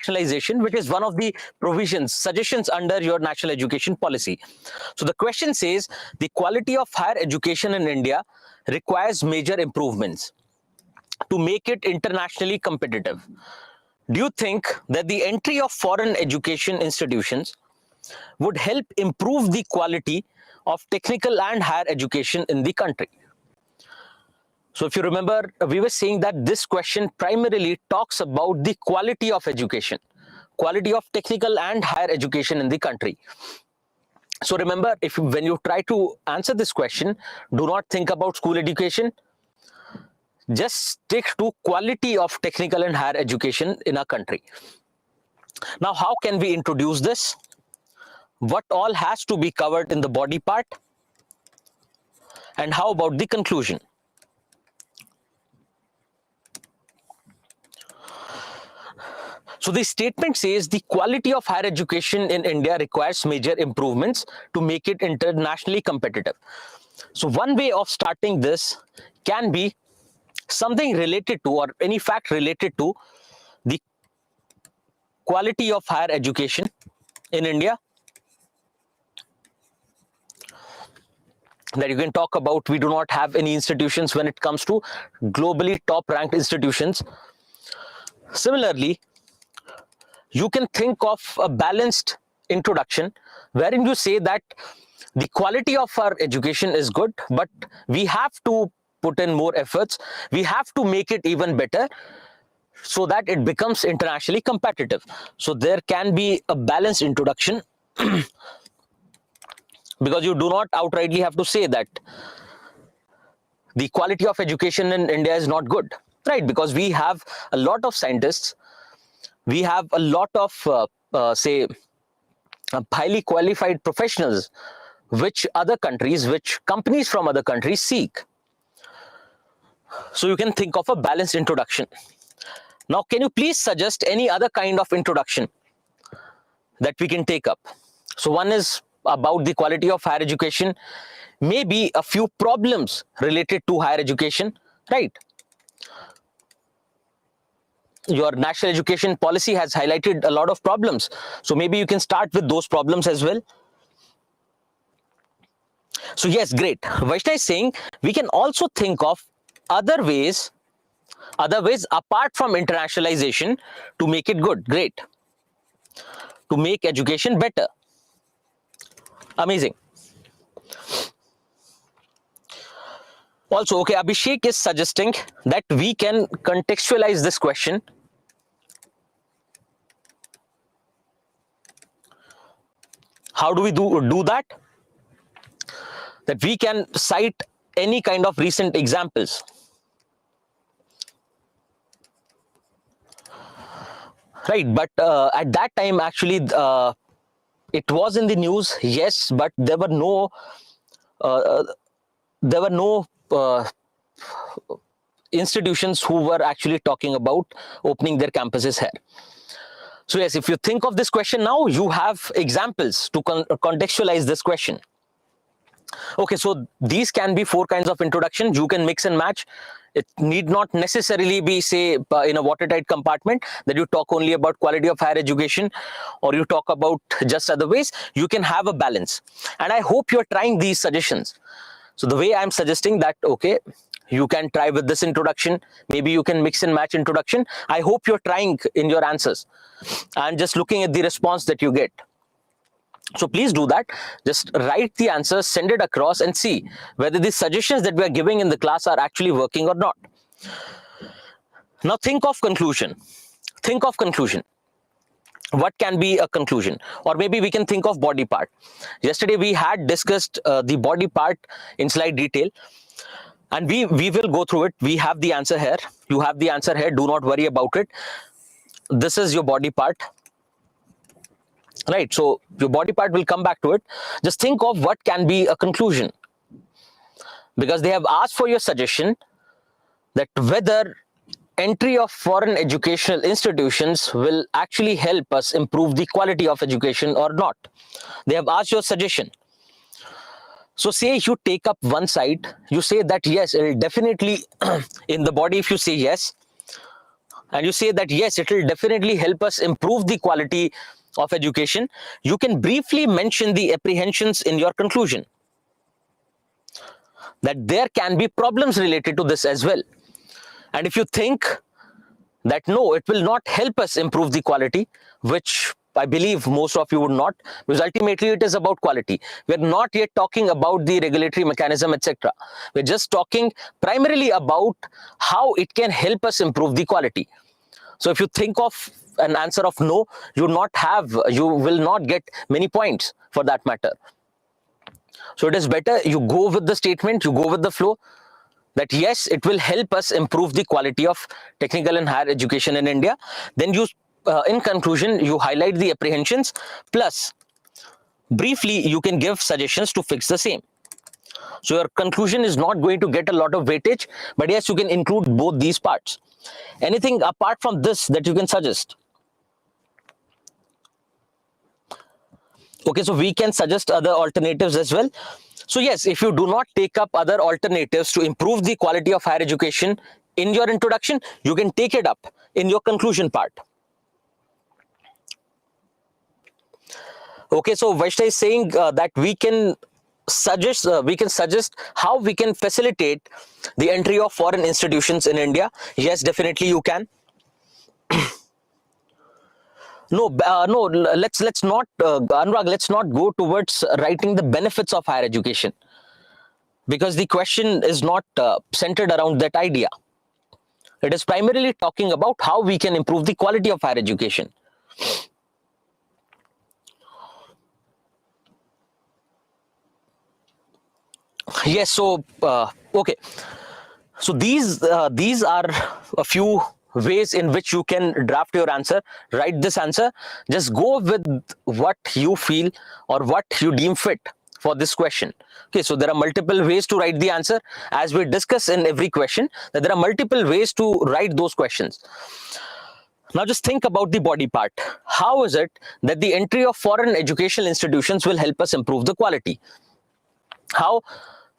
internationalization, which is one of the provisions, suggestions under your national education policy. So the question says the quality of higher education in India requires major improvements to make it internationally competitive. Do you think that the entry of foreign education institutions would help improve the quality of technical and higher education in the country? So if you remember, we were saying that this question primarily talks about the quality of education, quality of technical and higher education in the country. So remember, when you try to answer this question, do not think about school education. Just stick to quality of technical and higher education in our country. Now, how can we introduce this? What all has to be covered in the body part? And how about the conclusion? So the statement says the quality of higher education in India requires major improvements to make it internationally competitive. So one way of starting this can be something related to, or any fact related to, the quality of higher education in India that you can talk about. We do not have any institutions when it comes to globally top ranked institutions. Similarly, you can think of a balanced introduction wherein you say that the quality of our education is good, but we have to put in more efforts. We have to make it even better so that it becomes internationally competitive. So there can be a balanced introduction because you do not outrightly have to say that the quality of education in India is not good, right? Because we have a lot of scientists, we have a lot of, highly qualified professionals, which companies from other countries seek. So you can think of a balanced introduction. Now, can you please suggest any other kind of introduction that we can take up? So one is about the quality of higher education, maybe a few problems related to higher education, right? Your national education policy has highlighted a lot of problems. So maybe you can start with those problems as well. So yes, great. Vaishnav is saying we can also think of other ways apart from internationalization to make it good. Great. To make education better. Amazing. Also, okay, Abhishek is suggesting that we can contextualize this question. How do we do that? That we can cite any kind of recent examples. Right, but at that time, actually, it was in the news, yes, but there were no institutions who were actually talking about opening their campuses here. So yes, if you think of this question now, you have examples to contextualize this question. Okay, so these can be 4 kinds of introduction. You can mix and match. It need not necessarily be, say, in a watertight compartment that you talk only about quality of higher education or you talk about just other ways. You can have a balance. And I hope you're trying these suggestions. So the way I'm suggesting that, okay, you can try with this introduction. Maybe you can mix and match introduction. I hope you're trying in your answers and just looking at the response that you get. So please do that. Just write the answers, send it across and see whether the suggestions that we are giving in the class are actually working or not. Now think of conclusion. Think of conclusion. What can be a conclusion? Or maybe we can think of body part. Yesterday we had discussed the body part in slight detail. And we will go through it. We have the answer here. You have the answer here. Do not worry about it. This is your body part. Right, so your body part will come back to it. Just think of what can be a conclusion. Because they have asked for your suggestion that whether entry of foreign educational institutions will actually help us improve the quality of education or not. They have asked your suggestion. So say you take up one side, you say that yes, it will definitely, in the body if you say yes, and you say that yes, it will definitely help us improve the quality of education, you can briefly mention the apprehensions in your conclusion, that there can be problems related to this as well. And if you think that no, it will not help us improve the quality, which I believe most of you would not, because ultimately it is about quality. We're not yet talking about the regulatory mechanism, etc. We're just talking primarily about how it can help us improve the quality. So if you think of an answer of no, you will not get many points for that matter. So it is better you go with the statement, you go with the flow, that yes, it will help us improve the quality of technical and higher education in India. Then you, in conclusion, you highlight the apprehensions, plus briefly you can give suggestions to fix the same. So your conclusion is not going to get a lot of weightage, but yes, you can include both these parts. Anything apart from this that you can suggest? Okay, so we can suggest other alternatives as well. So yes, if you do not take up other alternatives to improve the quality of higher education in your introduction, you can take it up in your conclusion part. Okay, so Vaishnav is saying that we can suggest how we can facilitate the entry of foreign institutions in India. Yes, definitely you can. No, let's not, Anurag, let's not go towards writing the benefits of higher education, because the question is not centered around that idea. It is primarily talking about how we can improve the quality of higher education. Yes, so okay, so these are a few ways in which you can draft your answer, write this answer. Just go with what you feel or what you deem fit for this question. Okay, so there are multiple ways to write the answer, as we discuss in every question, that there are multiple ways to write those questions. Now just think about the body part. How is it that the entry of foreign educational institutions will help us improve the quality? How?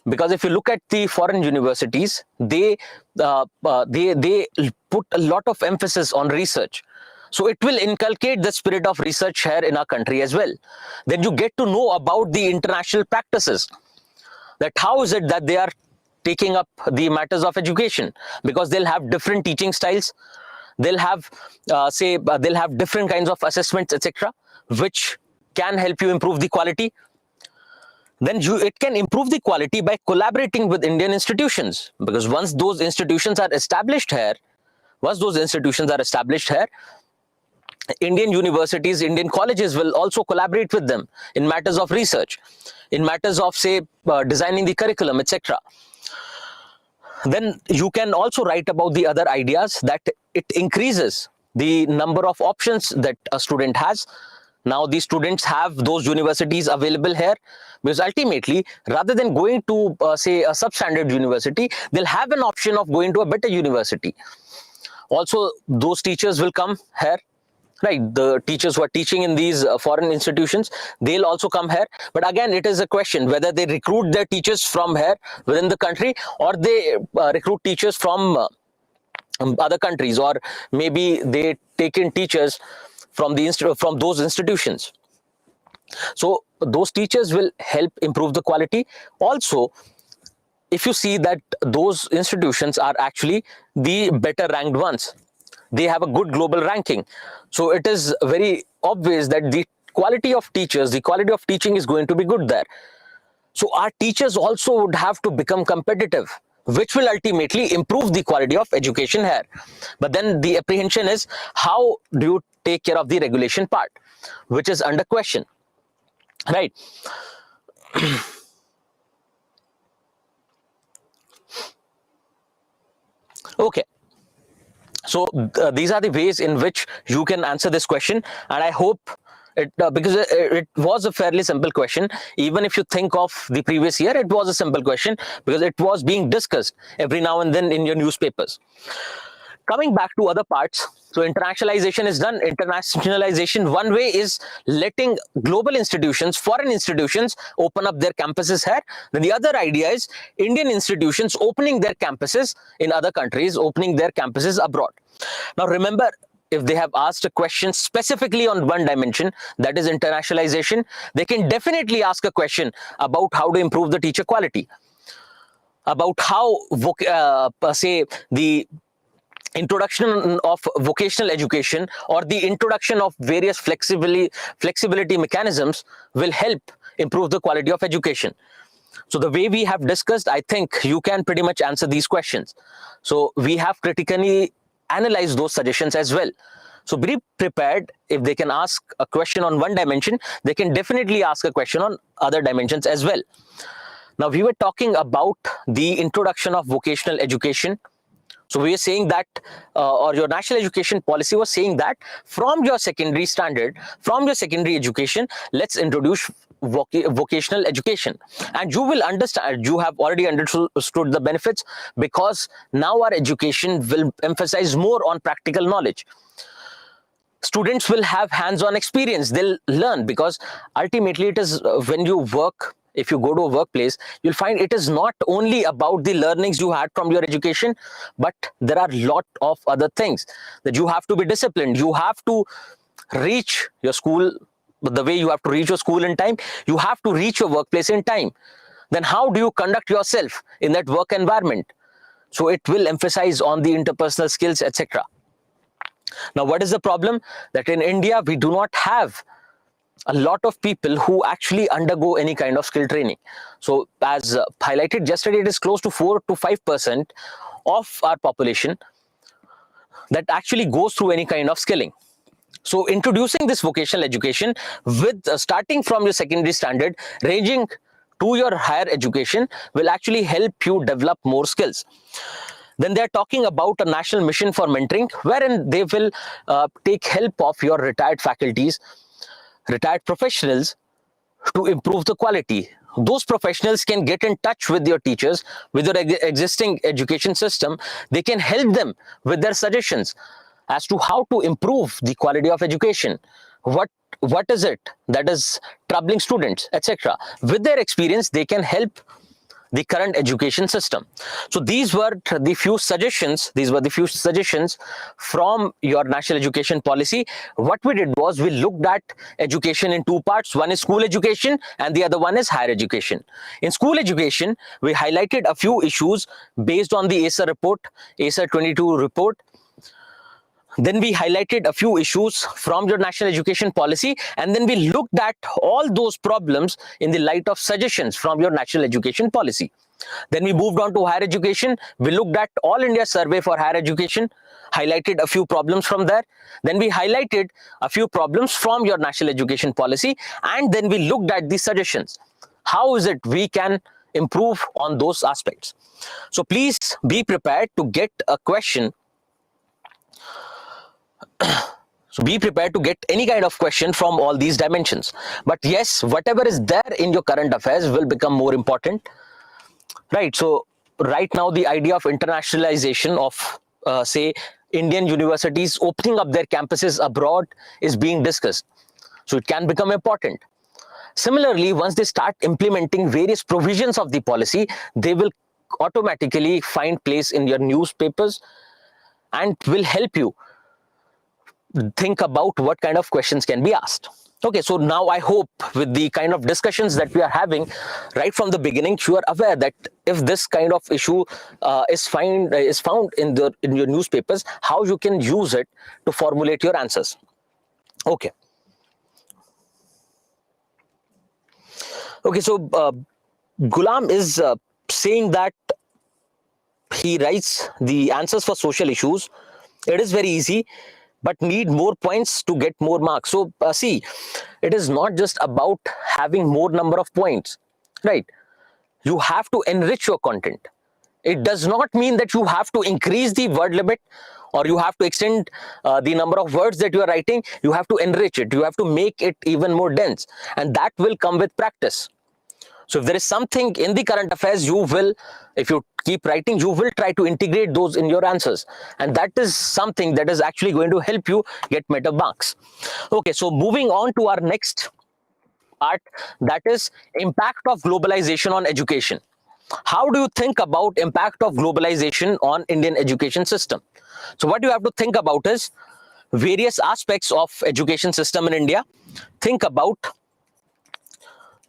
Because if you look at the foreign universities, they put a lot of emphasis on research. So it will inculcate the spirit of research here in our country as well. Then you get to know about the international practices, that how is it that they are taking up the matters of education, because they'll have different teaching styles, they'll have they'll have different kinds of assessments, etc., which can help you improve the quality. Then it can improve the quality by collaborating with Indian institutions, because once those institutions are established here, Indian universities, Indian colleges will also collaborate with them in matters of research, in matters of, say, designing the curriculum, etc. Then you can also write about the other ideas, that it increases the number of options that a student has. Now these students have those universities available here, because ultimately, rather than going to say a substandard university, they'll have an option of going to a better university. Also, those teachers will come here, right? The teachers who are teaching in these foreign institutions, they'll also come here. But again, it is a question whether they recruit their teachers from here within the country, or they recruit teachers from other countries, or maybe they take in teachers from those institutions. So those teachers will help improve the quality. Also, if you see that those institutions are actually the better ranked ones, they have a good global ranking, so it is very obvious that the quality of teachers, the quality of teaching is going to be good there. So our teachers also would have to become competitive, which will ultimately improve the quality of education here. But then the apprehension is, how do you take care of the regulation part, which is under question, right? Okay, so these are the ways in which you can answer this question, and I hope because it was a fairly simple question. Even if you think of the previous year, it was a simple question because it was being discussed every now and then in your newspapers. Coming back to other parts, so internationalization is done. Internationalization, one way is letting global institutions, foreign institutions, open up their campuses here. Then the other idea is Indian institutions opening their campuses in other countries, opening their campuses abroad. Now remember, if they have asked a question specifically on one dimension, that is internationalization, they can definitely ask a question about how to improve the teacher quality, about how, say, the introduction of vocational education or the introduction of various flexibility mechanisms will help improve the quality of education. So the way we have discussed, I think you can pretty much answer these questions. So we have critically analyzed those suggestions as well. So be prepared. If they can ask a question on one dimension, they can definitely ask a question on other dimensions as well. Now we were talking about the introduction of vocational education. So we are saying that, or your national education policy was saying that from your secondary standard, from your secondary education, let's introduce vocational education. And you will understand, you have already understood the benefits, because now our education will emphasize more on practical knowledge. Students will have hands-on experience. They'll learn, because ultimately it is when you work, if you go to a workplace, you'll find it is not only about the learnings you had from your education, but there are a lot of other things that you have to be disciplined. You have to reach your school, the way you have to reach your school in time, you have to reach your workplace in time. Then how do you conduct yourself in that work environment? So it will emphasize on the interpersonal skills, etc. Now, what is the problem? That in India, we do not have a lot of people who actually undergo any kind of skill training. So as highlighted yesterday, it is close to 4 to 5% of our population that actually goes through any kind of skilling. So introducing this vocational education with starting from your secondary standard, ranging to your higher education, will actually help you develop more skills. Then they're talking about a national mission for mentoring, wherein they will take help of your retired faculties, retired professionals, to improve the quality. Those professionals can get in touch with your teachers, with your existing education system. They can help them with their suggestions as to how to improve the quality of education. What is it that is troubling students, etc. With their experience, they can help the current education system. So these were the few suggestions. These were the few suggestions from your national education policy. What we did was we looked at education in two parts. One is school education and the other one is higher education. In school education, we highlighted a few issues based on the ACER report, ACER 22 report. Then we highlighted a few issues from your national education policy, and then we looked at all those problems in the light of suggestions from your national education policy. Then we moved on to higher education. We looked at All India Survey for Higher Education, highlighted a few problems from there. Then we highlighted a few problems from your national education policy, and then we looked at the suggestions. How is it we can improve on those aspects? So please be prepared to get a question. So be prepared to get any kind of question from all these dimensions. But yes, whatever is there in your current affairs will become more important, right? So right now, the idea of internationalization of, say, Indian universities opening up their campuses abroad is being discussed. So it can become important. Similarly, once they start implementing various provisions of the policy, they will automatically find place in your newspapers and will help you think about what kind of questions can be asked. Okay, so now I hope with the kind of discussions that we are having right from the beginning, you are aware that if this kind of issue is found in your newspapers, how you can use it to formulate your answers. Okay. Okay, so Gulam is saying that he writes the answers for social issues. It is very easy, but need more points to get more marks. So see, it is not just about having more number of points, right? You have to enrich your content. It does not mean that you have to increase the word limit or you have to extend the number of words that you are writing. You have to enrich it. You have to make it even more dense, and that will come with practice. So if there is something in the current affairs, you will, if you keep writing, you will try to integrate those in your answers. And that is something that is actually going to help you get better marks. Okay, so moving on to our next part, that is impact of globalization on education. How do you think about impact of globalization on Indian education system? So what you have to think about is various aspects of education system in India. Think about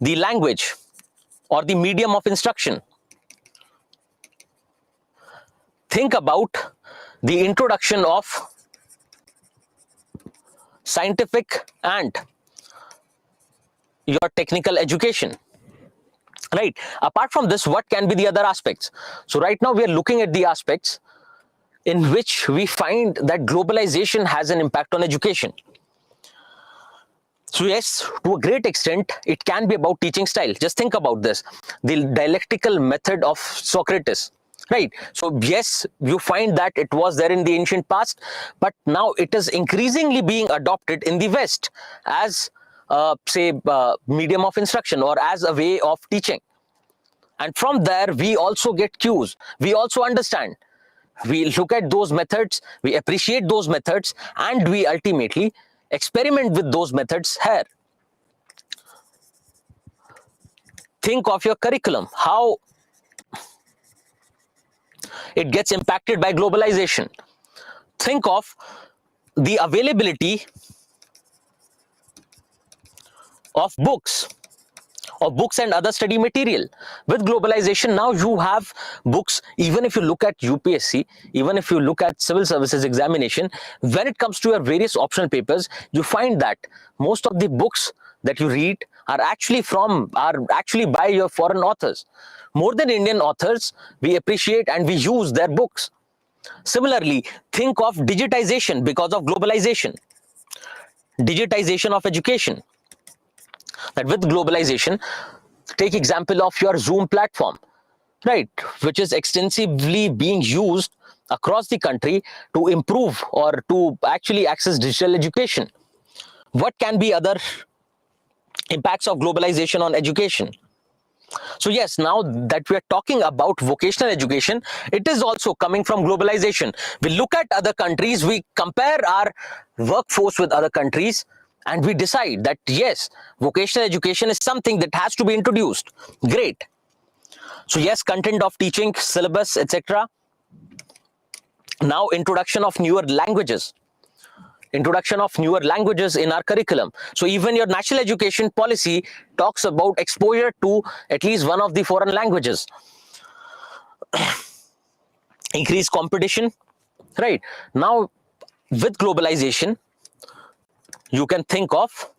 the language or the medium of instruction. Think about the introduction of scientific and your technical education. Right. Apart from this, what can be the other aspects? So right now we are looking at the aspects in which we find that globalization has an impact on education. So yes, to a great extent, it can be about teaching style. Just think about this. The dialectical method of Socrates, right? So yes, you find that it was there in the ancient past, but now it is increasingly being adopted in the West as medium of instruction or as a way of teaching. And from there, we also get cues. We also understand. We look at those methods, we appreciate those methods, and we ultimately experiment with those methods here. Think of your curriculum, how it gets impacted by globalization. Think of the availability of books and other study material. With globalization, now you have books. Even if you look at UPSC, even if you look at civil services examination, when it comes to your various optional papers, you find that most of the books that you read are actually by your foreign authors. More than Indian authors, we appreciate and we use their books. Similarly, think of digitization because of globalization. Digitization of education. That with globalization, take example of your Zoom platform, right, which is extensively being used across the country to improve or to actually access digital education. What can be other impacts of globalization on education? So yes, now that we are talking about vocational education, it is also coming from globalization. We look at other countries, we compare our workforce with other countries, and we decide that yes, vocational education is something that has to be introduced. Great. So yes, content of teaching, syllabus, etc. Now introduction of newer languages. Introduction of newer languages in our curriculum. So even your national education policy talks about exposure to at least one of the foreign languages. Increased competition, right? Now with globalization, you can think of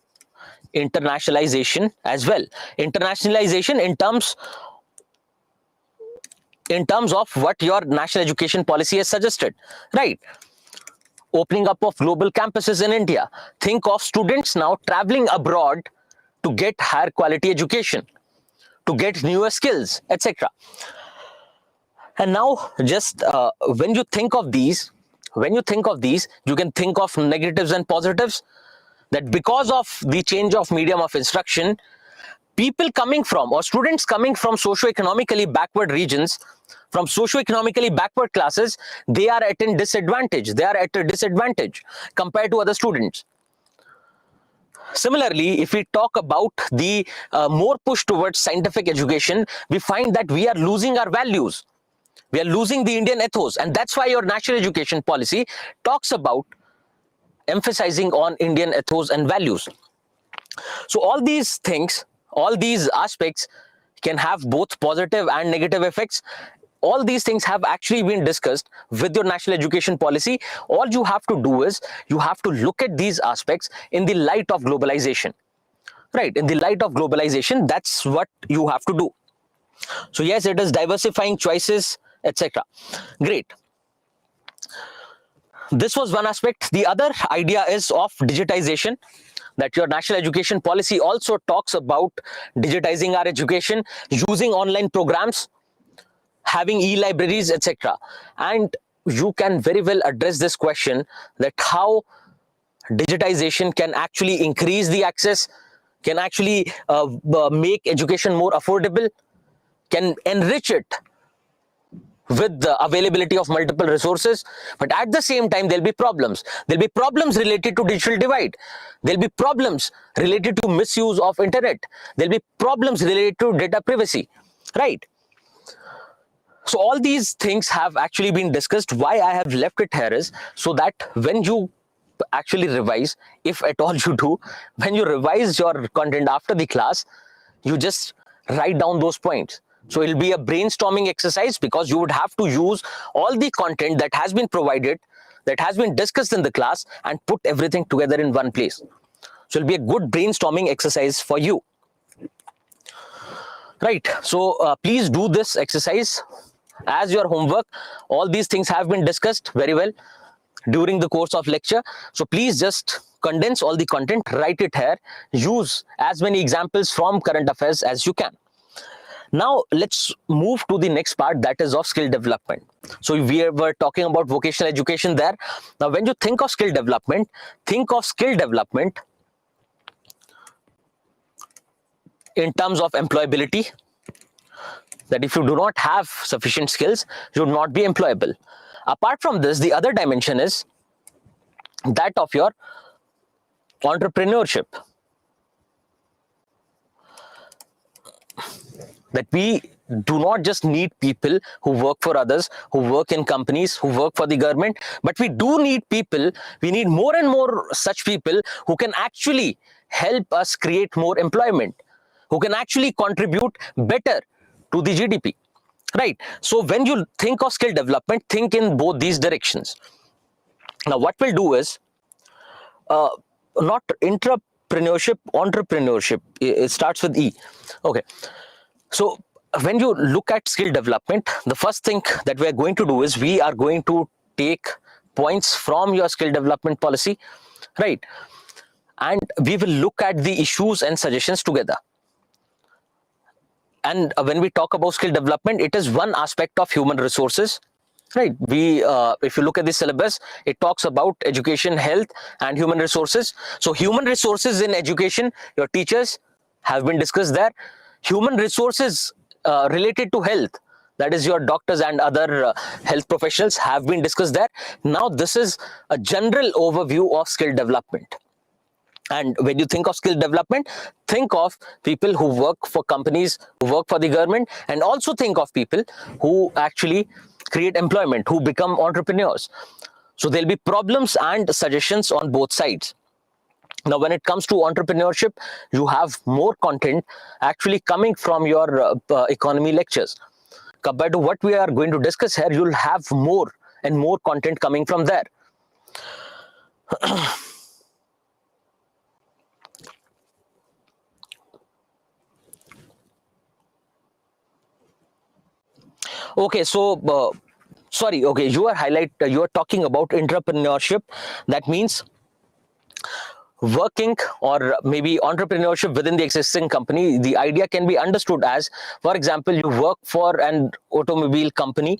internationalization as well. Internationalization in terms of what your national education policy has suggested, right? Opening up of global campuses in India. Think of students now traveling abroad to get higher quality education, to get newer skills, etc. And now just when you think of these, you can think of negatives and positives. That because of the change of medium of instruction, people coming from or students coming from socio-economically backward regions, from socio-economically backward classes, they are at a disadvantage. They are at a disadvantage compared to other students. Similarly, if we talk about the more push towards scientific education, we find that we are losing our values. We are losing the Indian ethos, and that's why your national education policy talks about emphasizing on Indian ethos and values. So all these things, all these aspects can have both positive and negative effects. All these things have actually been discussed with your national education policy. All you have to do is you have to look at these aspects in the light of globalization, right? In the light of globalization, that's what you have to do. So yes, it is diversifying choices, etc. Great. This was one aspect. The other idea is of digitization, that your national education policy also talks about digitizing our education, using online programs, having e-libraries, etc. And you can very well address this question, that how digitization can actually increase the access, can actually make education more affordable, can enrich it with the availability of multiple resources. But at the same time, there'll be problems. There'll be problems related to digital divide. There'll be problems related to misuse of internet. There'll be problems related to data privacy, right? So all these things have actually been discussed. Why I have left it here is so that when you actually revise, if at all you do, when you revise your content after the class, you just write down those points. So it'll be a brainstorming exercise, because you would have to use all the content that has been provided, that has been discussed in the class, and put everything together in one place. So it'll be a good brainstorming exercise for you. Right. So please do this exercise as your homework. All these things have been discussed very well during the course of lecture. So please just condense all the content, write it here, use as many examples from current affairs as you can. Now let's move to the next part, that is of skill development. So we were talking about vocational education there. Now when you think of skill development in terms of employability, that if you do not have sufficient skills, you will not be employable. Apart from this, the other dimension is that of your entrepreneurship. That we do not just need people who work for others, who work in companies, who work for the government, but we do need people, we need more and more such people who can actually help us create more employment, who can actually contribute better to the GDP. Right. So when you think of skill development, think in both these directions. Now what we'll do is not intrapreneurship, entrepreneurship. It starts with E. Okay. So when you look at skill development, the first thing that we are going to do is we are going to take points from your skill development policy, right? And we will look at the issues and suggestions together. And when we talk about skill development, it is one aspect of human resources, right? If you look at the syllabus, it talks about education, health, and human resources. So human resources in education, your teachers have been discussed there. Human resources related to health, that is your doctors and other health professionals, have been discussed there. Now this is a general overview of skill development. And when you think of skill development, think of people who work for companies, who work for the government, and also think of people who actually create employment, who become entrepreneurs. So there'll be problems and suggestions on both sides. Now, when it comes to entrepreneurship, you have more content actually coming from your economy lectures. Compared to what we are going to discuss here, you'll have more and more content coming from there. Okay, so sorry. Okay, you are talking about entrepreneurship. That means working or maybe entrepreneurship within the existing company. The idea can be understood as, for example, you work for an automobile company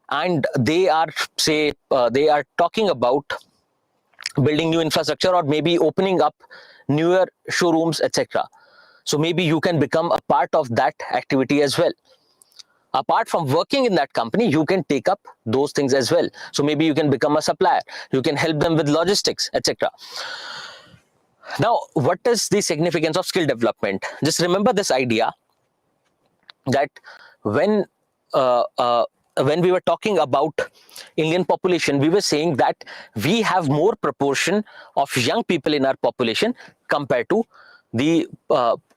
and they are talking about building new infrastructure or maybe opening up newer showrooms, etc. So maybe you can become a part of that activity as well. Apart from working in that company, you can take up those things as well. So maybe you can become a supplier, you can help them with logistics, etc. Now, what is the significance of skill development? Just remember this idea that when we were talking about Indian population, we were saying that we have more proportion of young people in our population compared to the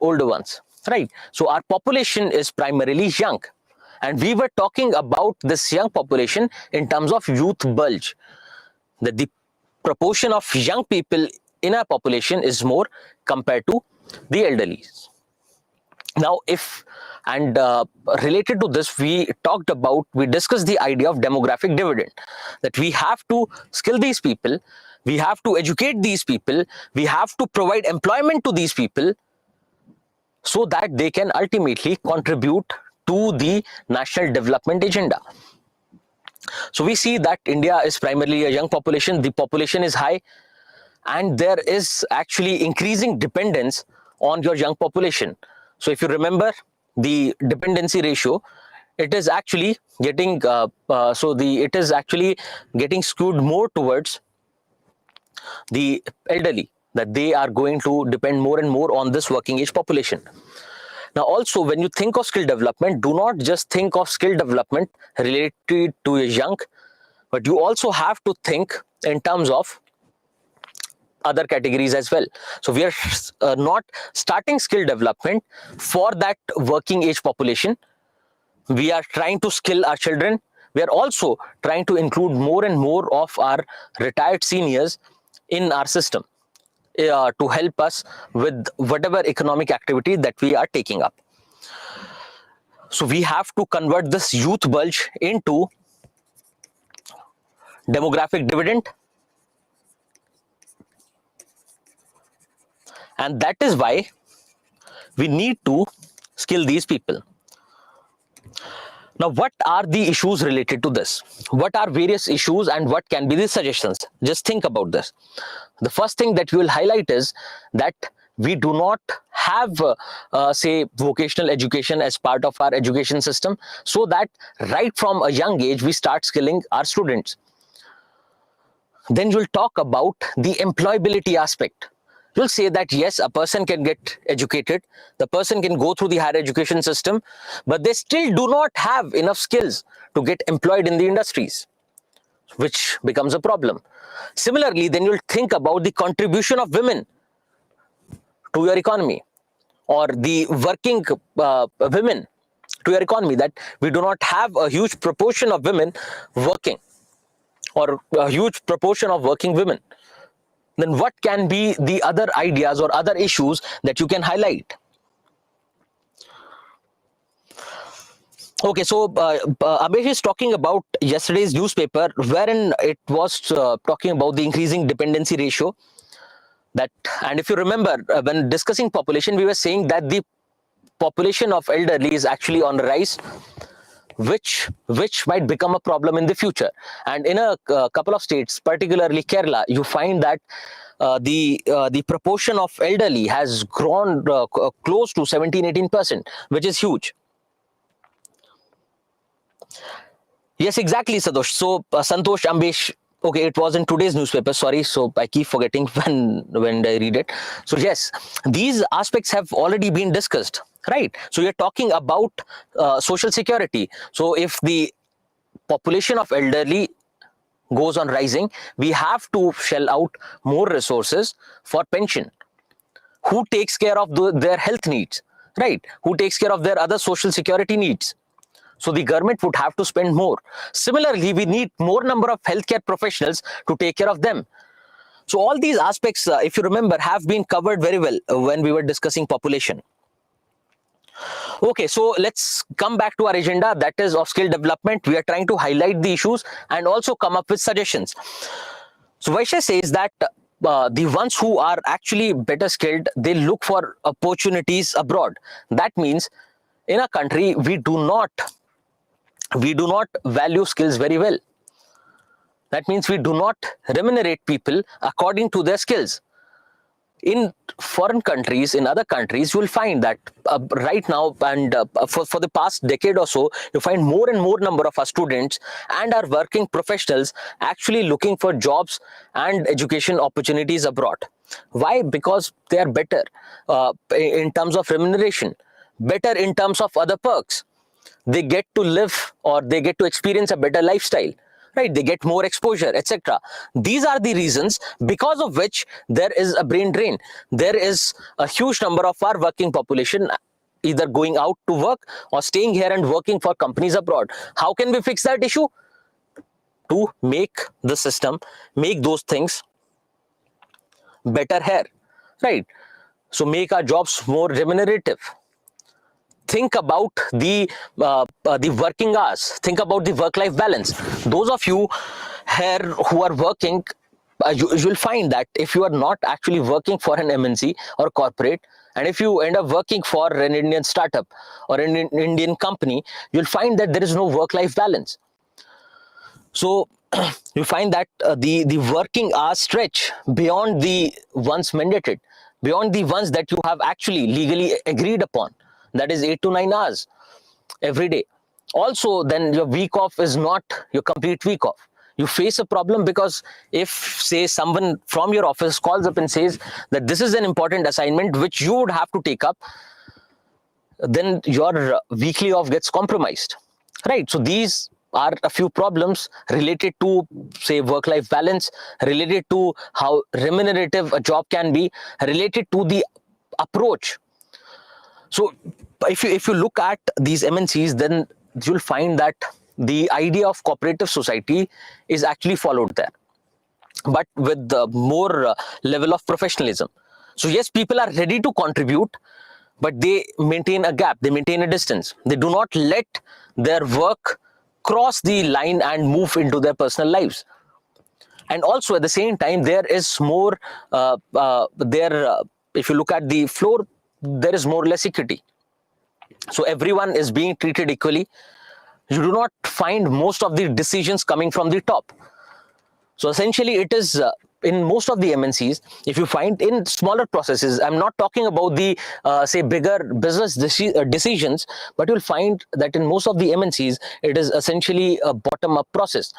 older ones, right? So our population is primarily young. And we were talking about this young population in terms of youth bulge, that the proportion of young people in our population is more compared to the elderly. Now, related to this, we discussed the idea of demographic dividend, that we have to skill these people, we have to educate these people, we have to provide employment to these people so that they can ultimately contribute to the national development agenda. So we see that India is primarily a young population, the population is high, and there is actually increasing dependence on your young population. So if you remember the dependency ratio, it is actually getting skewed more towards the elderly, that they are going to depend more and more on this working age population. Now, also, when you think of skill development, do not just think of skill development related to a young, but you also have to think in terms of other categories as well. So we are not starting skill development for that working age population. We are trying to skill our children. We are also trying to include more and more of our retired seniors in our system to help us with whatever economic activity that we are taking up. So we have to convert this youth bulge into demographic dividend, and that is why we need to skill these people. Now, what are the issues related to this? What are various issues and what can be the suggestions? Just think about this. The first thing that we will highlight is that we do not have, say, vocational education as part of our education system, so that right from a young age, we start skilling our students. Then you'll talk about the employability aspect. You'll say that yes, a person can get educated, the person can go through the higher education system, but they still do not have enough skills to get employed in the industries, which becomes a problem. Similarly, then you'll think about the contribution of women to your economy, or the working women to your economy, that we do not have a huge proportion of women working, or a huge proportion of working women. Then what can be the other ideas or other issues that you can highlight? Okay, so Abesh is talking about yesterday's newspaper, wherein it was talking about the increasing dependency ratio. That, and if you remember, when discussing population, we were saying that the population of elderly is actually on the rise, which might become a problem in the future. And in a couple of states, particularly Kerala, you find that the proportion of elderly has grown close to 17-18%, which is huge. Yes, exactly, Sadosh. So Santosh Ambesh, okay, it was in today's newspaper, sorry, so I keep forgetting when I read it. So yes, these aspects have already been discussed, right? So you're talking about social security. So if the population of elderly goes on rising, we have to shell out more resources for pension. Who takes care of their health needs, right? Who takes care of their other social security needs? So the government would have to spend more. Similarly, we need more number of healthcare professionals to take care of them. So all these aspects, if you remember, have been covered very well when we were discussing population. Okay, so let's come back to our agenda, that is of skill development. We are trying to highlight the issues and also come up with suggestions. So Vaishya says that the ones who are actually better skilled, they look for opportunities abroad. That means in a country, we do not value skills very well. That means we do not remunerate people according to their skills. In foreign countries, in other countries, you will find that right now and for the past decade or so, you find more and more number of our students and our working professionals actually looking for jobs and education opportunities abroad. Why? Because they are better in terms of remuneration, better in terms of other perks. They get to live, or they get to experience a better lifestyle, right? They get more exposure, etc. These are the reasons because of which there is a brain drain. There is a huge number of our working population either going out to work or staying here and working for companies abroad. How can we fix that issue? To make the system, make those things better here, right? So make our jobs more remunerative. Think about the working hours. Think about the work-life balance. Those of you here who are working, you will find that if you are not actually working for an MNC or corporate, and if you end up working for an Indian startup or an Indian company, you'll find that there is no work-life balance. So you find that the working hours stretch beyond the ones mandated, beyond the ones that you have actually legally agreed upon. That is 8 to 9 hours every day. Also, then your week off is not your complete week off. You face a problem because if, say, someone from your office calls up and says that this is an important assignment which you would have to take up, then your weekly off gets compromised, right? So these are a few problems related to, say, work-life balance, related to how remunerative a job can be, related to the approach. So if you look at these MNCs, then you'll find that the idea of cooperative society is actually followed there, but with the more level of professionalism. So yes, people are ready to contribute, but they maintain a gap, they maintain a distance. They do not let their work cross the line and move into their personal lives. And also at the same time, there is more if you look at the floor, there is more or less equity. So everyone is being treated equally. You do not find most of the decisions coming from the top. So essentially it is in most of the MNCs, if you find in smaller processes, I'm not talking about the say bigger business decisions, but you'll find that in most of the MNCs, it is essentially a bottom-up process,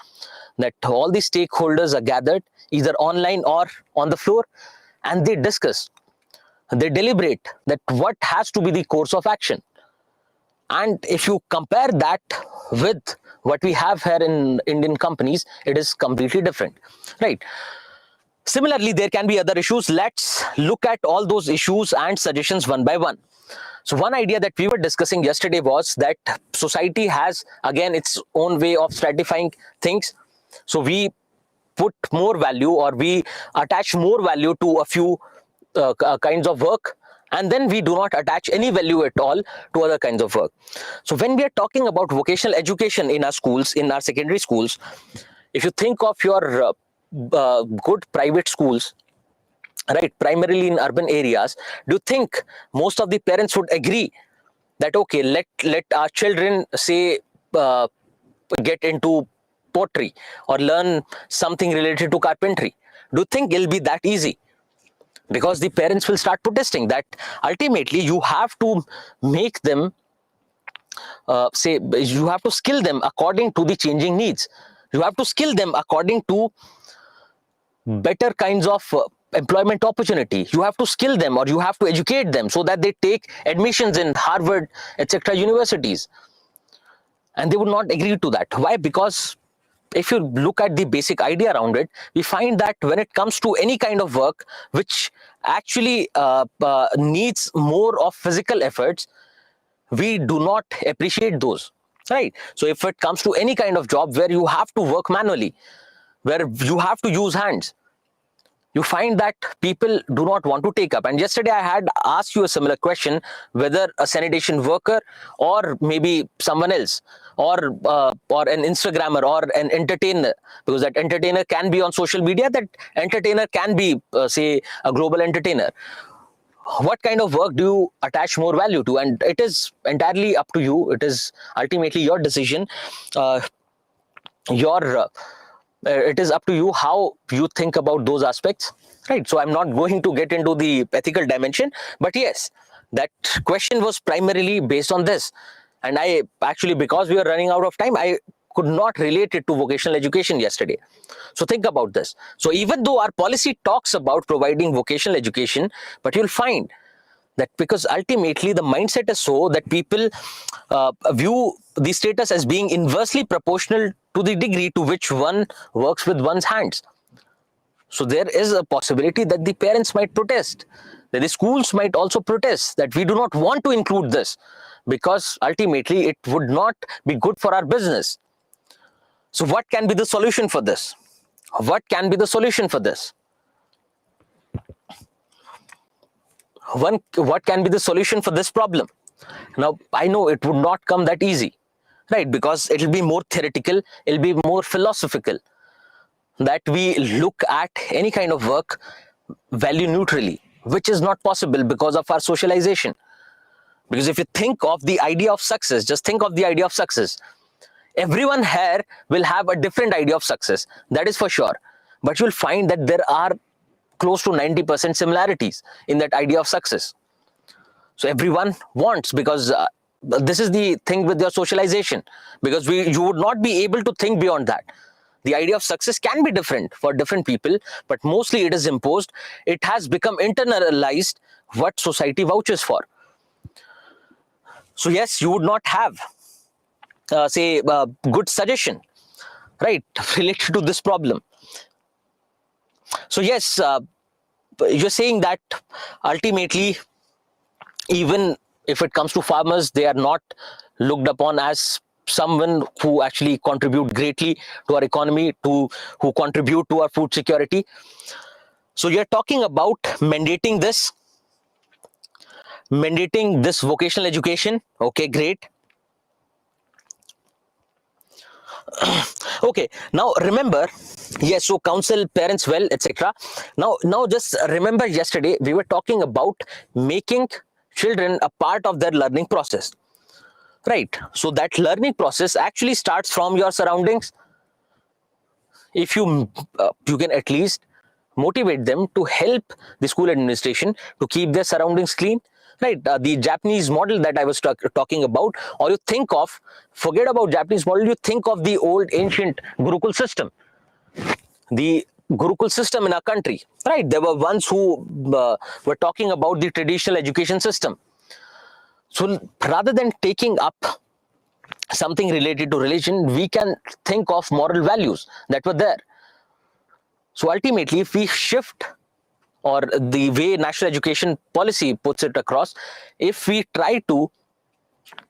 that all the stakeholders are gathered either online or on the floor, and they discuss, they deliberate that what has to be the course of action. And if you compare that with what we have here in Indian companies, it is completely different, right? Similarly, there can be other issues. Let's look at all those issues and suggestions one by one. So one idea that we were discussing yesterday was that society has, again, its own way of stratifying things. So we put more value, or we attach more value to a few kinds of work, and then we do not attach any value at all to other kinds of work. So when we are talking about vocational education in our schools, in our secondary schools, if you think of your good private schools, right, primarily in urban areas, do you think most of the parents would agree that, okay, let our children, say, get into pottery or learn something related to carpentry? Do you think it'll be that easy? Because the parents will start protesting that ultimately you have to make them, say, you have to skill them according to the changing needs. You have to skill them according to better kinds of employment opportunity. You have to skill them, or you have to educate them so that they take admissions in Harvard, etc. universities. And they would not agree to that. Why? Because if you look at the basic idea around it, we find that when it comes to any kind of work which actually needs more of physical efforts, we do not appreciate those, right? So if it comes to any kind of job where you have to work manually, where you have to use hands, you find that people do not want to take up. And yesterday I had asked you a similar question, whether a sanitation worker or maybe someone else, or an Instagrammer or an entertainer, because that entertainer can be on social media, that entertainer can be, say, a global entertainer. What kind of work do you attach more value to? And it is entirely up to you. It is ultimately your decision. It is up to you how you think about those aspects, right? So I'm not going to get into the ethical dimension, but yes, that question was primarily based on this. And I actually, because we are running out of time, I could not relate it to vocational education yesterday. So think about this. So even though our policy talks about providing vocational education, but you'll find that because ultimately the mindset is so that people view the status as being inversely proportional to the degree to which one works with one's hands. So there is a possibility that the parents might protest, that the schools might also protest, that we do not want to include this because ultimately it would not be good for our business. So what can be the solution for this? What can be the solution for this? What can be the solution for this problem? Now, I know it would not come that easy, right? Because it will be more theoretical, it will be more philosophical, that we look at any kind of work value neutrally, which is not possible because of our socialization. Because if you think of the idea of success, just think of the idea of success. Everyone here will have a different idea of success, that is for sure. But you'll find that there are close to 90% similarities in that idea of success. So everyone wants, because this is the thing with your socialization, because you would not be able to think beyond that. The idea of success can be different for different people, but mostly it is imposed. It has become internalized what society vouches for. So yes, you would not have, say, a good suggestion, right, related to this problem. So yes, you're saying that ultimately, even if it comes to farmers, they are not looked upon as someone who actually contribute greatly to our economy, to who contribute to our food security. So you're talking about mandating this vocational education. Okay, great. Okay, now remember, yes, so counsel parents well, etc. Now just remember, yesterday we were talking about making children a part of their learning process, right? So that learning process actually starts from your surroundings. If you can at least motivate them to help the school administration to keep their surroundings clean, right? The Japanese model that I was talking about, or you think of, forget about Japanese model, you think of the old ancient Gurukul system, the Gurukul system in our country, right? There were ones who were talking about the traditional education system. So rather than taking up something related to religion, we can think of moral values that were there. So ultimately, if we shift, or the way national education policy puts it across, if we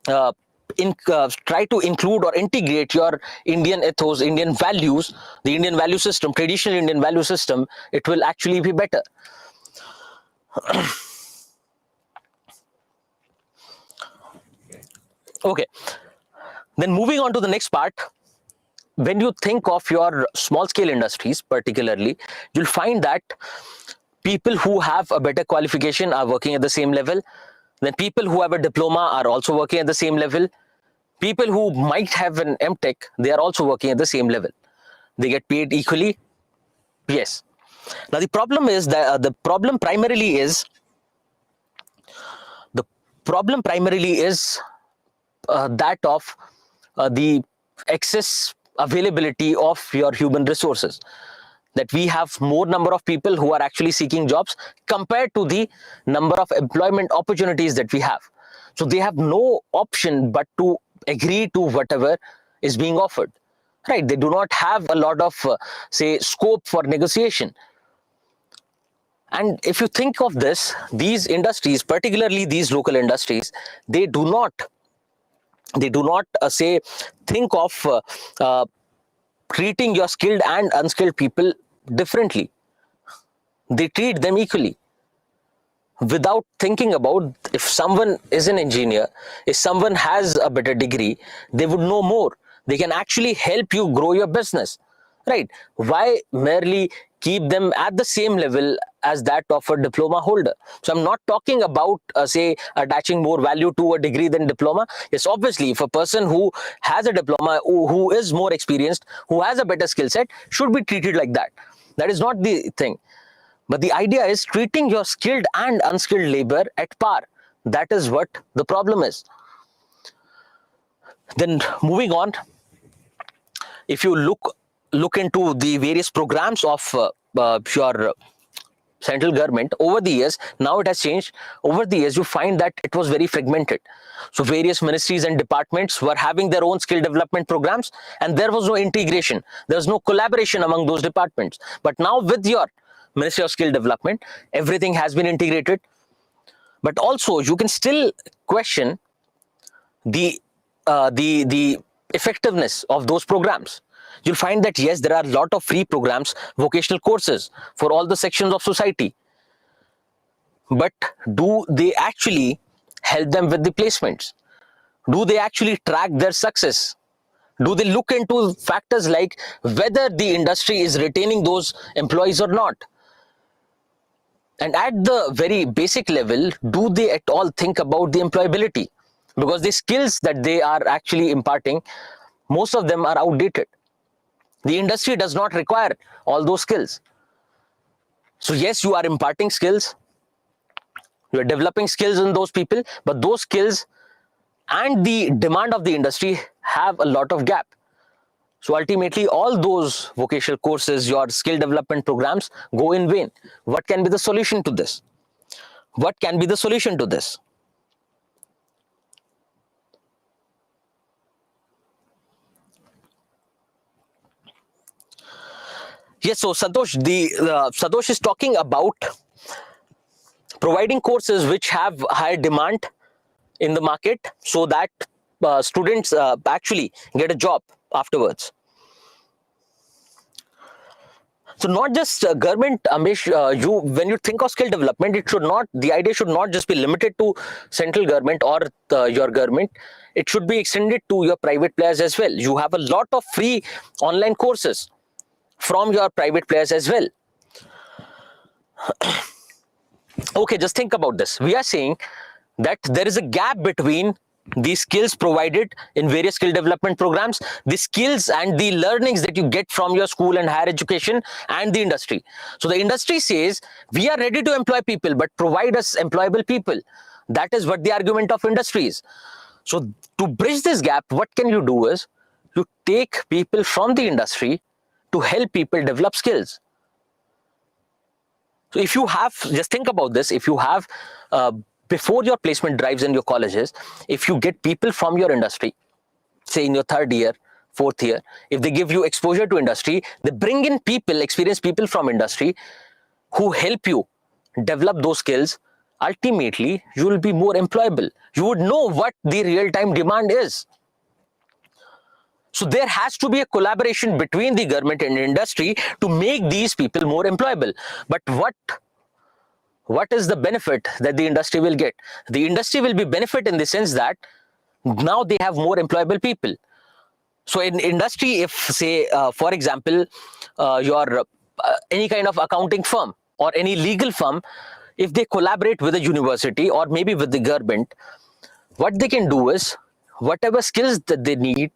uh, try to include or integrate your Indian ethos, Indian values, the Indian value system, traditional Indian value system, it will actually be better. Okay, then moving on to the next part. When you think of your small scale industries particularly, you'll find that people who have a better qualification are working at the same level. Then people who have a diploma are also working at the same level. People who might have an MTech, they are also working at the same level. They get paid equally. Yes. Now the problem is that the problem primarily is that of the excess availability of your human resources, that we have more number of people who are actually seeking jobs compared to the number of employment opportunities that we have. So they have no option but to agree to whatever is being offered, right? They do not have a lot of say scope for negotiation. And if you think of this, these industries, particularly these local industries, they do not say think of uh, treating your skilled and unskilled people differently. They treat them equally without thinking about, if someone is an engineer, if someone has a better degree, they would know more. They can actually help you grow your business, right? Why merely keep them at the same level as that of a diploma holder? So I'm not talking about say attaching more value to a degree than diploma. Yes, obviously, if a person who has a diploma, who is more experienced, who has a better skill set, should be treated like that. That is not the thing. But the idea is treating your skilled and unskilled labor at par. That is what the problem is. Then moving on, if you look into the various programs of your central government over the years, now it has changed. Over the years, you find that it was very fragmented. So various ministries and departments were having their own skill development programs, and there was no integration. There was no collaboration among those departments. But now with your Ministry of Skill Development, everything has been integrated. But also, you can still question the effectiveness of those programs. You'll find that yes, there are a lot of free programs, vocational courses for all the sections of society. But do they actually help them with the placements? Do they actually track their success? Do they look into factors like whether the industry is retaining those employees or not? And at the very basic level, do they at all think about the employability? Because the skills that they are actually imparting, most of them are outdated. The industry does not require all those skills. So yes, you are imparting skills, you are developing skills in those people, but those skills and the demand of the industry have a lot of gap. So ultimately, all those vocational courses, your skill development programs, go in vain. What can be the solution to this? What can be the solution to this? Yes, so Santosh is talking about providing courses which have higher demand in the market so that students actually get a job afterwards. So not just government, Amish, when you think of skill development, the idea should not just be limited to central government or your government. It should be extended to your private players as well. You have a lot of free online courses from your private players as well. Okay, just think about this. We are saying that there is a gap between the skills provided in various skill development programs, the skills and the learnings that you get from your school and higher education, and the industry. So the industry says, we are ready to employ people, but provide us employable people. That is what the argument of industry is. So to bridge this gap, what can you do is, you take people from the industry to help people develop skills. So if you have, just think about this, if you have, before your placement drives in your colleges, if you get people from your industry, say in your third year, fourth year, if they give you exposure to industry, they bring in people, experienced people from industry who help you develop those skills, ultimately you will be more employable. You would know what the real-time demand is. So there has to be a collaboration between the government and industry to make these people more employable. But what is the benefit that the industry will get? The industry will be benefit in the sense that now they have more employable people. So in industry, if say, for example, your any kind of accounting firm or any legal firm, if they collaborate with a university or maybe with the government, what they can do is, whatever skills that they need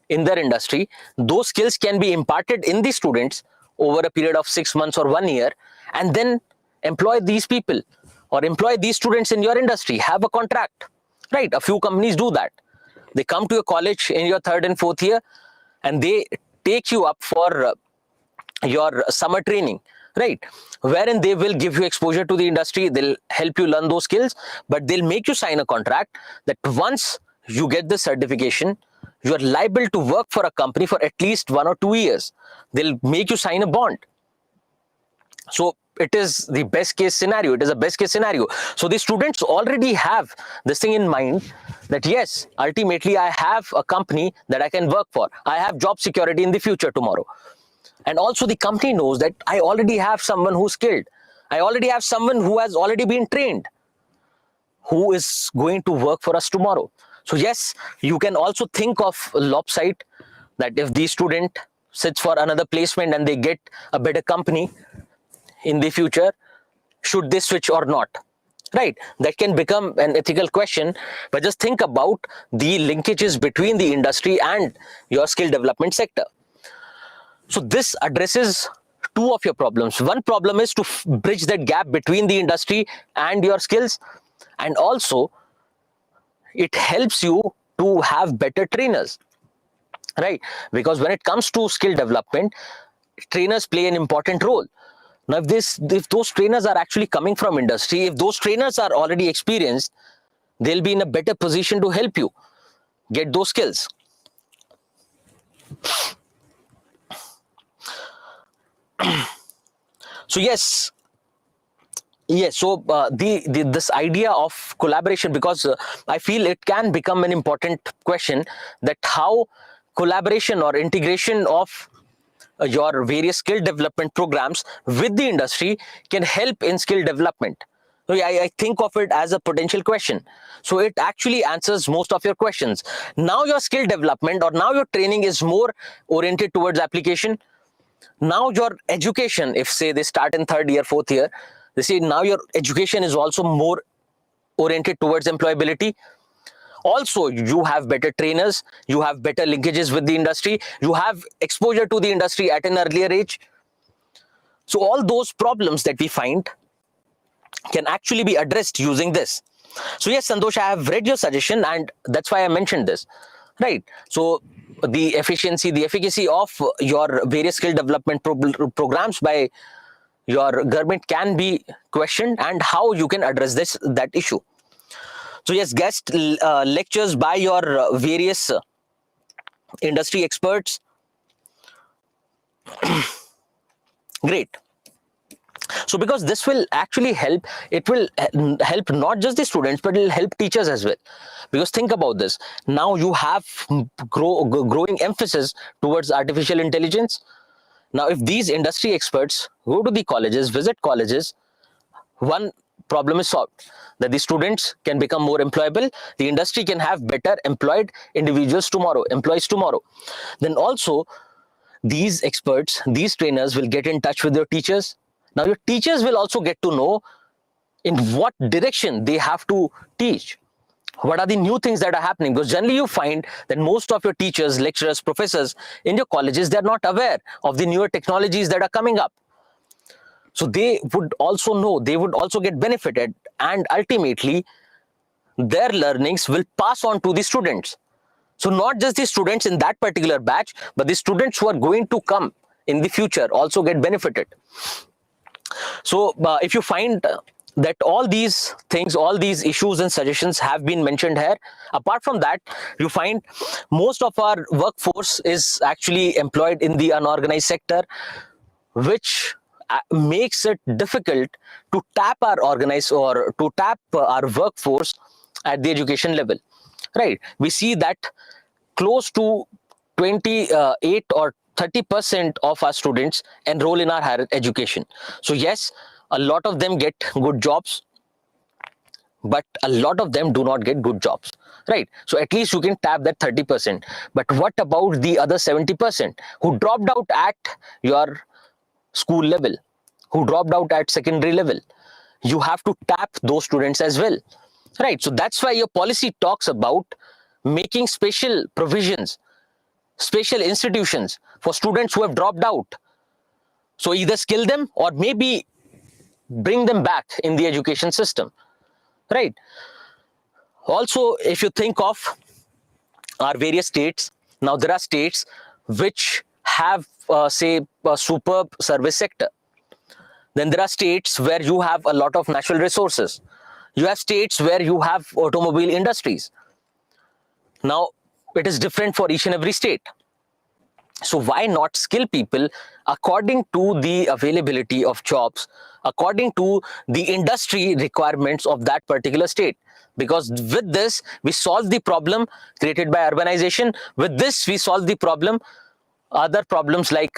in their industry, those skills can be imparted in the students over a period of 6 months or 1 year, and then employ these people or employ these students in your industry, have a contract, right? A few companies do that. They come to your college in your third and fourth year and they take you up for your summer training, right? Wherein they will give you exposure to the industry, they'll help you learn those skills, but they'll make you sign a contract that once you get the certification, you are liable to work for a company for at least 1 or 2 years. They'll make you sign a bond. So it is the best case scenario. It is a best case scenario. So the students already have this thing in mind that yes, ultimately I have a company that I can work for. I have job security in the future tomorrow. And also the company knows that I already have someone who's skilled. I already have someone who has already been trained, who is going to work for us tomorrow. So yes, you can also think of lopside, that if the student sits for another placement and they get a better company in the future, should they switch or not, right? That can become an ethical question, but just think about the linkages between the industry and your skill development sector. So this addresses two of your problems. One problem is to bridge that gap between the industry and your skills, and also it helps you to have better trainers, right? Because when it comes to skill development, trainers play an important role. Now, if those trainers are actually coming from industry, if those trainers are already experienced, they'll be in a better position to help you get those skills. So yes, so this idea of collaboration, because I feel it can become an important question, that how collaboration or integration of your various skill development programs with the industry can help in skill development. So I think of it as a potential question. So it actually answers most of your questions. Now your skill development or now your training is more oriented towards application. Now your education, if say they start in third year, fourth year, they say now your education is also more oriented towards employability. Also, you have better trainers, you have better linkages with the industry, you have exposure to the industry at an earlier age. So all those problems that we find can actually be addressed using this. So yes, Santosh, I have read your suggestion and that's why I mentioned this, right? So the efficiency, the efficacy of your various skill development programs by your government can be questioned, and how you can address that issue. So yes, guest lectures by your various industry experts. Great. So because this will actually help, it will help not just the students, but it will help teachers as well. Because think about this. Now you have growing emphasis towards artificial intelligence. Now, if these industry experts go to the colleges, visit colleges, one problem is solved, that the students can become more employable, the industry can have better employed individuals tomorrow, employees tomorrow. Then also, these experts, these trainers will get in touch with your teachers. Now your teachers will also get to know in what direction they have to teach. What are the new things that are happening? Because generally you find that most of your teachers, lecturers, professors in your colleges, they're not aware of the newer technologies that are coming up. So they would also know, they would also get benefited, and ultimately their learnings will pass on to the students. So not just the students in that particular batch, but the students who are going to come in the future also get benefited. So if you find that all these things, all these issues and suggestions have been mentioned here, apart from that, you find most of our workforce is actually employed in the unorganized sector, which makes it difficult to tap our organized or to tap our workforce at the education level, right? We see that close to 28 or 30% of our students enroll in our higher education. So yes, a lot of them get good jobs, but a lot of them do not get good jobs, right? So at least you can tap that 30%. But what about the other 70% who dropped out at your school level, who dropped out at secondary level? You have to tap those students as well, right? So that's why your policy talks about making special provisions, special institutions for students who have dropped out. So either skill them or maybe bring them back in the education system, right? Also, if you think of our various states, now there are states which have, say, a superb service sector. Then there are states where you have a lot of natural resources. You have states where you have automobile industries. Now, it is different for each and every state. So why not skill people according to the availability of jobs, according to the industry requirements of that particular state? Because with this, we solve the problem created by urbanization. With this, we solve the problem, other problems like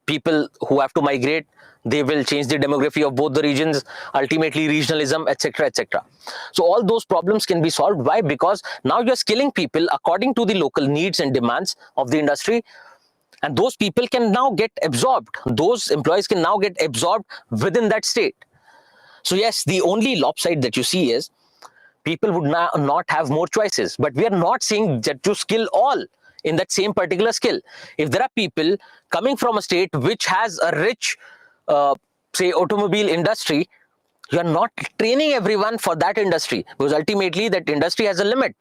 people who have to migrate, they will change the demography of both the regions, ultimately regionalism, etc., etc. So all those problems can be solved. Why? Because now you're skilling people according to the local needs and demands of the industry, and those people can now get absorbed. Those employees can now get absorbed within that state. So yes, the only lopside that you see is people would not have more choices. But we are not saying that you skill all in that same particular skill. If there are people coming from a state which has a rich, say, automobile industry, you are not training everyone for that industry, because ultimately that industry has a limit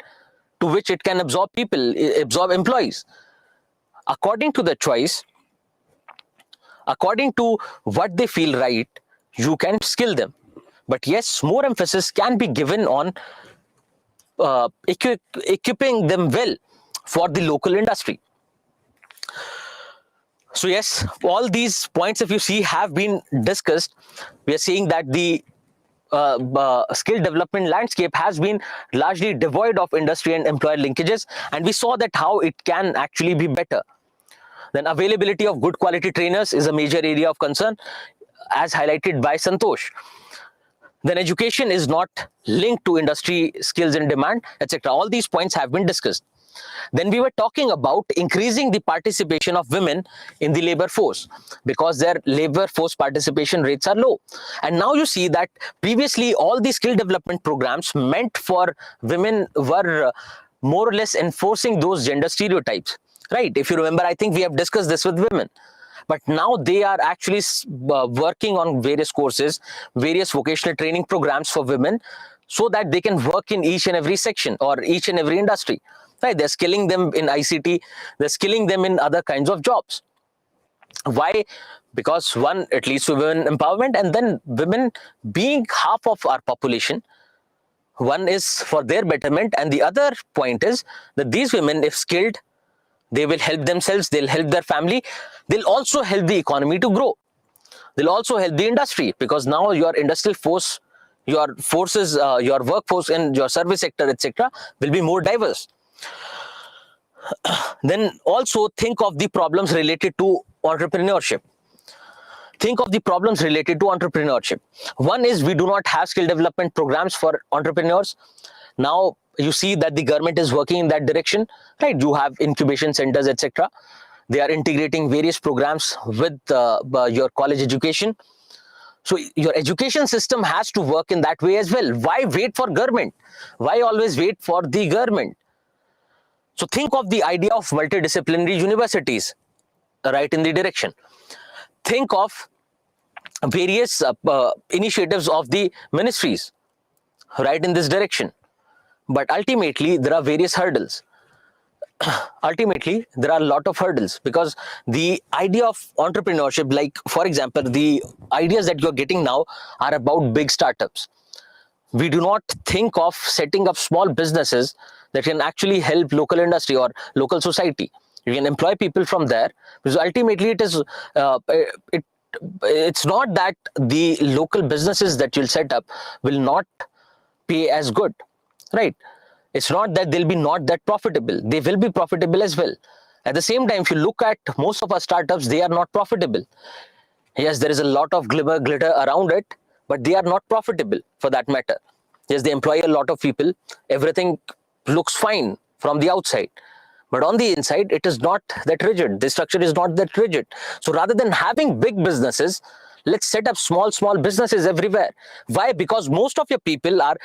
to which it can absorb people, absorb employees. According to the choice, according to what they feel right, you can skill them. But yes, more emphasis can be given on equipping them well for the local industry. So yes, all these points, if you see, have been discussed. We are saying that the skill development landscape has been largely devoid of industry and employer linkages, and we saw that how it can actually be better. Then availability of good quality trainers is a major area of concern, as highlighted by Santosh. Then education is not linked to industry skills and demand, etc. All these points have been discussed. Then we were talking about increasing the participation of women in the labor force, because their labor force participation rates are low. And now you see that previously all the skill development programs meant for women were more or less enforcing those gender stereotypes, right? If you remember, I think we have discussed this with women. But now they are actually working on various courses, various vocational training programs for women, so that they can work in each and every section or each and every industry. Right? They're skilling them in ICT, they're skilling them in other kinds of jobs. Why? Because one, it leads to women empowerment, and then women being half of our population, one is for their betterment, and the other point is that these women, if skilled, they will help themselves, they'll help their family, they'll also help the economy to grow. They'll also help the industry, because now your industrial force, your forces, your workforce in your service sector, etc., will be more diverse. Then also think of the problems related to entrepreneurship. Think of the problems related to entrepreneurship. One is we do not have skill development programs for entrepreneurs. Now you see that the government is working in that direction, right? You have incubation centers, etc. They are integrating various programs with your college education. So your education system has to work in that way as well. Why wait for government? Why always wait for the government? So think of the idea of multidisciplinary universities, right in the direction. Think of various initiatives of the ministries, right in this direction. But ultimately, there are various hurdles. Ultimately, there are a lot of hurdles, because the idea of entrepreneurship, like for example, the ideas that you're getting now are about big startups. We do not think of setting up small businesses that can actually help local industry or local society. You can employ people from there, because ultimately it is it's not that the local businesses that you'll set up will not pay as good, right? It's not that they'll be not that profitable. They will be profitable as well. At the same time, if you look at most of our startups, they are not profitable. Yes, there is a lot of glitter around it, but they are not profitable for that matter. Yes, they employ a lot of people. Everything looks fine from the outside, but on the inside, it is not that rigid. The structure is not that rigid. So rather than having big businesses, let's set up small businesses everywhere. Why? Because most of your people are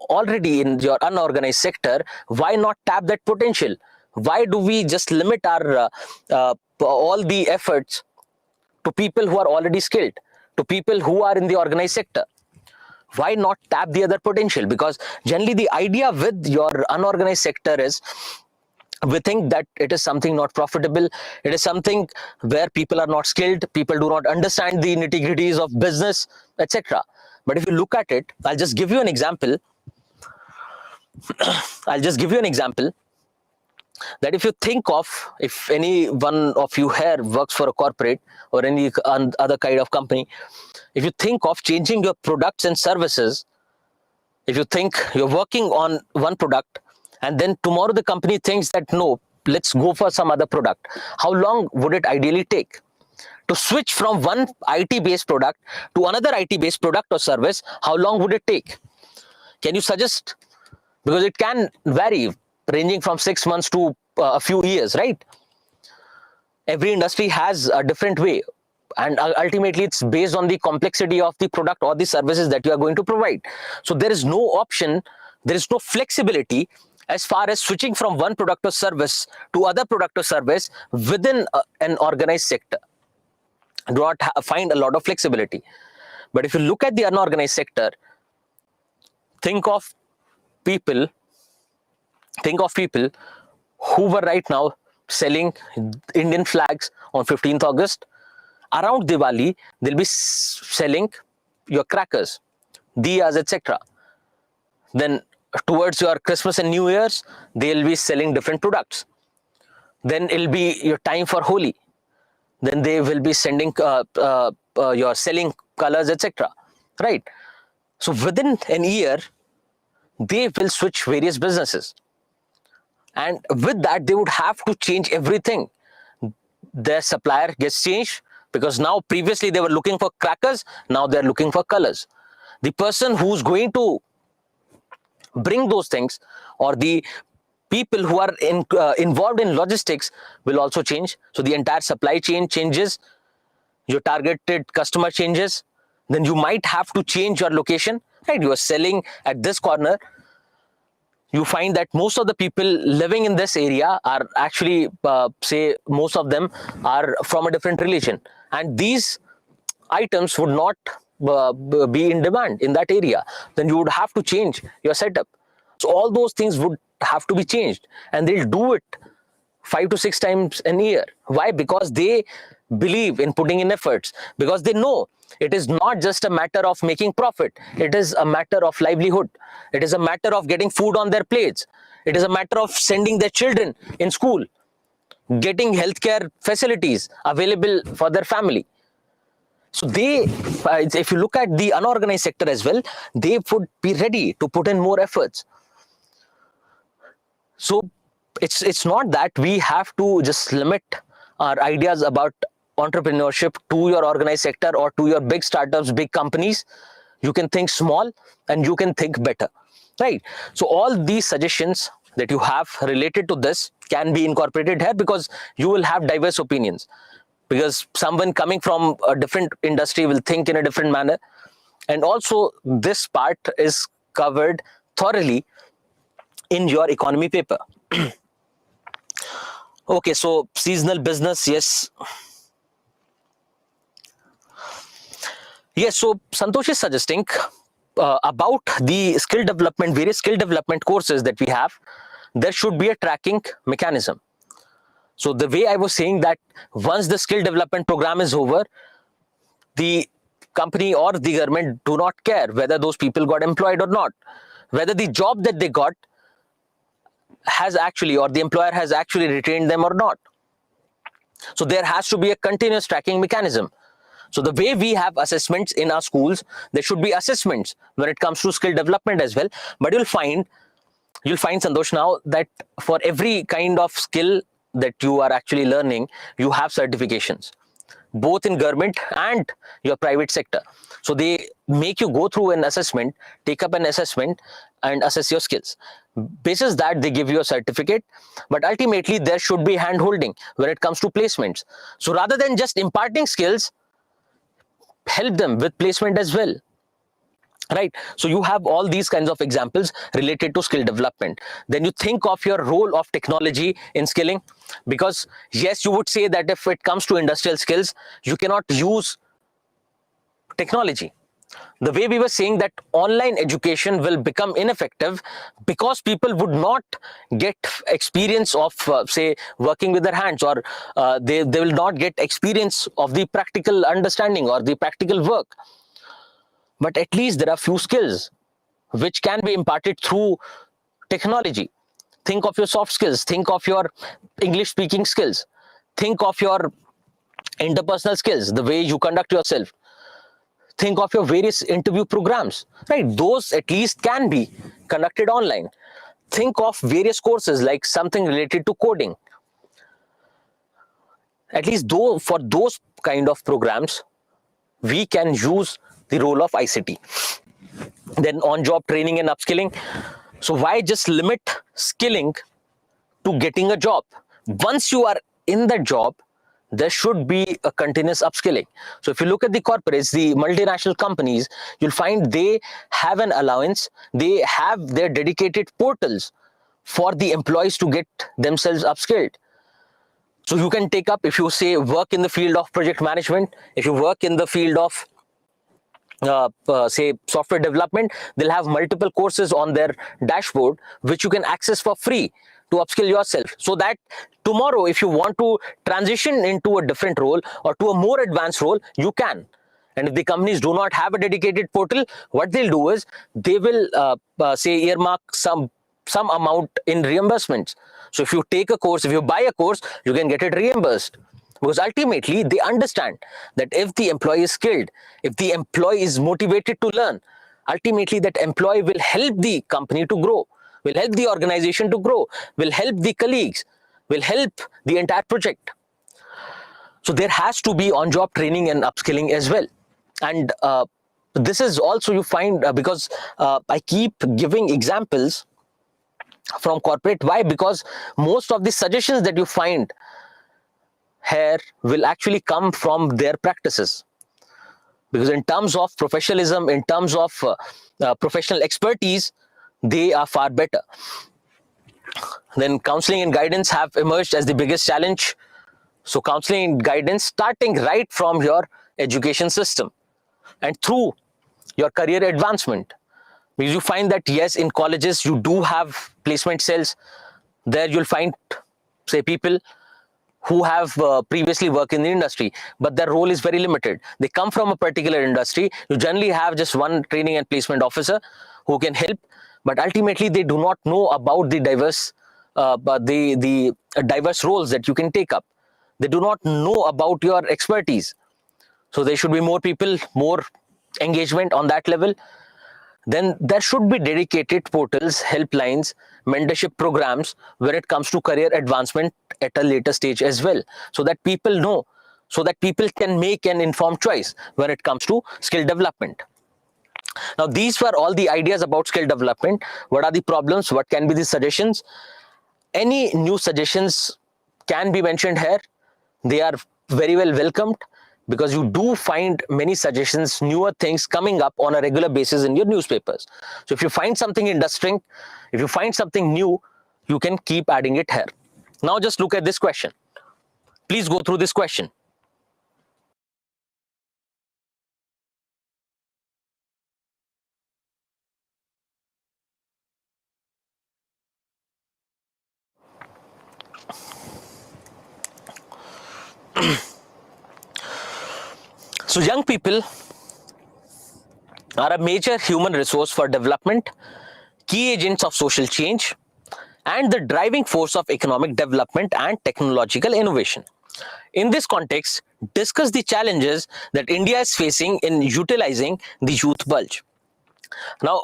already in your unorganized sector. Why not tap that potential? Why do we just limit our all the efforts to people who are already skilled, to people who are in the organized sector? Why not tap the other potential? Because generally the idea with your unorganized sector is, we think that it is something not profitable. It is something where people are not skilled, people do not understand the nitty-gritties of business, etc. But if you look at it, I'll just give you an example. That if you think of, if any one of you here works for a corporate or any other kind of company, if you think of changing your products and services, if you think you're working on one product and then tomorrow the company thinks that no, let's go for some other product, how long would it ideally take to switch from one IT-based product to another IT-based product or service? How long would it take? Can you suggest? Because it can vary, ranging from 6 months to a few years, right? Every industry has a different way, and ultimately it's based on the complexity of the product or the services that you are going to provide. So there is no option, there is no flexibility as far as switching from one product or service to other product or service within an organized sector. Do not find a lot of flexibility. But if you look at the unorganized sector, think of people who were right now selling Indian flags on 15th August. Around Diwali, they'll be selling your crackers, diyas, etc. Then towards your Christmas and New Year's, they'll be selling different products. Then it'll be your time for Holi. Then they will be sending your selling colors, etc. Right? So within an year, they will switch various businesses. And with that, they would have to change everything. Their supplier gets changed, because now previously they were looking for crackers, now they're looking for colors. The person who's going to bring those things, or the people who are involved in logistics, will also change. So the entire supply chain changes, your targeted customer changes, then you might have to change your location, right? You are selling at this corner. You find that most of the people living in this area are actually, say, most of them are from a different religion. And these items would not be in demand in that area. Then you would have to change your setup. So all those things would have to be changed. And they'll do it 5 to 6 times a year. Why? Because they believe in putting in efforts. Because they know it is not just a matter of making profit. It is a matter of livelihood. It is a matter of getting food on their plates. It is a matter of sending their children in school, getting healthcare facilities available for their family. So if you look at the unorganized sector as well, they would be ready to put in more efforts. So it's not that we have to just limit our ideas about entrepreneurship to your organized sector or to your big startups, big companies. You can think small and you can think better, right? So all these suggestions that you have related to this can be incorporated here, because you will have diverse opinions, because someone coming from a different industry will think in a different manner. And also this part is covered thoroughly in your economy paper. Okay, so seasonal business, yes. Yes, so Santosh is suggesting about the skill development, various skill development courses that we have, there should be a tracking mechanism. So the way I was saying that once the skill development program is over, the company or the government do not care whether those people got employed or not, whether the job that they got has actually, or the employer has actually retained them or not. So there has to be a continuous tracking mechanism. So the way we have assessments in our schools, there should be assessments when it comes to skill development as well. But you'll find Santosh now that for every kind of skill that you are actually learning, you have certifications, both in government and your private sector. So they make you go through an assessment, take up an assessment and assess your skills. Basis that, they give you a certificate, but ultimately there should be hand holding when it comes to placements. So rather than just imparting skills, help them with placement as well, right? So you have all these kinds of examples related to skill development. Then you think of your role of technology in skilling, because yes, you would say that if it comes to industrial skills, you cannot use technology. The way we were saying that online education will become ineffective because people would not get experience of say working with their hands, or they will not get experience of the practical understanding or the practical work. But at least there are few skills which can be imparted through technology. Think of your soft skills, think of your English speaking skills, think of your interpersonal skills, the way you conduct yourself, think of your various interview programs, right? Those at least can be conducted online. Think of various courses like something related to coding. At least though for those kind of programs, we can use the role of ICT. Then on-job training and upskilling. So why just limit skilling to getting a job? Once you are in the job, there should be a continuous upskilling. So if you look at the corporates, the multinational companies, you'll find they have an allowance, they have their dedicated portals for the employees to get themselves upskilled. So you can take up, if you say work in the field of project management, if you work in the field of say software development, they'll have multiple courses on their dashboard which you can access for free to upskill yourself, so that tomorrow if you want to transition into a different role or to a more advanced role, you can. And if the companies do not have a dedicated portal, what they'll do is they will say earmark some amount in reimbursements. So if you take a course, if you buy a course, you can get it reimbursed. Because ultimately they understand that if the employee is skilled, if the employee is motivated to learn, ultimately that employee will help the company to grow, will help the organization to grow, will help the colleagues, will help the entire project. So there has to be on-job training and upskilling as well. And this is also, you find, because I keep giving examples from corporate. Why? Because most of the suggestions that you find here will actually come from their practices. Because in terms of professionalism, in terms of professional expertise, they are far better. Then counseling and guidance have emerged as the biggest challenge. So counseling and guidance starting right from your education system and through your career advancement. Because you find that yes, in colleges you do have placement cells. There you'll find, say, people who have previously worked in the industry, but their role is very limited. They come from a particular industry. You generally have just one training and placement officer who can help, but ultimately they do not know about the diverse diverse roles that you can take up. They do not know about your expertise. So there should be more people, more engagement on that level. Then there should be dedicated portals, helplines, mentorship programs when it comes to career advancement at a later stage as well, so that people know, so that people can make an informed choice when it comes to skill development. Now, these were all the ideas about skill development. What are the problems? What can be the suggestions? Any new suggestions can be mentioned here. They are very well welcomed, because you do find many suggestions, newer things coming up on a regular basis in your newspapers. So if you find something interesting, if you find something new, you can keep adding it here. Now just look at this question. Please go through this question. So young people are a major human resource for development, key agents of social change, and the driving force of economic development and technological innovation. In this context, discuss the challenges that India is facing in utilizing the youth bulge. Now,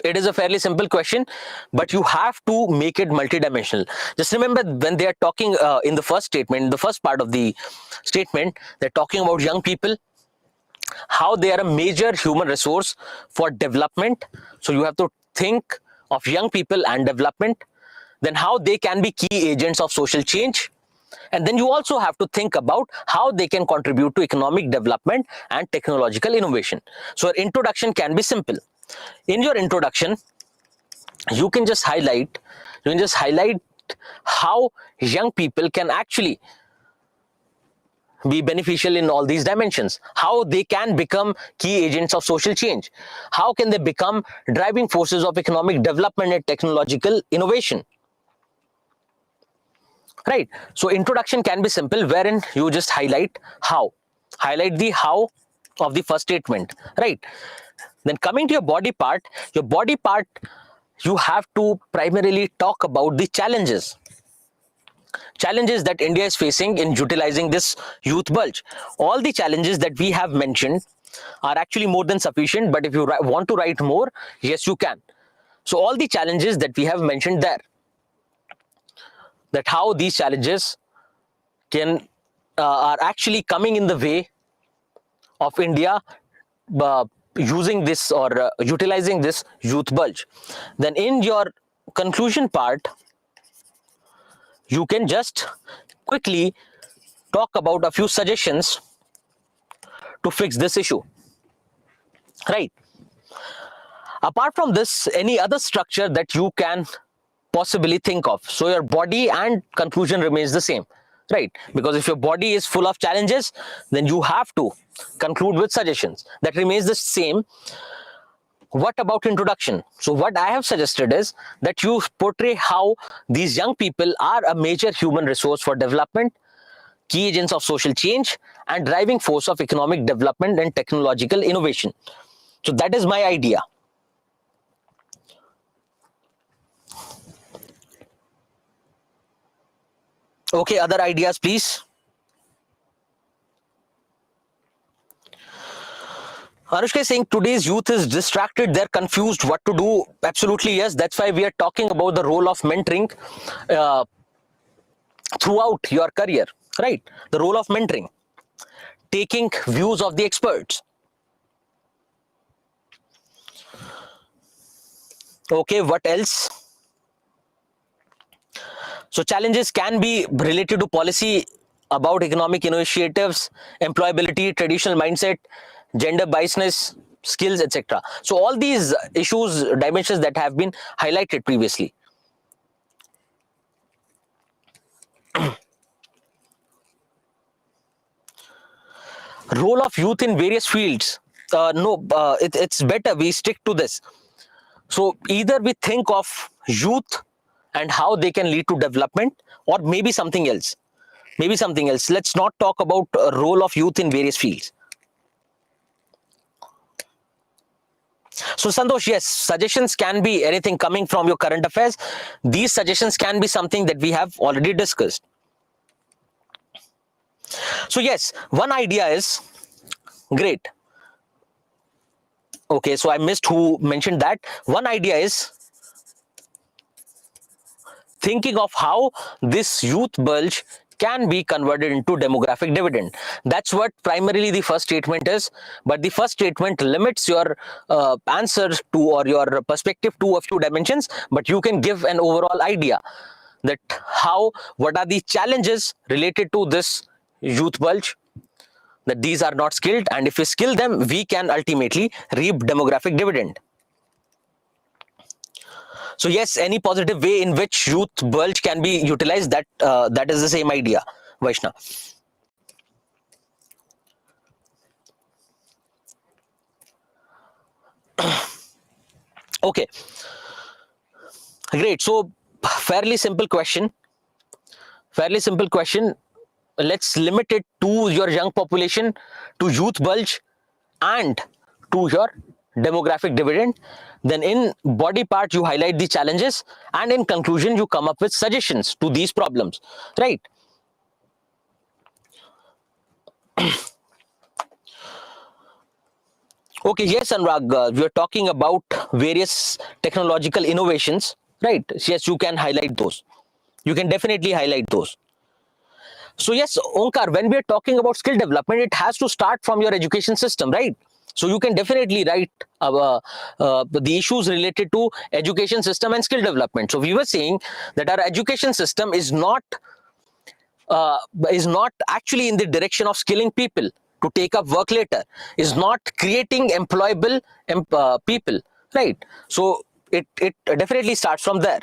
it is a fairly simple question, but you have to make it multidimensional. Just remember, when they are talking in the first statement, the first part of the statement, they're talking about young people, how they are a major human resource for development. So you have to think of young people and development, then how they can be key agents of social change, and then you also have to think about how they can contribute to economic development and technological innovation. So your introduction can be simple. In your introduction, you can just highlight how young people can actually be beneficial in all these dimensions, how they can become key agents of social change, how can they become driving forces of economic development and technological innovation. Right. So introduction can be simple, wherein you just highlight the how of the first statement. Right. Then coming to your body part, you have to primarily talk about the challenges that India is facing in utilizing this youth bulge. All the challenges that we have mentioned are actually more than sufficient, but if you want to write more, yes, you can. So all the challenges that we have mentioned there, that how these challenges can are actually coming in the way of India using this or utilizing this youth bulge. Then in your conclusion part, you can just quickly talk about a few suggestions to fix this issue. Right. Apart from this, any other structure that you can possibly think of. So your body and conclusion remains the same, right? Because if your body is full of challenges, then you have to conclude with suggestions. That remains the same. What about introduction? So what I have suggested is that you portray how these young people are a major human resource for development, key agents of social change, and driving force of economic development and technological innovation. So that is my idea. Okay, other ideas, please. Anushka is saying today's youth is distracted, they're confused what to do. Absolutely, yes. That's why we are talking about the role of mentoring throughout your career, right? The role of mentoring, taking views of the experts. Okay, what else? So challenges can be related to policy about economic initiatives, employability, traditional mindset, gender biasness, skills, etc. So all these issues, dimensions that have been highlighted previously. Role of youth in various fields. It's better we stick to this. So either we think of youth and how they can lead to development, or maybe something else. Let's not talk about role of youth in various fields. So Santosh, yes, suggestions can be anything coming from your current affairs. These suggestions can be something that we have already discussed. So yes, one idea is Great. Okay, so I missed who mentioned that. One idea is thinking of how this youth bulge can be converted into demographic dividend. That's what primarily the first statement is, but the first statement limits your answer to, or your perspective to, a few dimensions, but you can give an overall idea that what are the challenges related to this youth bulge, that these are not skilled, and if we skill them, we can ultimately reap demographic dividend. So yes, any positive way in which youth bulge can be utilized, that is the same idea, Vaishnav. Okay, great. So fairly simple question. Let's limit it to your young population, to youth bulge, and to your demographic dividend. Then in body part, you highlight the challenges, and in conclusion, you come up with suggestions to these problems, right? Okay, yes, Anurag, we are talking about various technological innovations, right? Yes, you can highlight those. You can definitely highlight those. So yes, Onkar, when we are talking about skill development, it has to start from your education system, right? So you can definitely write the issues related to education system and skill development. So we were saying that our education system is not actually in the direction of skilling people to take up work later, is not creating employable people, right? So it definitely starts from there.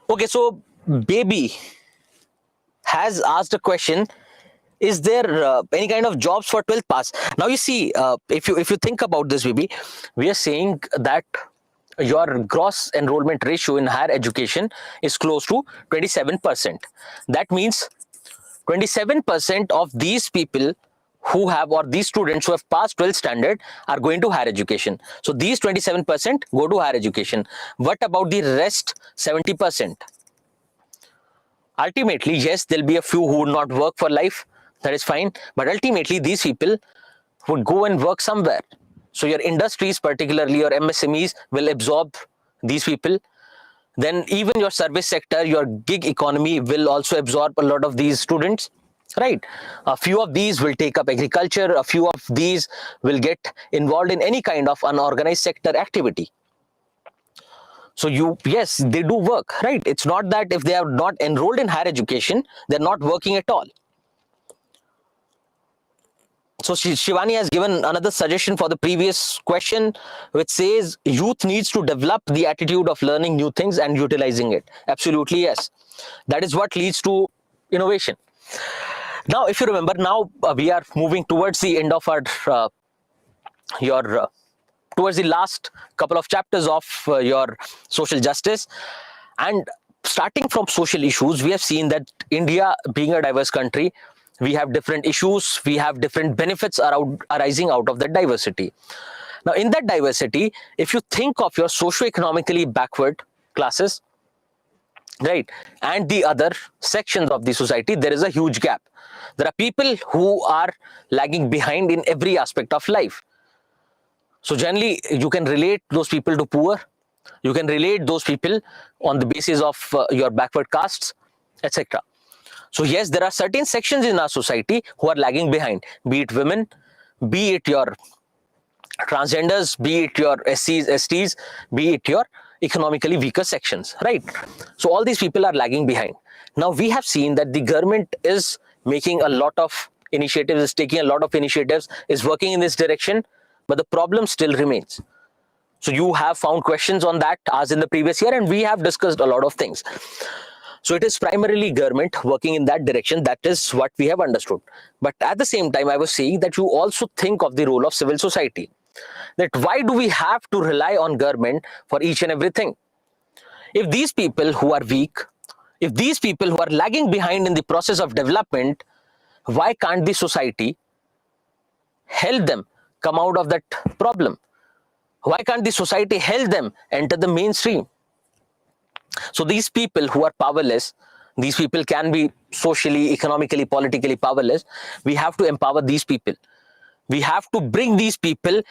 Okay, so Baby has asked a question: is there any kind of jobs for 12th pass? Now you see, if you think about this, Baby, we are saying that your gross enrollment ratio in higher education is close to 27%. That means 27% of these people who have, or these students who have passed 12th standard, are going to higher education. So these 27% go to higher education. What about the rest 70%? Ultimately, yes, there'll be a few who would not work for life. That is fine. But ultimately, these people would go and work somewhere. So your industries, particularly your MSMEs, will absorb these people. Then even your service sector, your gig economy will also absorb a lot of these students, right? A few of these will take up agriculture. A few of these will get involved in any kind of unorganized sector activity. So yes, they do work, right? It's not that if they are not enrolled in higher education, they're not working at all. So Shivani has given another suggestion for the previous question, which says youth needs to develop the attitude of learning new things and utilizing it. Absolutely, yes. That is what leads to innovation. Now, if you remember, now we are moving towards the end of our towards the last couple of chapters of your social justice. And starting from social issues, we have seen that India, being a diverse country, we have different issues, we have different benefits arising out of that diversity. Now, in that diversity, if you think of your socio-economically backward classes, right, and the other sections of the society, there is a huge gap. There are people who are lagging behind in every aspect of life. So generally, you can relate those people to poor. You can relate those people on the basis of your backward castes, etc. So yes, there are certain sections in our society who are lagging behind, be it women, be it your transgenders, be it your SCs, STs, be it your economically weaker sections, right? So all these people are lagging behind. Now we have seen that the government is making a lot of initiatives, is taking a lot of initiatives, is working in this direction, but the problem still remains. So you have found questions on that as in the previous year, and we have discussed a lot of things. So it is primarily government working in that direction. That is what we have understood. But at the same time, I was saying that you also think of the role of civil society. That why do we have to rely on government for each and everything? If these people who are weak, if these people who are lagging behind in the process of development, why can't the society help them come out of that problem? Why can't the society help them enter the mainstream? So these people who are powerless, These people can be socially, economically, politically powerless. We have to empower these people. We have to bring these people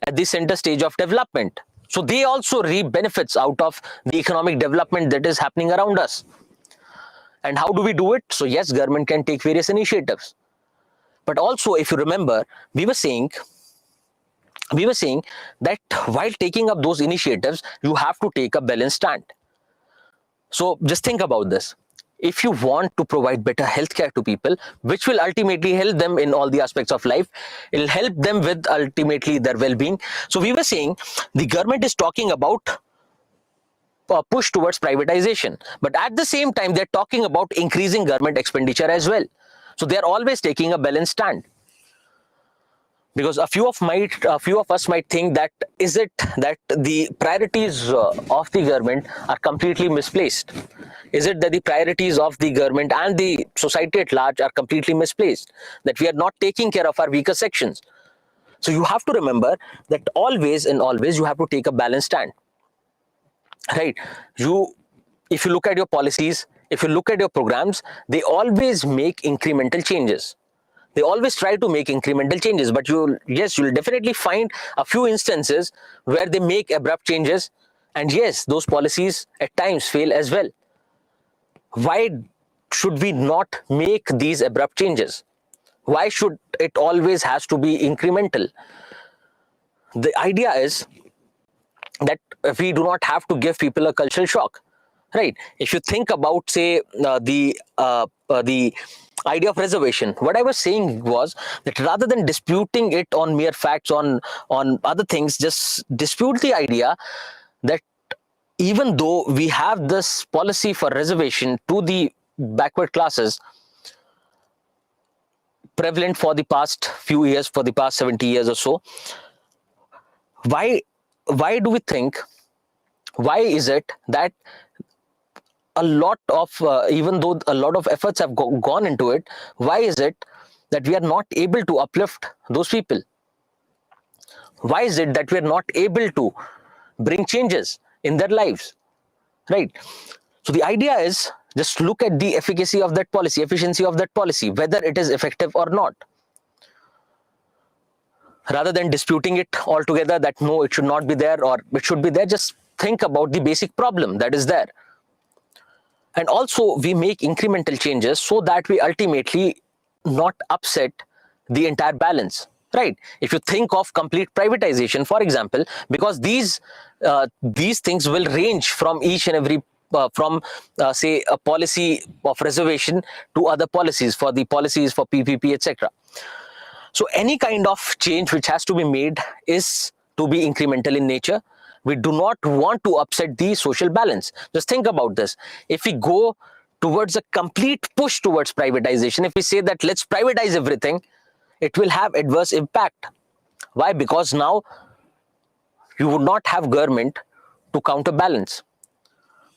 at the center stage of development, so they also reap benefits out of the economic development that is happening around us. And how do we do it? So yes, government can take various initiatives, but also, if you remember, we were saying that while taking up those initiatives, you have to take a balanced stand. So just think about this. If you want to provide better healthcare to people, which will ultimately help them in all the aspects of life, it'll help them with ultimately their well-being. So we were saying the government is talking about a push towards privatization, but at the same time, they're talking about increasing government expenditure as well. So they're always taking a balanced stand. Because a few of us might think that, is it that the priorities of the government are completely misplaced? Is it that the priorities of the government and the society at large are completely misplaced? That we are not taking care of our weaker sections? So you have to remember that always and always you have to take a balanced stand, right? If you look at your policies, if you look at your programs, they always make incremental changes. They always try to make incremental changes, but you'll definitely find a few instances where they make abrupt changes, and yes, those policies at times fail as well. Why should we not make these abrupt changes? Why should it always has to be incremental? The idea is that we do not have to give people a cultural shock, right? If you think about, say, the idea of reservation, what I was saying was that rather than disputing it on mere facts, on other things, just dispute the idea that even though we have this policy for reservation to the backward classes prevalent for the past few years, for the past 70 years or so, why do we think, why is it that a lot of, even though a lot of efforts have gone into it, why is it that we are not able to uplift those people? Why is it that we are not able to bring changes in their lives, right? So the idea is, just look at the efficacy of that policy, efficiency of that policy, whether it is effective or not. Rather than disputing it altogether that no, it should not be there or it should be there, just think about the basic problem that is there. And also, we make incremental changes so that we ultimately not upset the entire balance, right? If you think of complete privatization, for example, because these things will range from each and every say a policy of reservation to other policies, for the policies for PPP, etc. So any kind of change which has to be made is to be incremental in nature. We do not want to upset the social balance. Just think about this. If we go towards a complete push towards privatization, if we say that let's privatize everything, it will have adverse impact. Why? Because now you would not have government to counterbalance.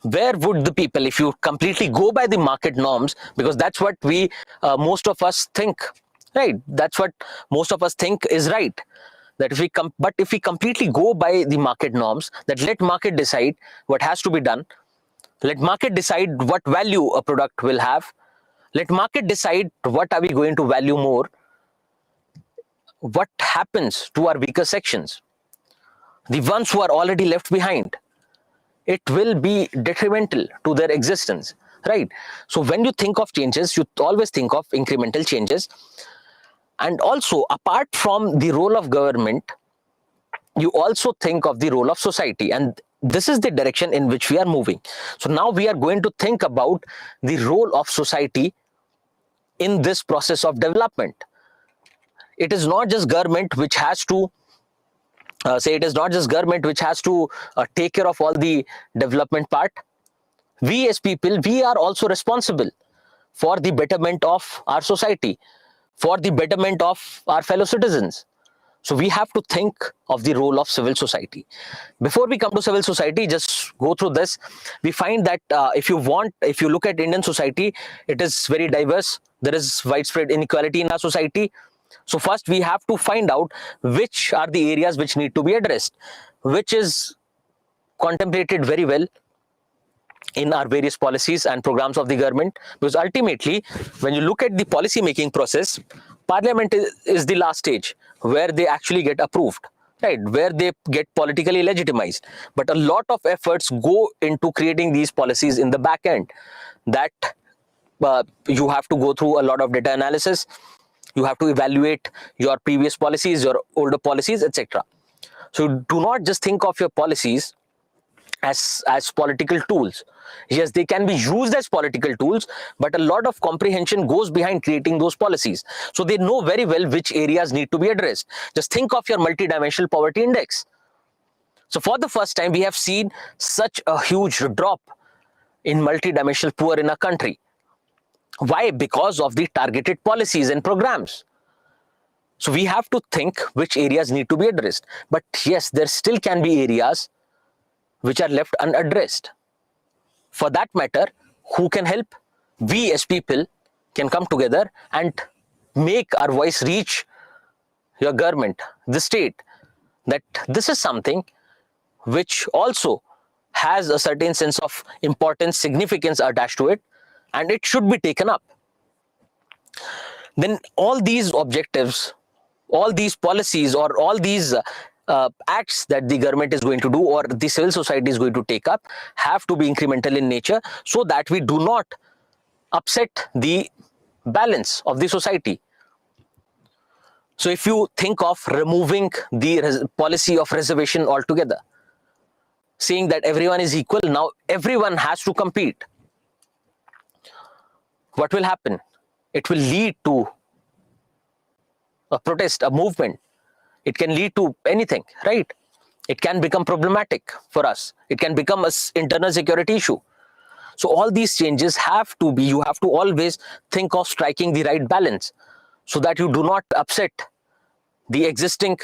Where would the people, if you completely go by the market norms, because that's what we, most of us think, right? That's what most of us think is right. That if we completely go by the market norms, that let market decide what has to be done, let market decide what value a product will have, let market decide what are we going to value more, what happens to our weaker sections, the ones who are already left behind? It will be detrimental to their existence, right? So when you think of changes, you always think of incremental changes. And also, apart from the role of government, you also think of the role of society. And this is the direction in which we are moving. So now we are going to think about the role of society in this process of development. It is not just government which has to take care of all the development part. We as people, we are also responsible for the betterment of our society, for the betterment of our fellow citizens. So we have to think of the role of civil society. Before we come to civil society, just go through this. We find that if you look at Indian society, it is very diverse. There is widespread inequality in our society. So first we have to find out which are the areas which need to be addressed, which is contemplated very well in our various policies and programs of the government, because ultimately when you look at the policy making process, parliament is the last stage where they actually get approved, right, where they get politically legitimized. But a lot of efforts go into creating these policies in the back end, that you have to go through a lot of data analysis, you have to evaluate your previous policies, your older policies, etc. So do not just think of your policies as political tools. Yes, they can be used as political tools, but a lot of comprehension goes behind creating those policies. So they know very well which areas need to be addressed. Just think of your multidimensional poverty index. So for the first time, we have seen such a huge drop in multidimensional poor in our country. Why? Because of the targeted policies and programs. So we have to think which areas need to be addressed. But yes, there still can be areas which are left unaddressed. For that matter, who can help? We as people can come together and make our voice reach your government, the state, that this is something which also has a certain sense of importance, significance attached to it, and it should be taken up. Then all these objectives, all these policies, or all these acts that the government is going to do or the civil society is going to take up have to be incremental in nature, so that we do not upset the balance of the society. So if you think of removing the policy of reservation altogether, saying that everyone is equal, now everyone has to compete, what will happen? It will lead to a protest, a movement. It can lead to anything, right? It can become problematic for us. It can become an internal security issue. So all these changes have to be, you have to always think of striking the right balance so that you do not upset the existing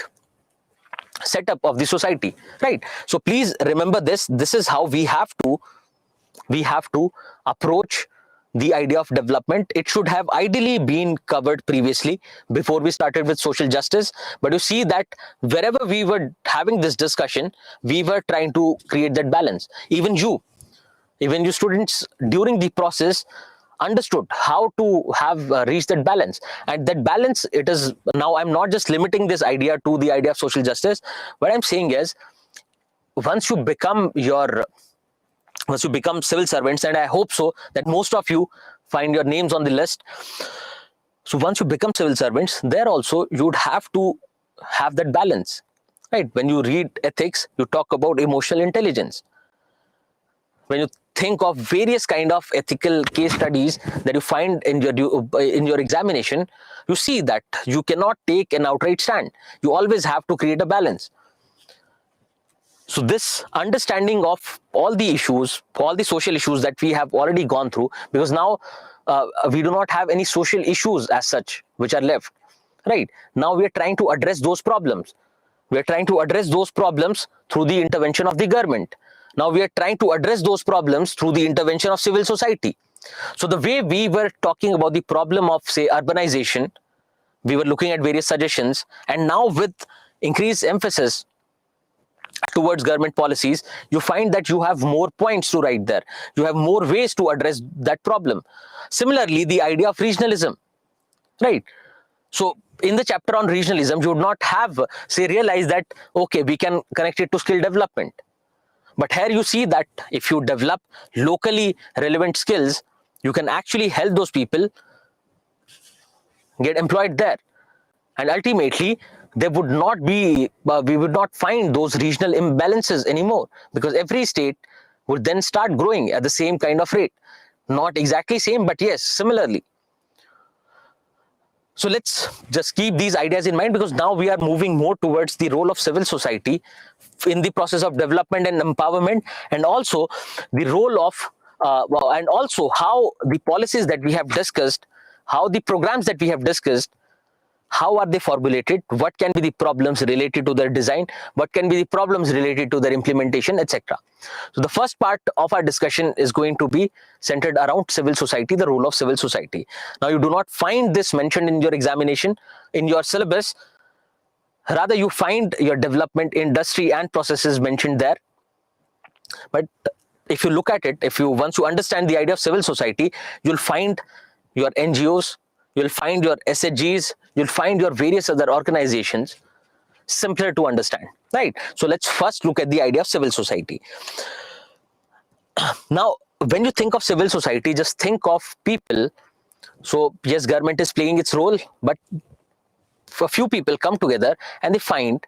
setup of the society, right? So please remember this. This is how we have to approach the idea of development. It should have ideally been covered previously before we started with social justice. But you see that wherever we were having this discussion, we were trying to create that balance. Even you students during the process understood how to have reached that balance. And that balance, it is now, I'm not just limiting this idea to the idea of social justice. What I'm saying is, once you become civil servants, and I hope so that most of you find your names on the list. So once you become civil servants, there also you would have to have that balance, right? When you read ethics, you talk about emotional intelligence. When you think of various kind of ethical case studies that you find in your examination, you see that you cannot take an outright stand. You always have to create a balance. So this understanding of all the issues, all the social issues that we have already gone through, because now we do not have any social issues as such which are left, right? Now we are trying to address those problems. We are trying to address those problems through the intervention of the government. Now we are trying to address those problems through the intervention of civil society. So the way we were talking about the problem of, say, urbanization, we were looking at various suggestions, and now with increased emphasis towards government policies, you find that you have more points to write there. You have more ways to address that problem. Similarly, the idea of regionalism, right? So in the chapter on regionalism, you would not have, say, realized that, okay, we can connect it to skill development. But here you see that if you develop locally relevant skills, you can actually help those people get employed there. And ultimately, there would not be, we would not find those regional imbalances anymore, because every state would then start growing at the same kind of rate. Not exactly same, but yes, similarly. So let's just keep these ideas in mind, because now we are moving more towards the role of civil society in the process of development and empowerment, and also the role of, and also how the policies that we have discussed, how the programs that we have discussed, how are they formulated, what can be the problems related to their design, what can be the problems related to their implementation, etc. So the first part of our discussion is going to be centered around civil society, the role of civil society. Now you do not find this mentioned in your examination, in your syllabus. Rather, you find your development, industry and processes mentioned there. But if you look at it, once you understand the idea of civil society, you'll find your NGOs, you'll find your SHGs, you'll find your various other organizations simpler to understand, right? So let's first look at the idea of civil society. Now, when you think of civil society, just think of people. So yes, government is playing its role, but a few people come together and they find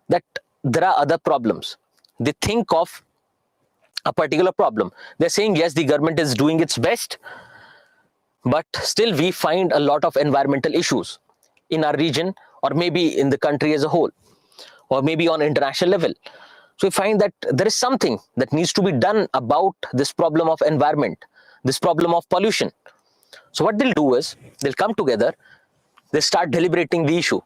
that there are other problems. They think of a particular problem. They're saying, yes, the government is doing its best, but still we find a lot of environmental issues in our region, or maybe in the country as a whole, or maybe on international level. So we find that there is something that needs to be done about this problem of environment, this problem of pollution. So what they'll do is, they'll come together, they start deliberating the issue.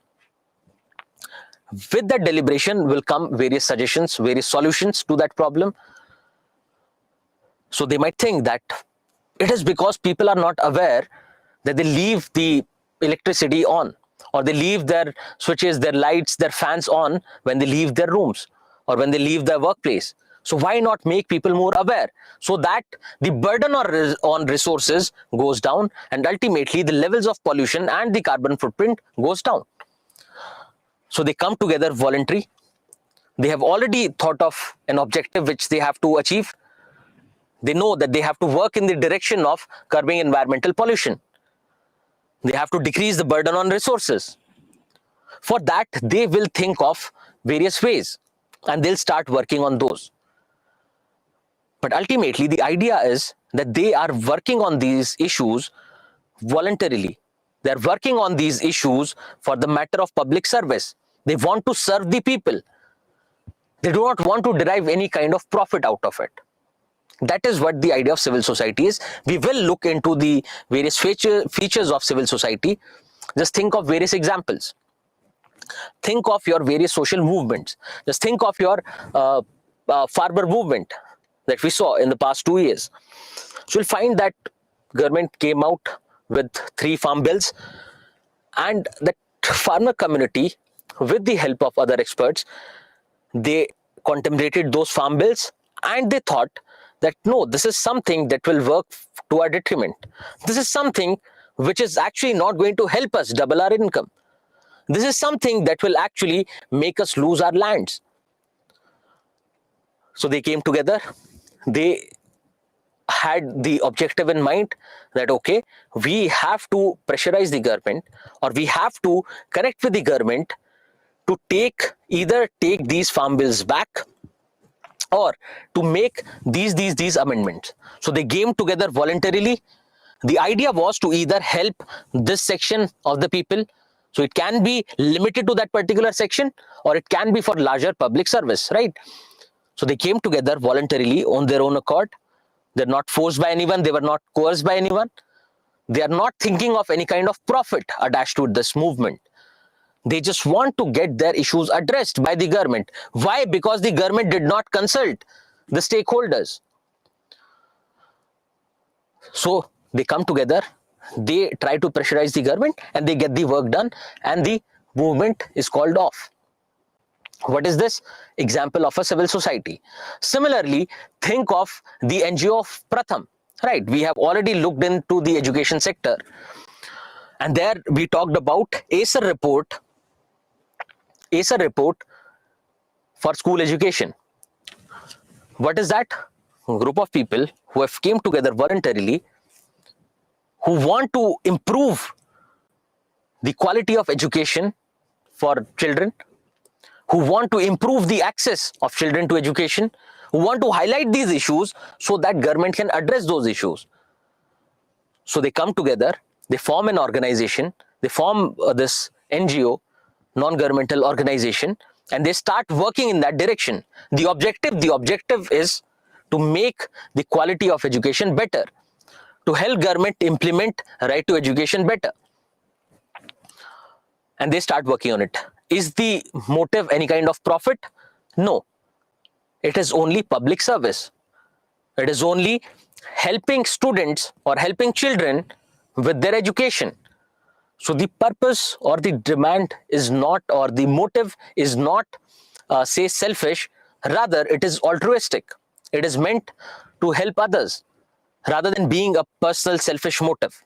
With that deliberation will come various suggestions, various solutions to that problem. So they might think that it is because people are not aware that they leave the electricity on, or they leave their switches, their lights, their fans on when they leave their rooms or when they leave their workplace. So why not make people more aware, so that the burden on resources goes down, and ultimately the levels of pollution and the carbon footprint goes down. So they come together voluntary. They have already thought of an objective which they have to achieve. They know that they have to work in the direction of curbing environmental pollution. They have to decrease the burden on resources. For that, they will think of various ways and they'll start working on those. But ultimately, the idea is that they are working on these issues voluntarily. They're working on these issues for the matter of public service. They want to serve the people. They do not want to derive any kind of profit out of it. That is what the idea of civil society is. We will look into the various features of civil society. Just think of various examples. Think of your various social movements. Just think of your farmer movement that we saw in the past 2 years. So you'll find that government came out with 3 farm bills, and the farmer community, with the help of other experts, they contemplated those farm bills and they thought that no, this is something that will work to our detriment. This is something which is actually not going to help us double our income. This is something that will actually make us lose our lands. So they came together. They had the objective in mind that, okay, we have to pressurize the government, or we have to connect with the government to either take these farm bills back, or to make these amendments. So they came together voluntarily. The idea was to either help this section of the people, so it can be limited to that particular section, or it can be for larger public service, right? So they came together voluntarily on their own accord. They're not forced by anyone. They were not coerced by anyone. They are not thinking of any kind of profit attached to this movement. They just want to get their issues addressed by the government. Why? Because the government did not consult the stakeholders. So they come together, they try to pressurize the government, and they get the work done, and the movement is called off. What is this? Example of a civil society. Similarly, think of the NGO of Pratham, right? We have already looked into the education sector, and there we talked about ACER report for school education. What is that? A group of people who have came together voluntarily, who want to improve the quality of education for children, who want to improve the access of children to education, who want to highlight these issues so that government can address those issues. So they come together, they form an organization, they form this NGO, non-governmental organization, and they start working in that direction. The objective is to make the quality of education better, to help government implement right to education better. And they start working on it. Is the motive any kind of profit? No. It is only public service. It is only helping students or helping children with their education. So the purpose or the demand is not, or the motive is not, say, selfish. Rather, it is altruistic. It is meant to help others rather than being a personal selfish motive.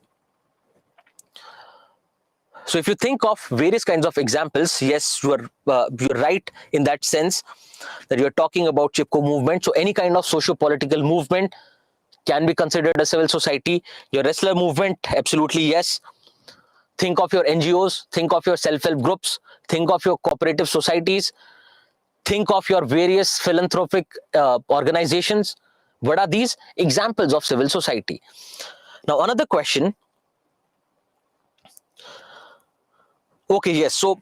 So if you think of various kinds of examples, yes, you're right in that sense that you're talking about Chipko movement. So any kind of socio-political movement can be considered a civil society. Your wrestler movement, absolutely yes. Think of your NGOs, think of your self-help groups, think of your cooperative societies, think of your various philanthropic organizations. What are these? Examples of civil society. Now, another question. Okay, yes. So,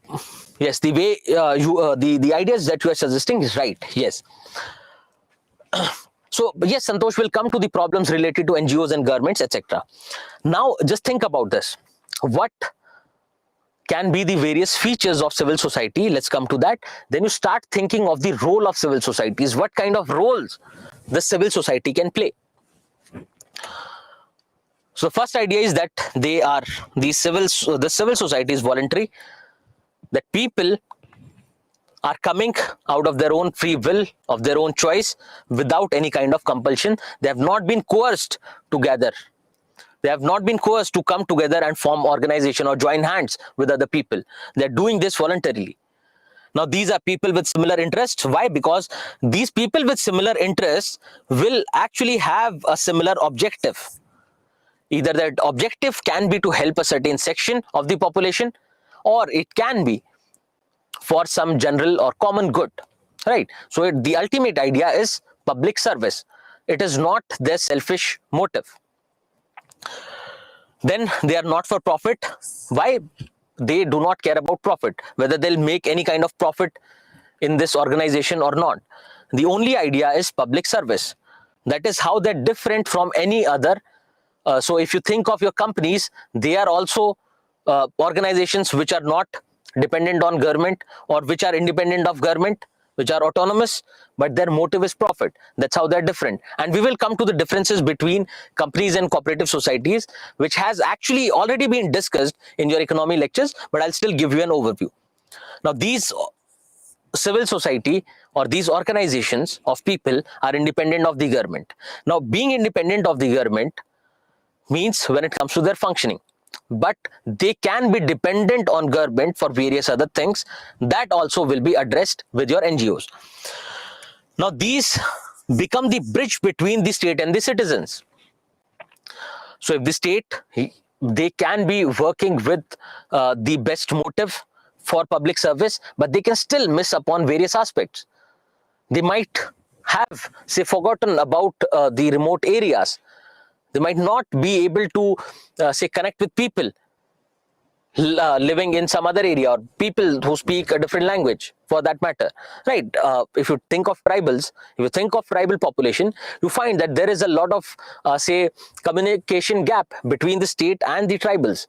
yes, the way the ideas that you are suggesting is right. Yes. So, yes, Santosh, will come to the problems related to NGOs and governments, etc. Now, just think about this. What can be the various features of civil society? Let's come to that. Then you start thinking of the role of civil societies. What kind of roles the civil society can play? So, first idea is that the civil society is voluntary, that people are coming out of their own free will, of their own choice, without any kind of compulsion. They have not been coerced to gather. They have not been coerced to come together and form organization or join hands with other people. They're doing this voluntarily. Now, these are people with similar interests. Why? Because these people with similar interests will actually have a similar objective. Either that objective can be to help a certain section of the population, or it can be for some general or common good, right? So the ultimate idea is public service. It is not their selfish motive. Then they are not for profit. Why? They do not care about profit, whether they'll make any kind of profit in this organization or not. The only idea is public service. That is how they're different from any other. So if you think of your companies, they are also organizations which are not dependent on government, or which are independent of government, which are autonomous, but their motive is profit. That's how they're different. And we will come to the differences between companies and cooperative societies, which has actually already been discussed in your economy lectures, but I'll still give you an overview. Now, these civil society or these organizations of people are independent of the government. Now, being independent of the government means when it comes to their functioning, but they can be dependent on government for various other things that also will be addressed with your NGOs. Now, these become the bridge between the state and the citizens. So if the state, they can be working with the best motive for public service, but they can still miss upon various aspects. They might have, say, forgotten about the remote areas. They might not be able to, say, connect with people living in some other area, or people who speak a different language, for that matter, right? If you think of tribals, if you think of tribal population, you find that there is a lot of, say, communication gap between the state and the tribals.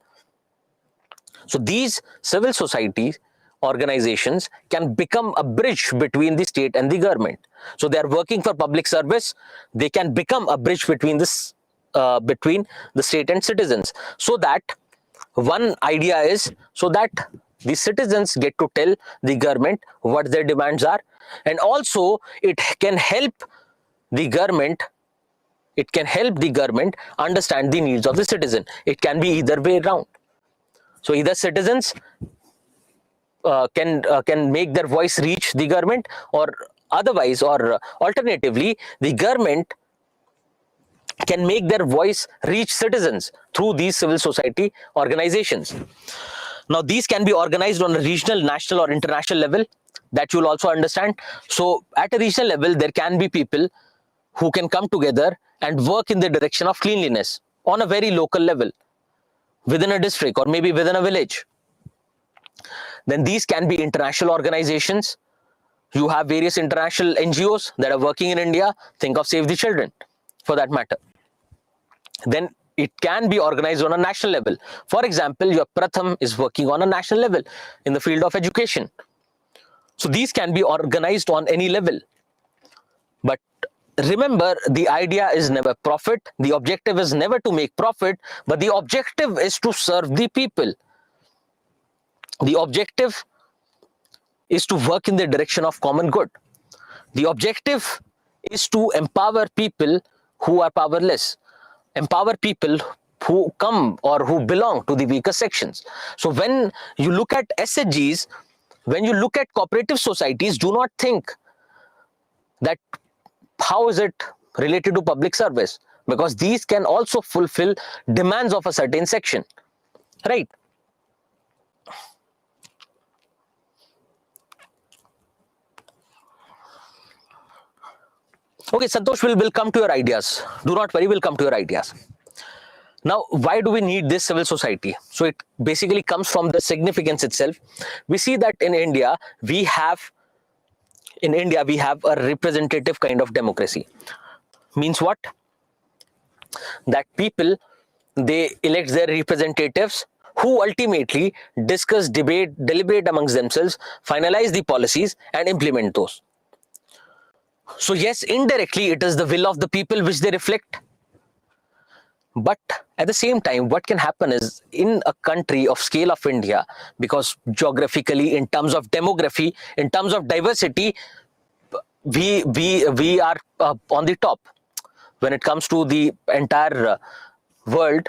So these civil society organizations can become a bridge between the state and the government. So they are working for public service. They can become a bridge between this, between the state and citizens. So that one idea is so that the citizens get to tell the government what their demands are, and also it can help the government. It can help the government understand the needs of the citizen. It can be either way around. So either citizens can make their voice reach the government, or otherwise, or alternatively, the government can make their voice reach citizens through these civil society organizations. Now, these can be organized on a regional, national, or international level. That you'll also understand. So at a regional level, there can be people who can come together and work in the direction of cleanliness on a very local level, within a district or maybe within a village. Then these can be international organizations. You have various international NGOs that are working in India. Think of Save the Children, for that matter. Then it can be organized on a national level. For example, your Pratham is working on a national level in the field of education. So these can be organized on any level. But remember, the idea is never profit. The objective is never to make profit, but the objective is to serve the people. The objective is to work in the direction of common good. The objective is to empower people who are powerless, empower people who come or who belong to the weaker sections. So when you look at SHGs, when you look at cooperative societies, do not think that how is it related to public service, because these can also fulfill demands of a certain section, right? Okay, Santosh, will come to your ideas. Do not worry, we'll come to your ideas. Now, why do we need this civil society? So it basically comes from the significance itself. We see that in India, we have a representative kind of democracy. Means what? That people, they elect their representatives who ultimately discuss, debate, deliberate amongst themselves, finalize the policies and implement those. So yes, indirectly, it is the will of the people which they reflect. But at the same time, what can happen is, in a country of scale of India, because geographically, in terms of demography, in terms of diversity, we are on the top when it comes to the entire world.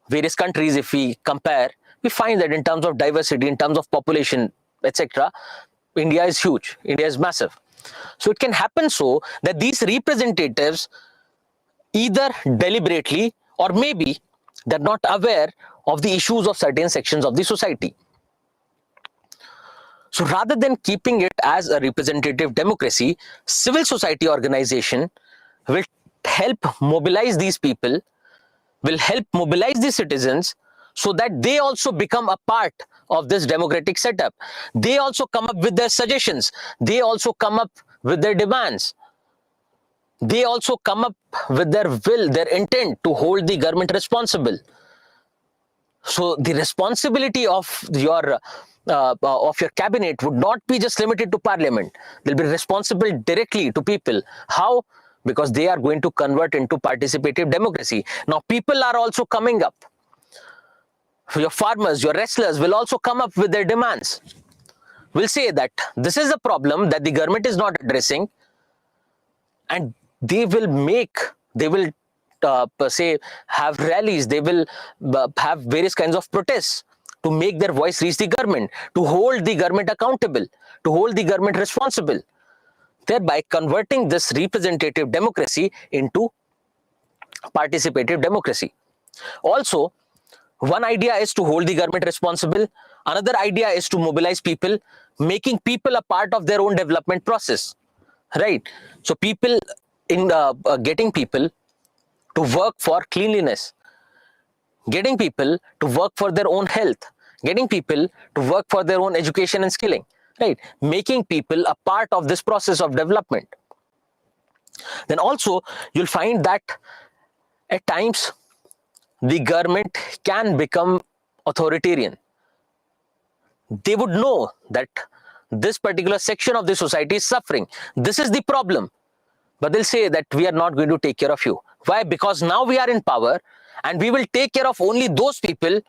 Various countries, if we compare, we find that in terms of diversity, in terms of population, etc., India is huge, India is massive. So it can happen so that these representatives either deliberately or maybe they're not aware of the issues of certain sections of the society. So rather than keeping it as a representative democracy, civil society organization will help mobilize these people, will help mobilize the citizens, so that they also become a part of this democratic setup. They also come up with their suggestions. They also come up with their demands. They also come up with their will, their intent to hold the government responsible. So the responsibility of your cabinet would not be just limited to parliament. They'll be responsible directly to people. How? Because they are going to convert into participative democracy. Now people are also coming up. Your farmers, your wrestlers will also come up with their demands. Will say that this is a problem that the government is not addressing, and they will say, have rallies, they will have various kinds of protests to make their voice reach the government, to hold the government accountable, to hold the government responsible, thereby converting this representative democracy into participative democracy. Also, one idea is to hold the government responsible. Another idea is to mobilize people, making people a part of their own development process, right? So people, in getting people to work for cleanliness, getting people to work for their own health, getting people to work for their own education and skilling, right? Making people a part of this process of development. Then also, you'll find that at times the government can become authoritarian. They would know that this particular section of the society is suffering. This is the problem. But they'll say that we are not going to take care of you. Why? Because now we are in power and we will take care of only those people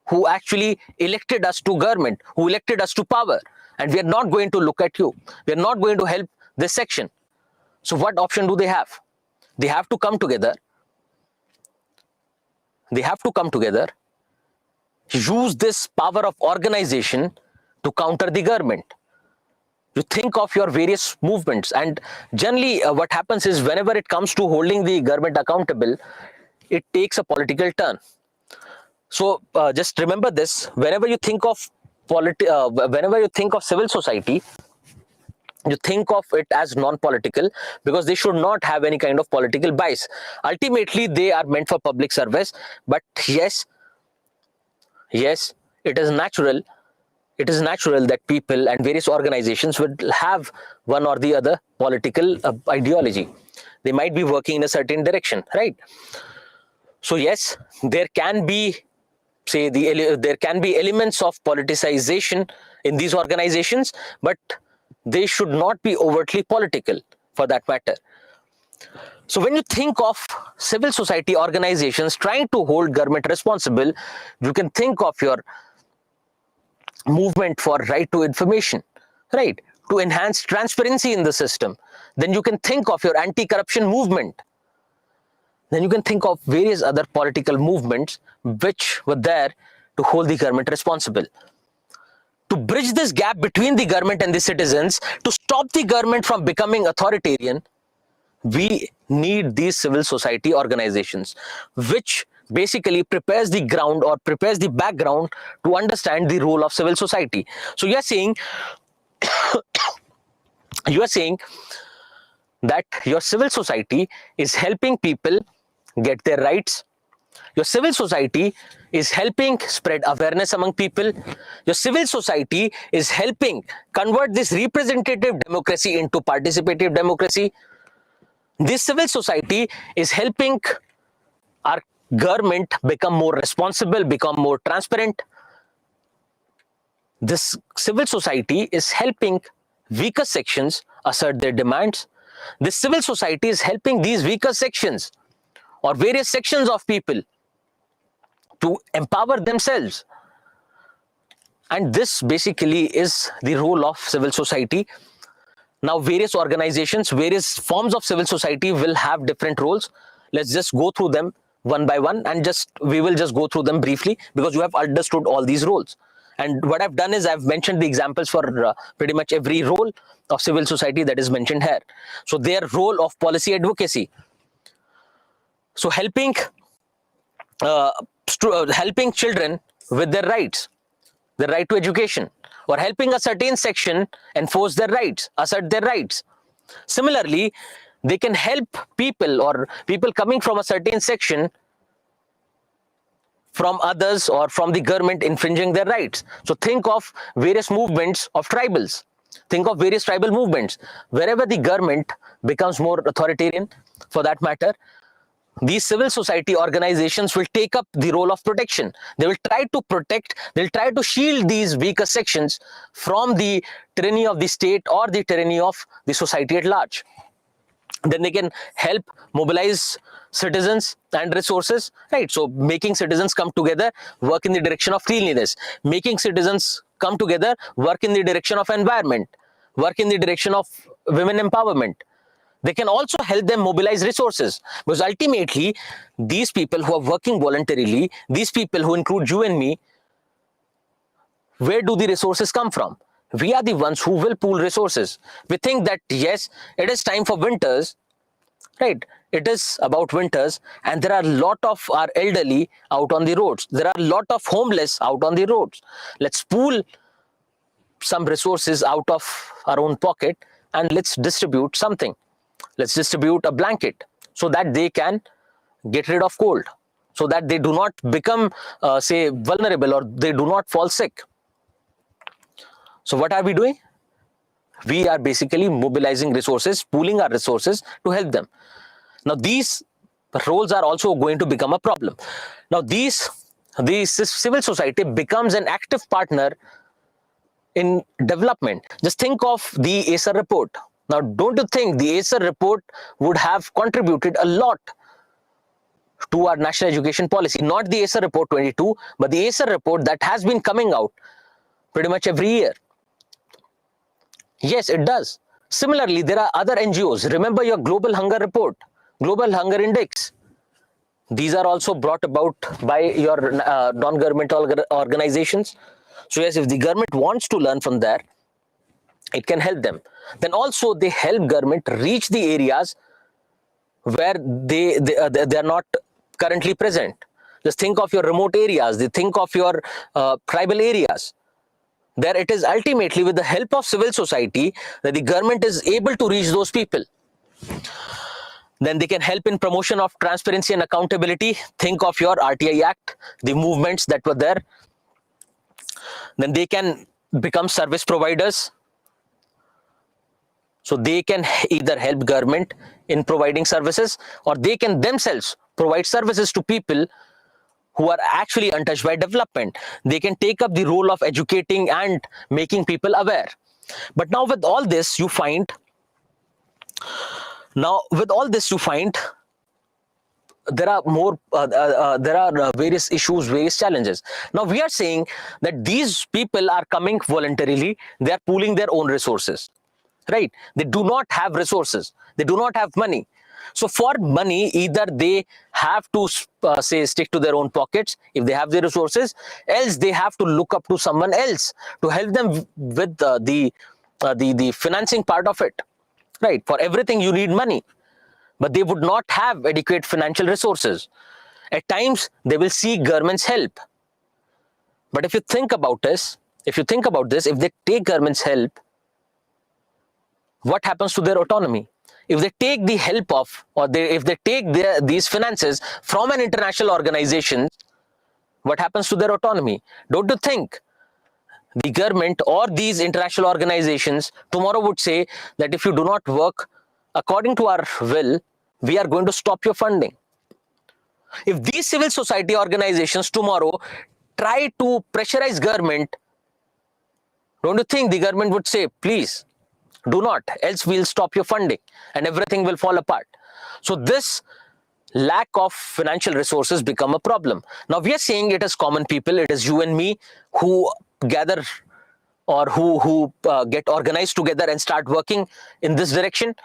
who actually elected us to government, who elected us to power. And we are not going to look at you. We are not going to help this section. So what option do they have? They have to come together. They have to come together, use this power of organization to counter the government. You think of your various movements, and generally what happens is, whenever it comes to holding the government accountable, it takes a political turn. So just remember this: whenever you think of civil society, you think of it as non-political, because they should not have any kind of political bias. Ultimately, they are meant for public service. But yes, it is natural that people and various organizations would have one or the other political ideology. They might be working in a certain direction, right? So yes, there can be, there can be elements of politicization in these organizations, but they should not be overtly political for that matter. So when you think of civil society organizations trying to hold government responsible, you can think of your movement for right to information, right? to enhance transparency in the system. Then you can think of your anti-corruption movement. Then you can think of various other political movements which were there to hold the government responsible. To bridge this gap between the government and the citizens, to stop the government from becoming authoritarian, we need these civil society organizations, which basically prepares the ground or prepares the background to understand the role of civil society. So you are saying that your civil society is helping people get their rights. Your civil society is helping spread awareness among people. Your civil society is helping convert this representative democracy into participative democracy. This civil society is helping our government become more responsible, become more transparent. This civil society is helping weaker sections assert their demands. This civil society is helping these weaker sections or various sections of people to empower themselves. And this basically is the role of civil society. Now, various organizations, various forms of civil society will have different roles. Let's just go through them one by one, and we will just go through them briefly, because you have understood all these roles. And what I've done is I've mentioned the examples for pretty much every role of civil society that is mentioned here. So their role of policy advocacy. So helping children with their rights, the right to education, or helping a certain section enforce their rights, assert their rights. Similarly, they can help people or people coming from a certain section from others or from the government infringing their rights. So think of various movements of tribals. Think of various tribal movements. Wherever the government becomes more authoritarian, for that matter, these civil society organizations will take up the role of protection. They will try to protect, they'll try to shield these weaker sections from the tyranny of the state or the tyranny of the society at large. Then they can help mobilize citizens and resources, right? So making citizens come together, work in the direction of cleanliness, making citizens come together, work in the direction of environment, work in the direction of women empowerment. They can also help them mobilize resources, because ultimately these people who are working voluntarily, these people who include you and me, where do the resources come from? We are the ones who will pool resources. We think that yes, it is time for winters, right? It is about winters, and there are a lot of our elderly out on the roads. There are a lot of homeless out on the roads. Let's pool some resources out of our own pocket and let's distribute something. Let's distribute a blanket so that they can get rid of cold, so that they do not become, say, vulnerable, or they do not fall sick. So what are we doing? We are basically mobilizing resources, pooling our resources to help them. Now, these roles are also going to become a problem. Now, this civil society becomes an active partner in development. Just think of the Acer report. Now, don't you think the Acer report would have contributed a lot to our national education policy? Not the Acer report 22, but the Acer report that has been coming out pretty much every year. Yes, it does. Similarly, there are other NGOs. Remember your Global Hunger Report, Global Hunger Index. These are also brought about by your non-governmental organizations. So yes, if the government wants to learn from there, it can help them. Then also they help government reach the areas where they are not currently present. Just think of your remote areas. They think of your tribal areas. There it is ultimately with the help of civil society that the government is able to reach those people. Then they can help in promotion of transparency and accountability. Think of your RTI Act, the movements that were there. Then they can become service providers. So they can either help government in providing services, or they can themselves provide services to people who are actually untouched by development. They can take up the role of educating and making people aware. But now with all this, you find there are more, various issues, various challenges. Now we are saying that these people are coming voluntarily, they are pooling their own resources. right? They do not have resources. They do not have money. So for money, either they have to say stick to their own pockets if they have the resources, else they have to look up to someone else to help them with the financing part of it, right? For everything you need money, but they would not have adequate financial resources. At times they will seek government's help. But if you think about this, if they take government's help, what happens to their autonomy? If they take the help of, or if they take these finances from an international organization, what happens to their autonomy? Don't you think the government or these international organizations tomorrow would say that if you do not work according to our will, we are going to stop your funding? If these civil society organizations tomorrow try to pressurize government, don't you think the government would say, please, do not, else we'll stop your funding and everything will fall apart? So this lack of financial resources become a problem. Now we are saying it is common people, it is you and me who gather or who get organized together and start working in this direction.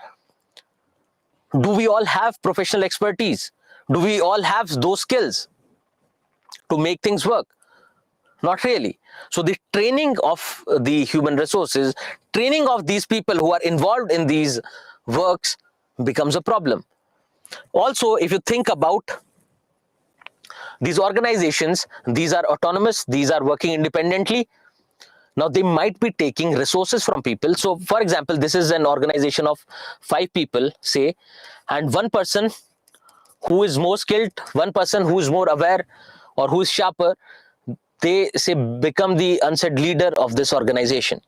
Do we all have professional expertise? Do we all have those skills to make things work? Not really. So the training of the human resources, training of these people who are involved in these works becomes a problem. Also, if you think about these organizations, these are autonomous, these are working independently. Now they might be taking resources from people. So for example, this is an organization of 5 people, say, and one person who is more skilled, one person who is more aware or who is sharper, they say become the unsaid leader of this organization.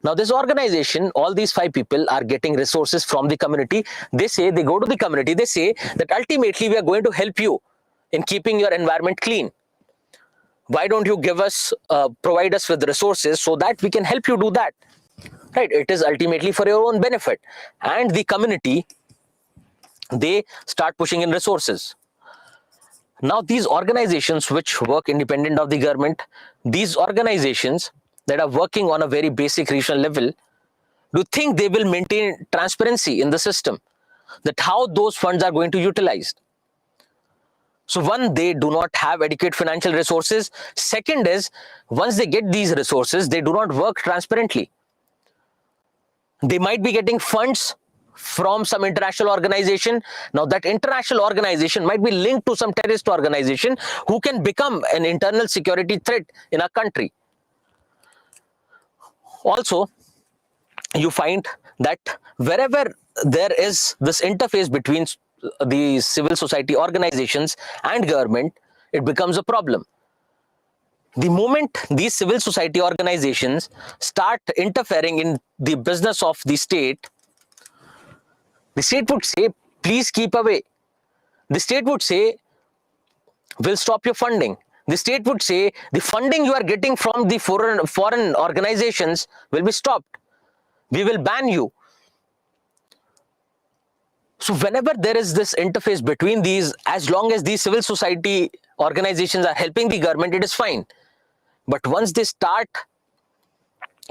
Now this organization, all these 5 people are getting resources from the community. They go to the community, they say that ultimately we are going to help you in keeping your environment clean. Why don't you provide us with resources so that we can help you do that, right? It is ultimately for your own benefit. And the community, they start pushing in resources. Now these organizations which work independent of the government, these organizations that are working on a very basic regional level, do you think they will maintain transparency in the system, that how those funds are going to be utilized? So one, they do not have adequate financial resources. Second is, once they get these resources, they do not work transparently. They might be getting funds from some international organization. Now that international organization might be linked to some terrorist organization who can become an internal security threat in our country. Also, you find that wherever there is this interface between the civil society organizations and government, it becomes a problem. The moment these civil society organizations start interfering in the business of the state would say, please keep away. The state would say, we'll stop your funding. The state would say, the funding you are getting from the foreign organizations will be stopped. We will ban you. So whenever there is this interface between these, as long as these civil society organizations are helping the government, it is fine. But once they start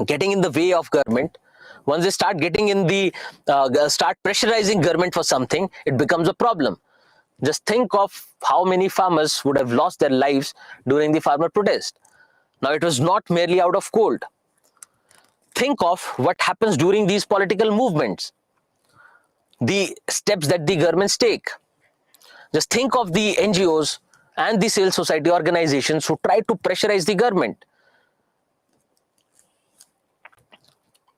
getting in the way of government, once they start getting in the, start pressurizing government for something, it becomes a problem. Just think of how many farmers would have lost their lives during the farmer protest. Now it was not merely out of cold. Think of what happens during these political movements, the steps that the governments take. Just think of the NGOs and the civil society organizations who try to pressurize the government.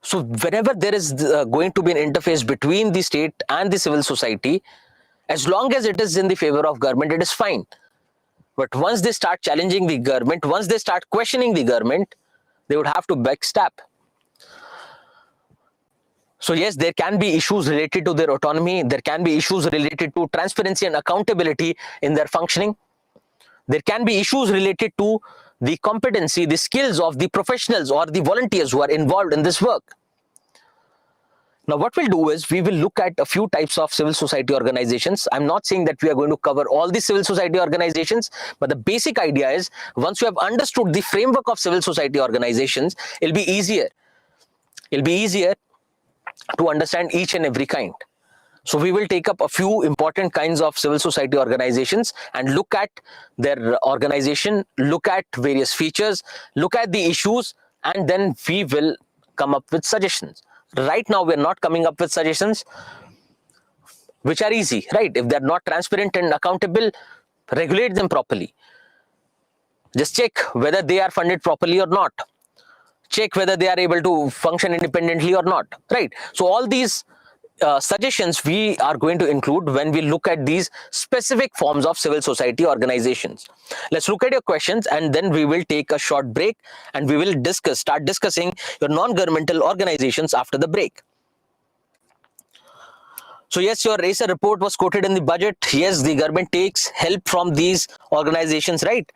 So whenever there is going to be an interface between the state and the civil society, as long as it is in the favor of government, it is fine. But once they start challenging the government, once they start questioning the government, they would have to backstab. So yes, there can be issues related to their autonomy. There can be issues related to transparency and accountability in their functioning. There can be issues related to the competency, the skills of the professionals or the volunteers who are involved in this work. Now what we'll do is we will look at a few types of civil society organizations. I'm not saying that we are going to cover all the civil society organizations, but the basic idea is once you have understood the framework of civil society organizations, it'll be easier. It'll be easier to understand each and every kind. So we will take up a few important kinds of civil society organizations and look at their organization, look at various features, look at the issues, and then we will come up with suggestions. Right now, we're not coming up with suggestions which are easy, right? If they're not transparent and accountable, regulate them properly. Just check whether they are funded properly or not. Check whether they are able to function independently or not, right? So all these suggestions we are going to include when we look at these specific forms of civil society organizations. Let's look at your questions, and then we will take a short break and we will start discussing your non-governmental organizations after the break. So yes, your RACER report was quoted in the budget. Yes, the government takes help from these organizations, right?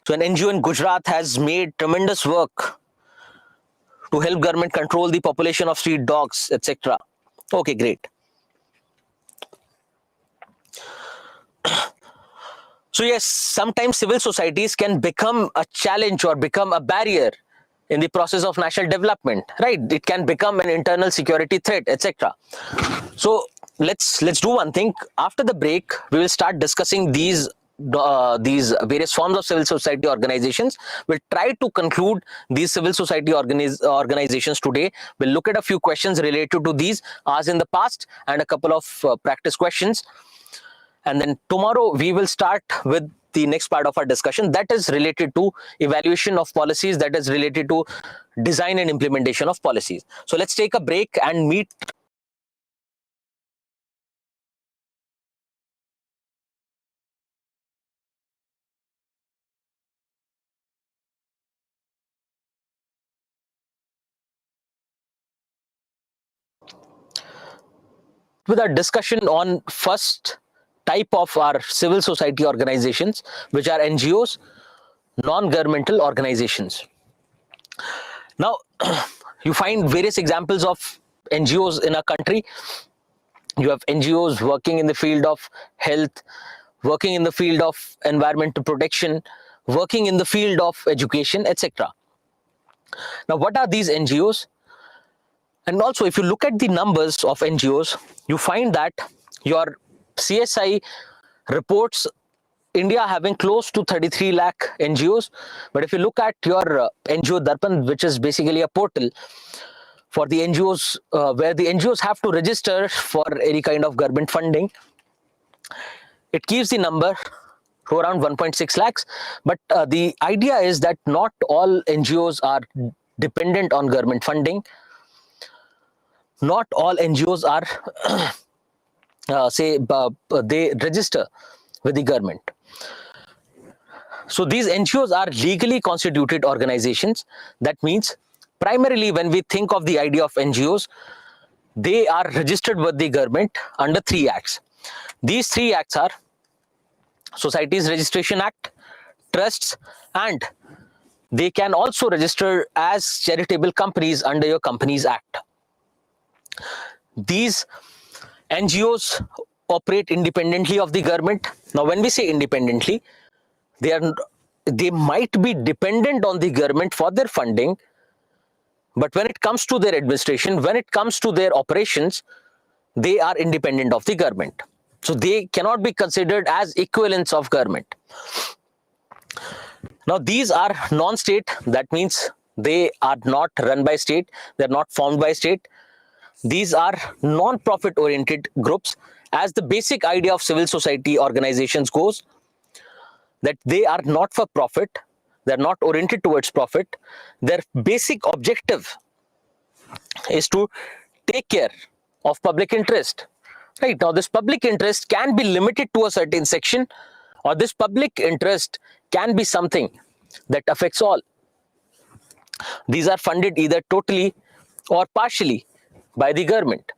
So an NGO in Gujarat has made tremendous work to help government control the population of street dogs, etc. Okay, great. So yes, sometimes civil societies can become a challenge or become a barrier in the process of national development, right? It can become an internal security threat, etc. So let's do one thing. After the break, we will start discussing these various forms of civil society organizations. We'll try to conclude these civil society organizations today. We'll look at a few questions related to these as in the past and a couple of practice questions. And then tomorrow we will start with the next part of our discussion that is related to evaluation of policies, that is related to design and implementation of policies. So let's take a break and meet. With our discussion on first type of our civil society organizations, which are NGOs, non-governmental organizations. Now, you find various examples of NGOs in our country. You have NGOs working in the field of health, working in the field of environmental protection, working in the field of education, etc. Now, what are these NGOs? And also, if you look at the numbers of NGOs, you find that your CSI reports India having close to 33 lakh NGOs. But if you look at your NGO Darpan, which is basically a portal for the NGOs, where the NGOs have to register for any kind of government funding, it gives the number to around 1.6 lakhs. But the idea is that not all NGOs are dependent on government funding. Not all NGOs are, they register with the government. So these NGOs are legally constituted organizations. That means primarily when we think of the idea of NGOs, they are registered with the government under 3 acts. These 3 acts are Societies Registration Act, trusts, and they can also register as charitable companies under your Companies Act. These NGOs operate independently of the government. Now, when we say independently, they might be dependent on the government for their funding, but when it comes to their administration, when it comes to their operations, they are independent of the government. So they cannot be considered as equivalents of government. Now, these are non-state. That means they are not run by state. They're not formed by state. These are non-profit oriented groups. As the basic idea of civil society organizations goes, that they are not for profit, they're not oriented towards profit. Their basic objective is to take care of public interest. Right now, this public interest can be limited to a certain section, or this public interest can be something that affects all. These are funded either totally or partially by the government.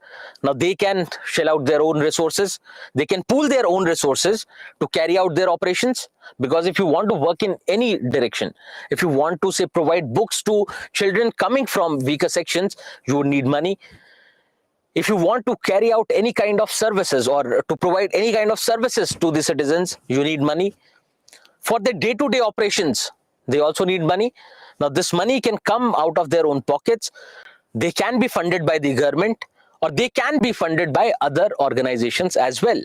Now, they can shell out their own resources. They can pool their own resources to carry out their operations. Because if you want to work in any direction, if you want to, say, provide books to children coming from weaker sections, you would need money. If you want to carry out any kind of services or to provide any kind of services to the citizens, you need money. For the day-to-day operations, they also need money. Now, this money can come out of their own pockets. They can be funded by the government, or they can be funded by other organizations as well.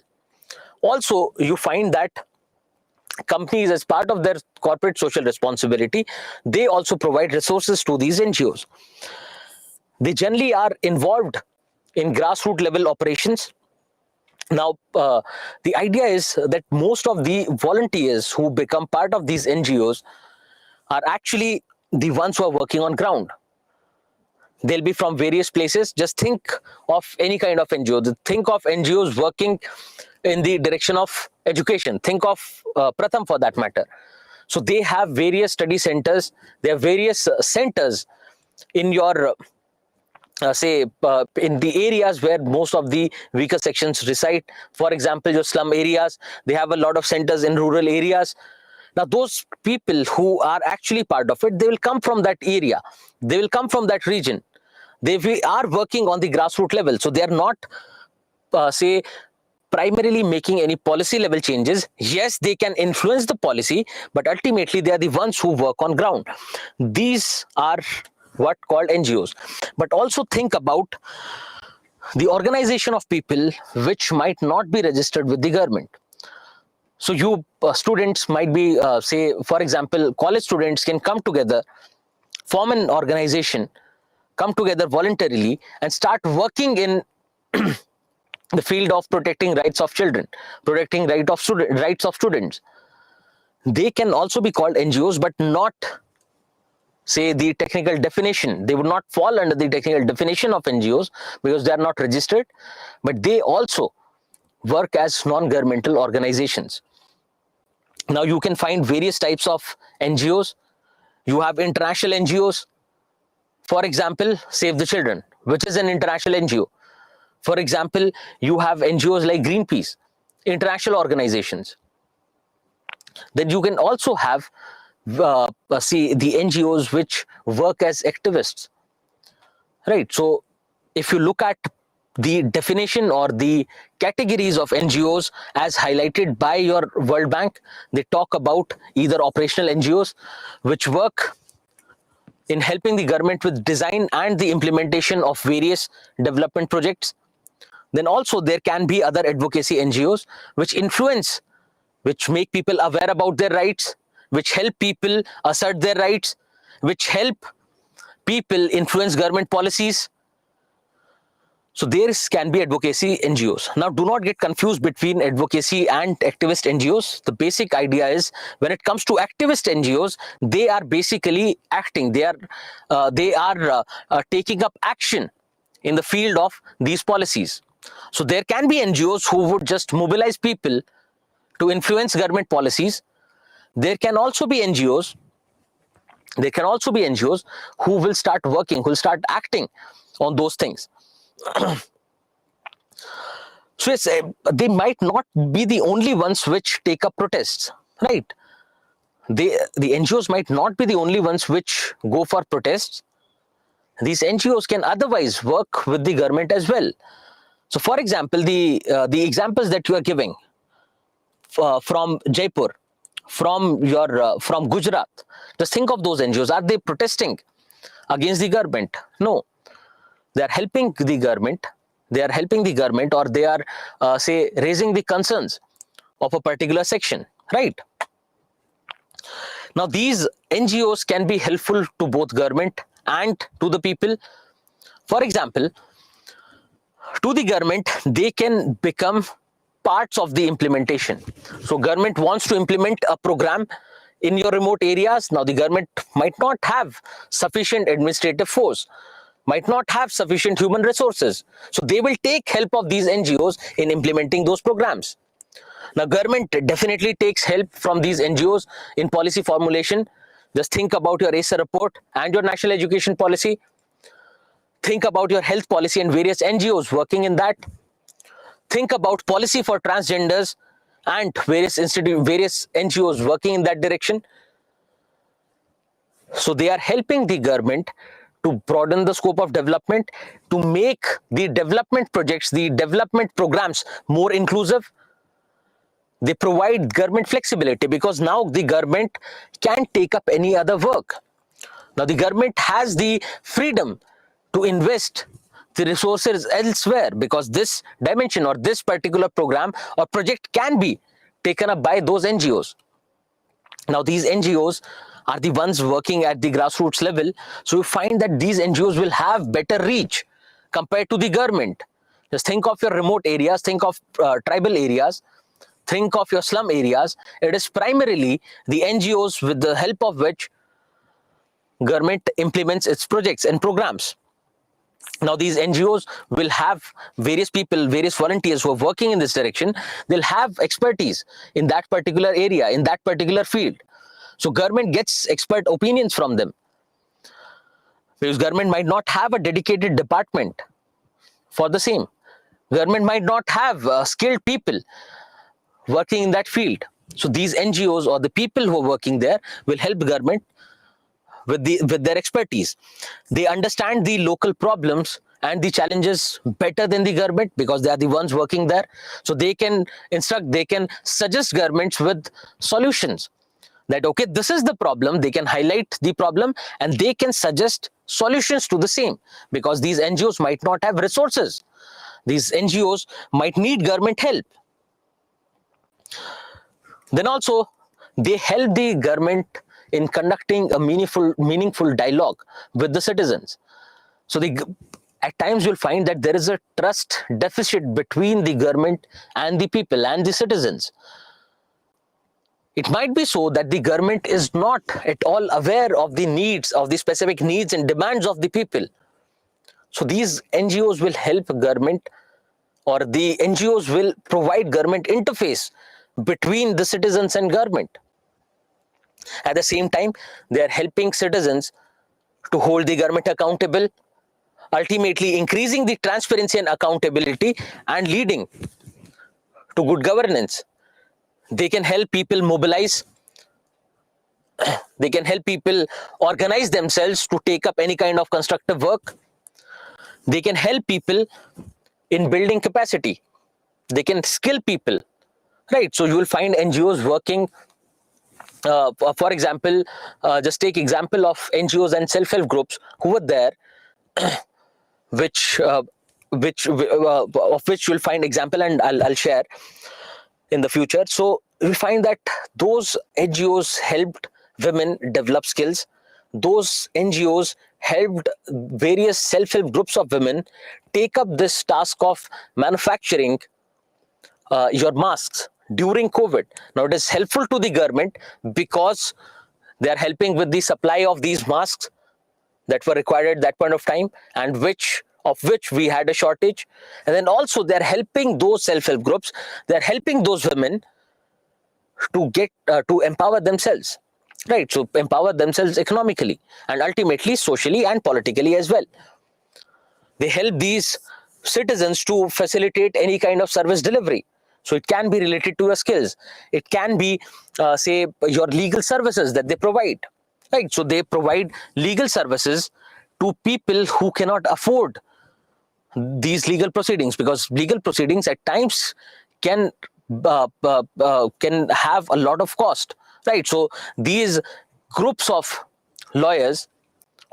Also, you find that companies, as part of their corporate social responsibility, they also provide resources to these NGOs. They generally are involved in grassroots level operations. Now, the idea is that most of the volunteers who become part of these NGOs are actually the ones who are working on ground. They'll be from various places. Just think of any kind of NGO. Think of NGOs working in the direction of education. Think of Pratham for that matter. So they have various study centers. They have various centers in your in the areas where most of the weaker sections reside. For example, your slum areas, they have a lot of centers in rural areas. Now, those people who are actually part of it, they will come from that area. They will come from that region. They are working on the grassroots level. So they are not, primarily making any policy level changes. Yes, they can influence the policy, but ultimately they are the ones who work on ground. These are what called NGOs. But also think about the organization of people which might not be registered with the government. So you students might be, say, for example, college students can come together, form an organization, come together voluntarily and start working in the field of protecting rights of children, protecting rights of students. They can also be called NGOs, but not, say, the technical definition. They would not fall under the technical definition of NGOs because they are not registered, but they also work as non-governmental organizations. Now, you can find various types of NGOs. You have international NGOs. For example, Save the Children, which is an international NGO. For example, you have NGOs like Greenpeace, international organizations. Then you can also have the NGOs which work as activists, right? So if you look at the definition or the categories of NGOs as highlighted by your World Bank, they talk about either operational NGOs which work in helping the government with design and the implementation of various development projects. Then also there can be other advocacy NGOs which influence, which make people aware about their rights, which help people assert their rights, which help people influence government policies. So there can be advocacy NGOs. Now, do not get confused between advocacy and activist NGOs. The basic idea is when it comes to activist NGOs, they are basically acting. They are taking up action in the field of these policies. So there can be NGOs who would just mobilize people to influence government policies. There can also be NGOs. There can also be NGOs who will start working, who will start acting on those things. So yes, they might not be the only ones which take up protests, right? The NGOs might not be the only ones which go for protests. These NGOs can otherwise work with the government as well. So, for example, the examples that you are giving from Jaipur, from Gujarat, just think of those NGOs. Are they protesting against the government? No. They are helping the government. They are helping the government, or they are, say, raising the concerns of a particular section, right? Now, these NGOs can be helpful to both government and to the people. For example, to the government, they can become parts of the implementation. So government wants to implement a program in your remote areas. Now, the government might not have sufficient administrative force, might not have sufficient human resources. So they will take help of these NGOs in implementing those programs. Now, government definitely takes help from these NGOs in policy formulation. Just think about your ACER report and your national education policy. Think about your health policy and various NGOs working in that. Think about policy for transgenders and various NGOs working in that direction. So they are helping the government to broaden the scope of development, to make the development projects, the development programs more inclusive. They provide government flexibility because now the government can take up any other work. Now the government has the freedom to invest the resources elsewhere, because this dimension or this particular program or project can be taken up by those NGOs. Now these NGOs are the ones working at the grassroots level, so you find that these NGOs will have better reach compared to the government. Just think of your remote areas, think of tribal areas, think of your slum areas. It is primarily the NGOs with the help of which government implements its projects and programs. Now these NGOs will have various people, various volunteers who are working in this direction. They'll have expertise in that particular area, in that particular field. So government gets expert opinions from them, because government might not have a dedicated department for the same. Government might not have skilled people working in that field. So these NGOs or the people who are working there will help government with their expertise. They understand the local problems and the challenges better than the government, because they are the ones working there. So they can instruct, they can suggest governments with solutions. That, okay, this is the problem. They can highlight the problem and they can suggest solutions to the same, because these NGOs might not have resources. These NGOs might need government help. Then also, they help the government in conducting a meaningful dialogue with the citizens. So at times you'll find that there is a trust deficit between the government and the people and the citizens. It might be so that the government is not at all aware of the needs, of the specific needs and demands of the people. So these NGOs will help government, or the NGOs will provide government interface between the citizens and government. At the same time, they are helping citizens to hold the government accountable, ultimately increasing the transparency and accountability and leading to good governance. They can help people mobilize. They can help people organize themselves to take up any kind of constructive work. They can help people in building capacity. They can skill people, right? So you will find NGOs working. For example, just take example of NGOs and self-help groups who were there, of which you'll find example, and I'll share in the future. So we find that those NGOs helped women develop skills. Those NGOs helped various self-help groups of women take up this task of manufacturing your masks during COVID. Now it is helpful to the government because they are helping with the supply of these masks that were required at that point of time, and which we had a shortage. And then also they're helping those self-help groups, they're helping those women to get to empower themselves, right? So empower themselves economically and ultimately socially and politically as well. They help these citizens to facilitate any kind of service delivery. So it can be related to your skills. It can be, say, your legal services that they provide, right? So they provide legal services to people who cannot afford these legal proceedings, because legal proceedings at times can have a lot of cost, right? So these groups of lawyers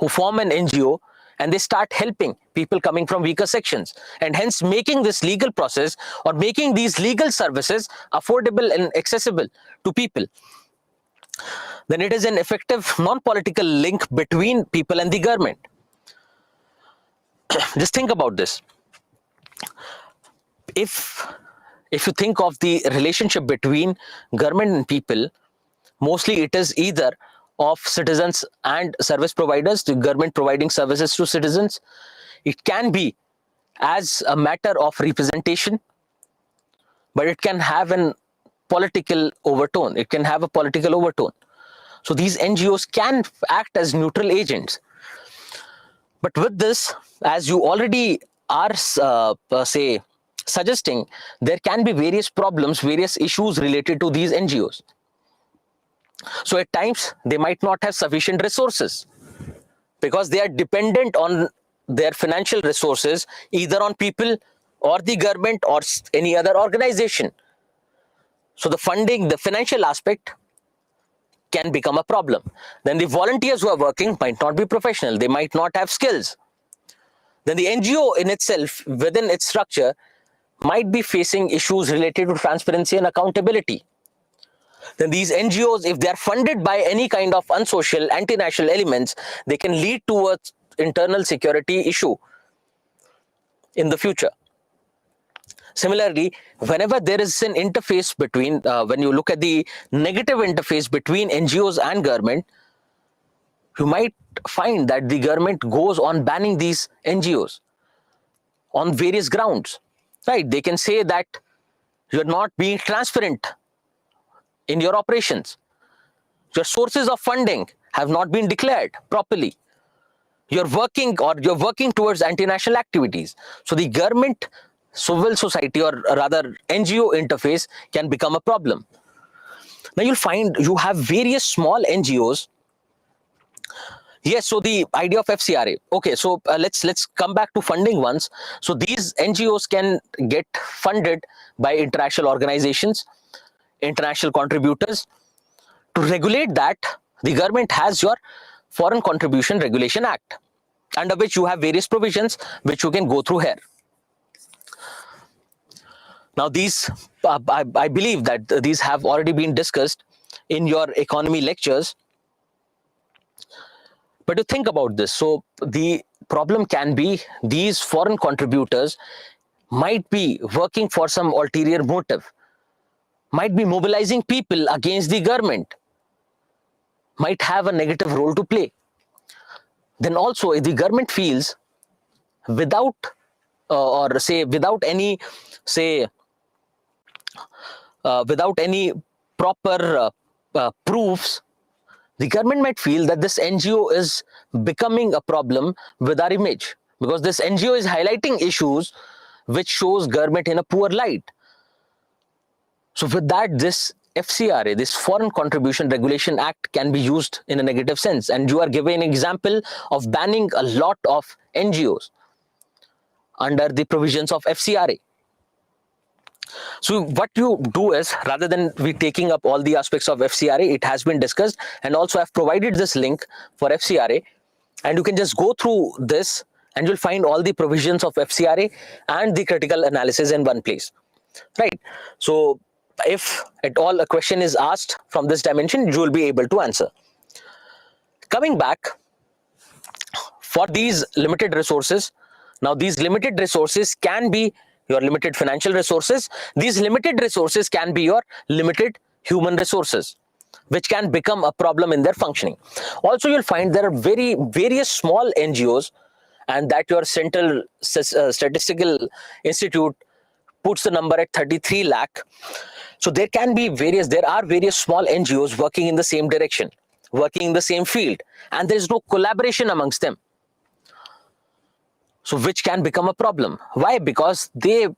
who form an NGO, and they start helping people coming from weaker sections, and hence making this legal process or making these legal services affordable and accessible to people. Then it is an effective non-political link between people and the government. Just think about this. If you think of the relationship between government and people, mostly it is either of citizens and service providers, the government providing services to citizens. It can be as a matter of representation, but it can have a political overtone. It can have a political overtone. So these NGOs can act as neutral agents. But with this, as you already are, say, suggesting, there can be various problems, various issues related to these NGOs. So at times, they might not have sufficient resources because they are dependent on their financial resources, either on people or the government or any other organization. So the funding, the financial aspect can become a problem. Then the volunteers who are working might not be professional. They might not have skills. Then the NGO in itself, within its structure, might be facing issues related to transparency and accountability. Then these NGOs, if they are funded by any kind of unsocial, anti-national elements, they can lead to an internal security issue in the future. Similarly, whenever there is an interface between, when you look at the negative interface between NGOs and government, you might find that the government goes on banning these NGOs on various grounds, right? They can say that you're not being transparent in your operations. Your sources of funding have not been declared properly. You're working towards anti-national activities. So the government, civil society, or rather NGO interface can become a problem. Now you'll find you have various small NGOs. Yes, so the idea of FCRA. Okay, so let's come back to funding once. So these NGOs can get funded by international organizations, international contributors. To regulate that, the government has your Foreign Contribution Regulation Act, under which you have various provisions which you can go through here. Now these, I believe that these have already been discussed in your economy lectures. But to think about this, so the problem can be these foreign contributors might be working for some ulterior motive, might be mobilizing people against the government, might have a negative role to play. Then also, if the government feels without without any proper proofs, the government might feel that this NGO is becoming a problem with our image, because this NGO is highlighting issues which shows government in a poor light. So with that, this FCRA, this Foreign Contribution Regulation Act, can be used in a negative sense. And you are given an example of banning a lot of NGOs under the provisions of FCRA. So what you do is, rather than we taking up all the aspects of FCRA, it has been discussed, and also I've provided this link for FCRA, and you can just go through this and you'll find all the provisions of FCRA and the critical analysis in one place, right? So if at all a question is asked from this dimension, you will be able to answer. Coming back, for these limited resources, now these limited resources can be your limited financial resources. These limited resources can be your limited human resources, which can become a problem in their functioning. Also, you'll find there are various small NGOs, and that your Central Statistical Institute puts the number at 33 lakh. So there are various small NGOs working in the same direction, working in the same field, and there is no collaboration amongst them. So which can become a problem. Why? Because they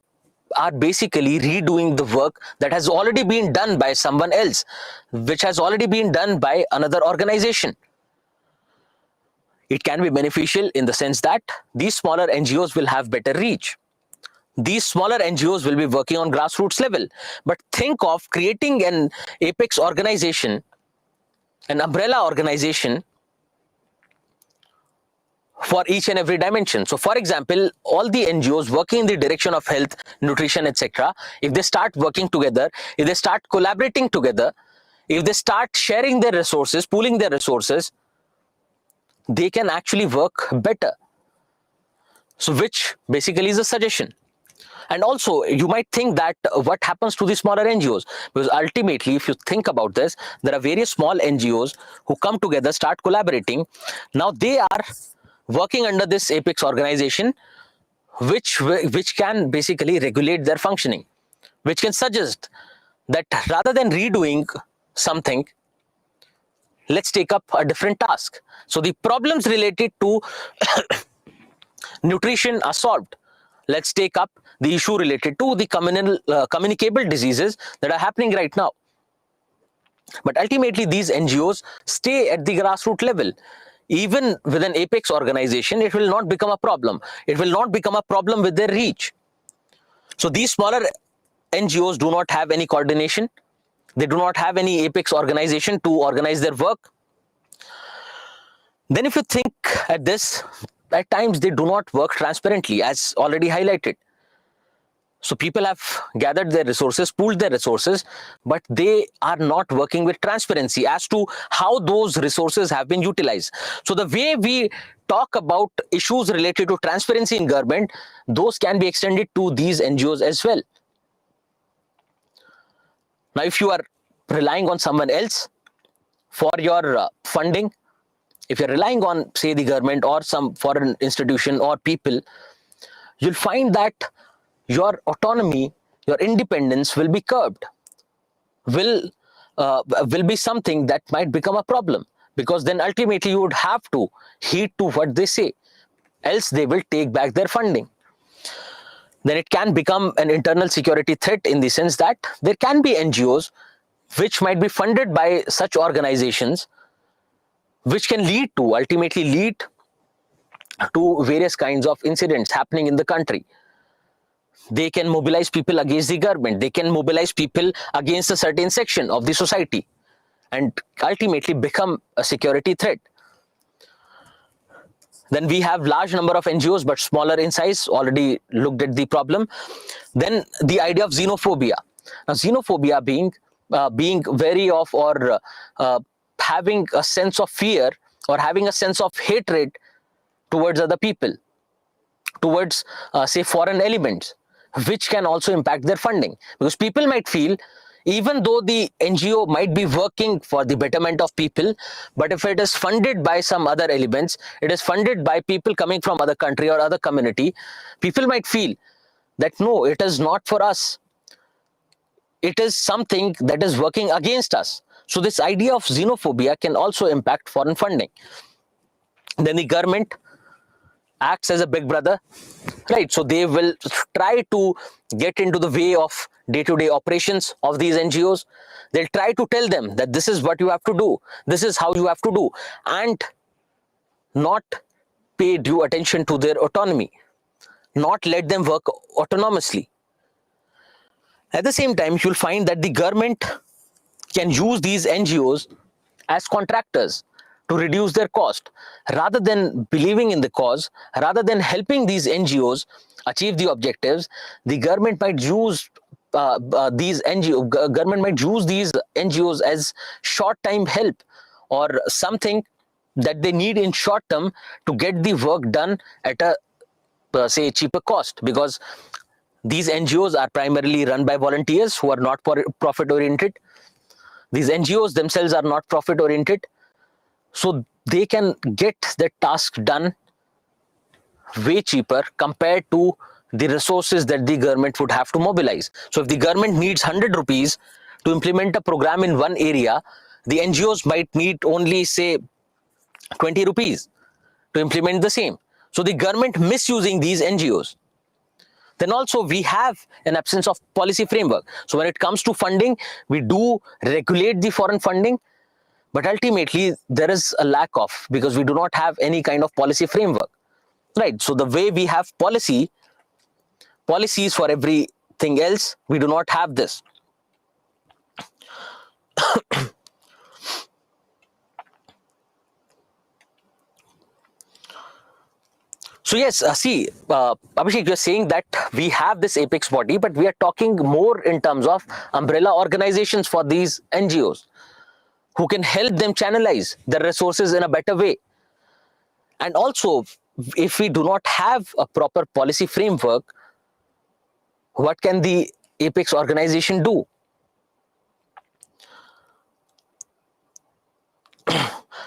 are basically redoing the work that has already been done by someone else, which has already been done by another organization. It can be beneficial in the sense that these smaller NGOs will have better reach. These smaller NGOs will be working on grassroots level. But think of creating an apex organization, an umbrella organization for each and every dimension. So for example, all the NGOs working in the direction of health, nutrition, etc., if they start working together, if they start collaborating together, if they start sharing their resources, pooling their resources, they can actually work better. So which basically is a suggestion. And also, you might think that what happens to the smaller NGOs? Because ultimately, if you think about this, there are various small NGOs who come together, start collaborating. Now they are working under this apex organization, which can basically regulate their functioning, which can suggest that rather than redoing something, let's take up a different task. So the problems related to nutrition are solved. Let's take up the issue related to the communicable diseases that are happening right now. But ultimately, these NGOs stay at the grassroots level. Even with an apex organization, it will not become a problem. It will not become a problem with their reach. So these smaller NGOs do not have any coordination. They do not have any apex organization to organize their work. Then if you think at this, at times they do not work transparently, as already highlighted. So people have gathered their resources, pooled their resources, but they are not working with transparency as to how those resources have been utilized. So the way we talk about issues related to transparency in government, those can be extended to these NGOs as well. Now, if you are relying on someone else for your funding, if you're relying on, say, the government or some foreign institution or people, you'll find that your autonomy, your independence will be curbed, will be something that might become a problem, because then ultimately you would have to heed to what they say, else they will take back their funding. Then it can become an internal security threat, in the sense that there can be NGOs which might be funded by such organizations, which can ultimately lead to various kinds of incidents happening in the country. They can mobilize people against the government. They can mobilize people against a certain section of the society and ultimately become a security threat. Then we have large number of NGOs, but smaller in size, already looked at the problem. Then the idea of xenophobia. Now, xenophobia being wary of, or having a sense of fear, or having a sense of hatred towards other people, towards, say, foreign elements, which can also impact their funding. Because people might feel, even though the NGO might be working for the betterment of people, but if it is funded by some other elements, it is funded by people coming from other country or other community, people might feel that no, it is not for us. It is something that is working against us. So this idea of xenophobia can also impact foreign funding. Then the government acts as a big brother, right? So they will try to get into the way of day-to-day operations of these NGOs. They'll try to tell them that this is what you have to do, this is how you have to do, and not pay due attention to their autonomy, not let them work autonomously. At the same time, you'll find that the government can use these NGOs as contractors to reduce their cost. Rather than believing in the cause, rather than helping these NGOs achieve the objectives, the government might use these NGOs as short-time help, or something that they need in short term to get the work done at a say cheaper cost, because these NGOs are primarily run by volunteers who are not profit oriented. These NGOs themselves are not profit oriented, so they can get the task done way cheaper compared to the resources that the government would have to mobilize. So if the government needs 100 rupees to implement a program in one area, the NGOs might need only, say, 20 rupees to implement the same. So the government misusing these NGOs. Then also we have an absence of policy framework. So when it comes to funding, we do regulate the foreign funding, but ultimately there is a lack of, because we do not have any kind of policy framework, right? So the way we have policies for everything else, we do not have this. So yes, Abhishek, you're saying that we have this apex body, but we are talking more in terms of umbrella organizations for these NGOs who can help them channelize their resources in a better way. And also, if we do not have a proper policy framework, what can the apex organization do?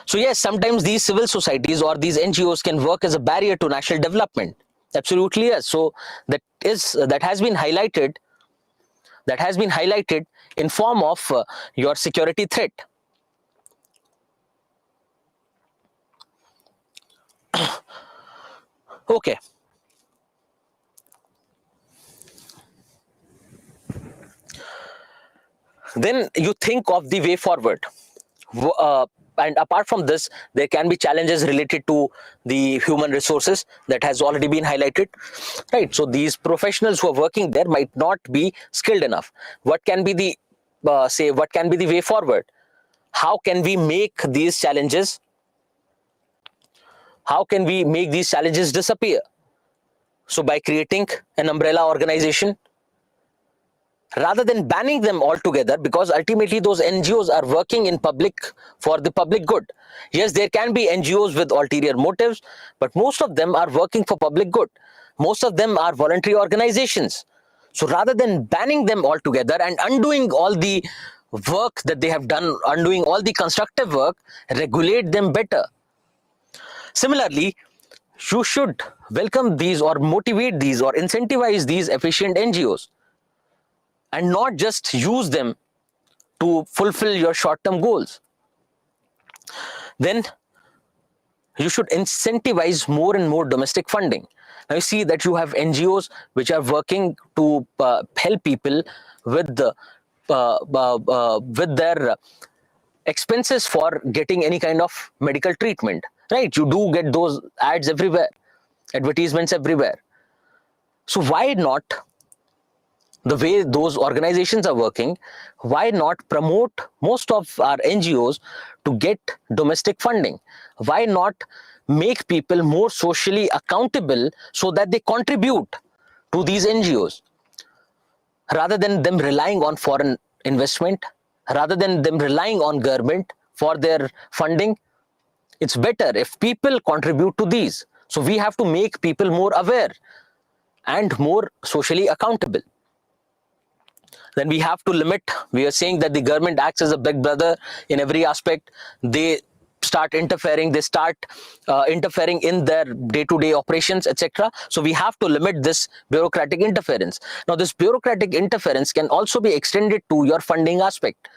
So yes, sometimes these civil societies or these NGOs can work as a barrier to national development. Absolutely, yes. So that has been highlighted. That has been highlighted in form of your security threat. Okay. Then you think of the way forward. And apart from this, there can be challenges related to the human resources that has already been highlighted, right? So these professionals who are working there might not be skilled enough. What can be the say what can be the way forward. How can we make these challenges? How can we make these challenges disappear? So by creating an umbrella organization, rather than banning them altogether, because ultimately those NGOs are working in public for the public good. Yes, there can be NGOs with ulterior motives, but most of them are working for public good. Most of them are voluntary organizations. So rather than banning them altogether and undoing all the work that they have done, undoing all the constructive work, regulate them better. Similarly, you should welcome these or motivate these or incentivize these efficient NGOs and not just use them to fulfill your short-term goals. Then you should incentivize more and more domestic funding. Now you see that you have NGOs which are working to help people with their expenses for getting any kind of medical treatment, right? You do get those ads everywhere, advertisements everywhere. So why not, the way those organizations are working, why not promote most of our NGOs to get domestic funding? Why not make people more socially accountable so that they contribute to these NGOs? Rather than them relying on foreign investment, rather than them relying on government for their funding, it's better if people contribute to these. So we have to make people more aware and more socially accountable. Then we have to limit. We are saying that the government acts as a big brother in every aspect. They start interfering, interfering in their day-to-day operations, etc. So we have to limit this bureaucratic interference. Now this bureaucratic interference can also be extended to your funding aspect.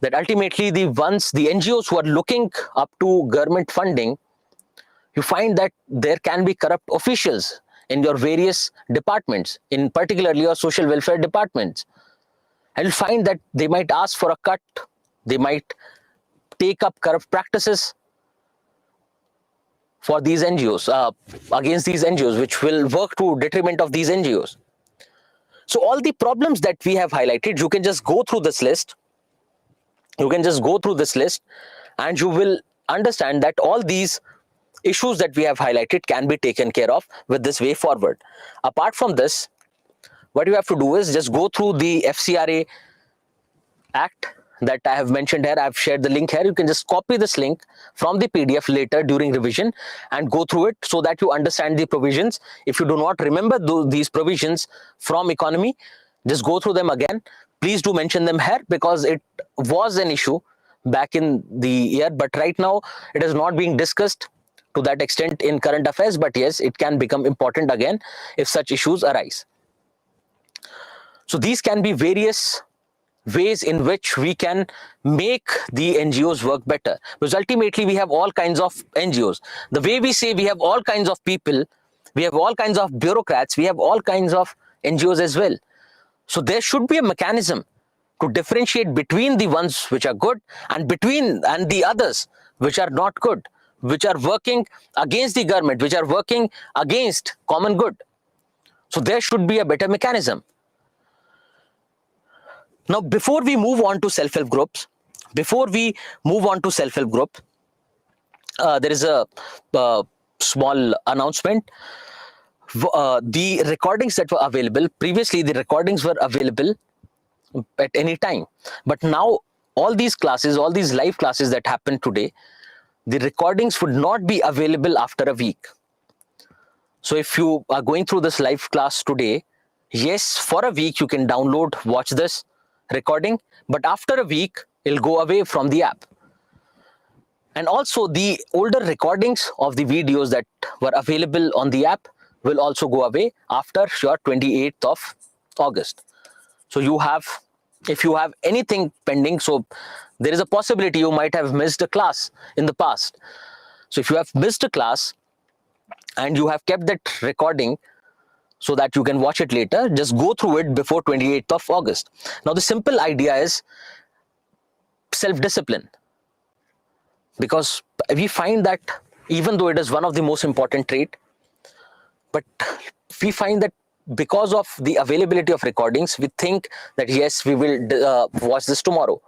That ultimately the NGOs who are looking up to government funding, you find that there can be corrupt officials in your various departments, in particularly your social welfare departments. And you'll find that they might ask for a cut, they might take up corrupt practices for these NGOs, against these NGOs, which will work to detriment of these NGOs. So all the problems that we have highlighted, you can just go through this list. You can just go through this list and you will understand that all these issues that we have highlighted can be taken care of with this way forward. Apart from this, what you have to do is just go through the FCRA Act that I have mentioned here. I've shared the link here. You can just copy this link from the PDF later during revision and go through it so that you understand the provisions. If you do not remember these provisions from economy, just go through them again. Please do mention them here because it was an issue back in the year, but right now it is not being discussed to that extent in current affairs, but yes, it can become important again if such issues arise. So these can be various ways in which we can make the NGOs work better, because ultimately we have all kinds of NGOs. The way we say we have all kinds of people, we have all kinds of bureaucrats, we have all kinds of NGOs as well. So there should be a mechanism to differentiate between the ones which are good and the others which are not good, which are working against the government, which are working against common good. So there should be a better mechanism. Now, before we move on to self-help groups, there is a small announcement. The recordings that were available, previously the recordings were available at any time. But now all these classes, all these live classes that happen today, the recordings would not be available after a week. So if you are going through this live class today, yes, for a week you can download, watch this recording, but after a week it'll go away from the app. And also the older recordings of the videos that were available on the app will also go away after your 28th of August. So if you have anything pending, so there is a possibility you might have missed a class in the past. So if you have missed a class and you have kept that recording so that you can watch it later, just go through it before 28th of August. Now the simple idea is self-discipline, because we find that even though it is one of the most important traits, but we find that because of the availability of recordings, we think that yes, we will watch this tomorrow,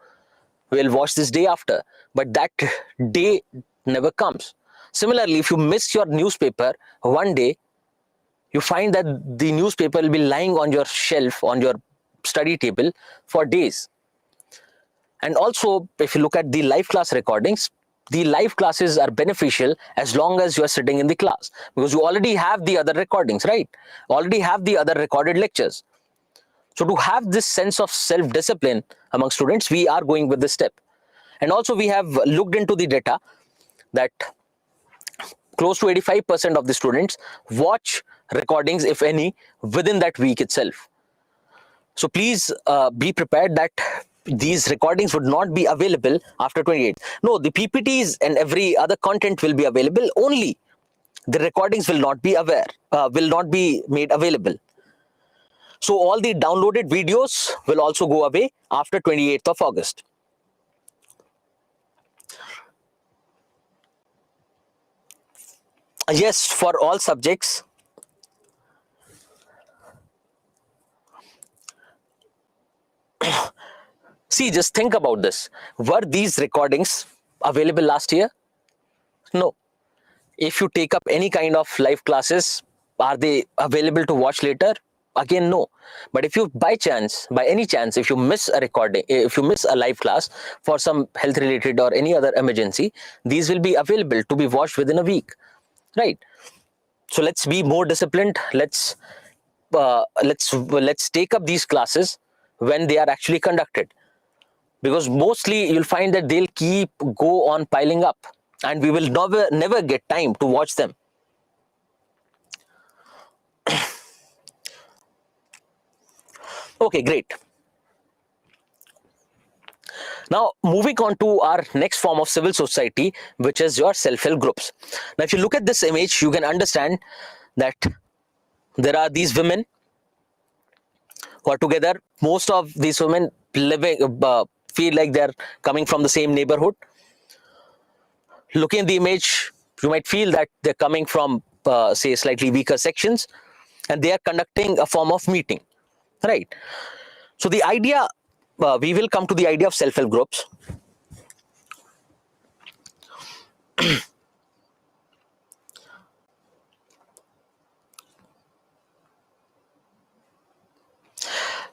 we'll watch this day after, but that day never comes. Similarly, if you miss your newspaper one day, you find that the newspaper will be lying on your shelf, on your study table for days. And also, if you look at the live class recordings, the live classes are beneficial as long as you are sitting in the class, because you already have the other recordings, right? Already have the other recorded lectures. So to have this sense of self-discipline among students, we are going with this step. And also we have looked into the data that close to 85% of the students watch recordings, if any, within that week itself. So please be prepared that these recordings would not be available after 28th. No, the PPTs and every other content will be available, only the recordings will not be made available. So all the downloaded videos will also go away after 28th of August. Yes, for all subjects. See, just think about this. Were these recordings available last year? No. If you take up any kind of live classes, are they available to watch later? Again, no. But if you by any chance, if you miss a recording, if you miss a live class for some health related or any other emergency, these will be available to be watched within a week, right? So let's be more disciplined. Let's take up these classes when they are actually conducted, because mostly you'll find that they'll go on piling up, and we will never get time to watch them. Okay, great. Now, moving on to our next form of civil society, which is your self-help groups. Now, if you look at this image, you can understand that there are these women who are together. Most of these women feel like they're coming from the same neighborhood. Looking at the image, you might feel that they're coming from, say, slightly weaker sections, and they are conducting a form of meeting, right? So the idea, we will come to the idea of self-help groups.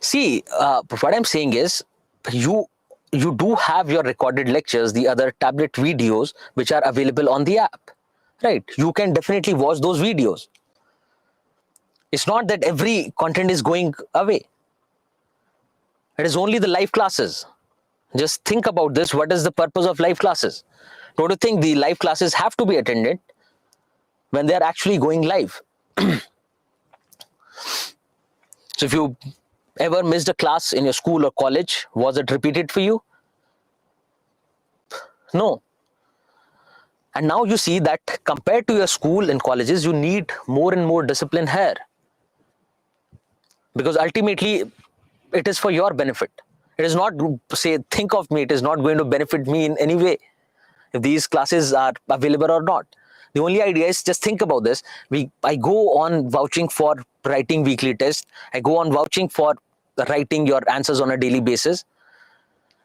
See, what I'm saying is, you do have your recorded lectures, the other tablet videos, which are available on the app, right? You can definitely watch those videos. It's not that every content is going away. It is only the live classes. Just think about this. What is the purpose of live classes? Don't you think the live classes have to be attended when they are actually going live? So if you ever missed a class in your school or college, was it repeated for you? No. And now you see that compared to your school and colleges, you need more and more discipline here. Because ultimately, it is for your benefit. It is not, say, think of me, it is not going to benefit me in any way if these classes are available or not. The only idea is, just think about this. I go on vouching for writing weekly tests. I go on vouching for writing your answers on a daily basis.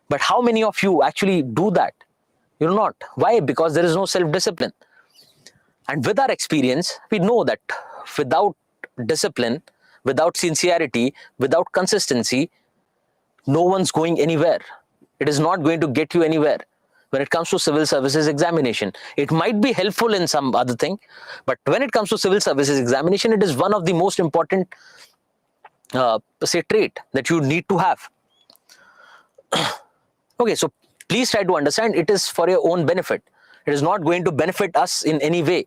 But how many of you actually do that? You're not. Why? Because there is no self-discipline. And with our experience, we know that without discipline, without sincerity, without consistency, no one's going anywhere. It is not going to get you anywhere. When it comes to civil services examination, it might be helpful in some other thing, but when it comes to civil services examination, it is one of the most important, say, trait that you need to have. Okay, so please try to understand, it is for your own benefit. It is not going to benefit us in any way.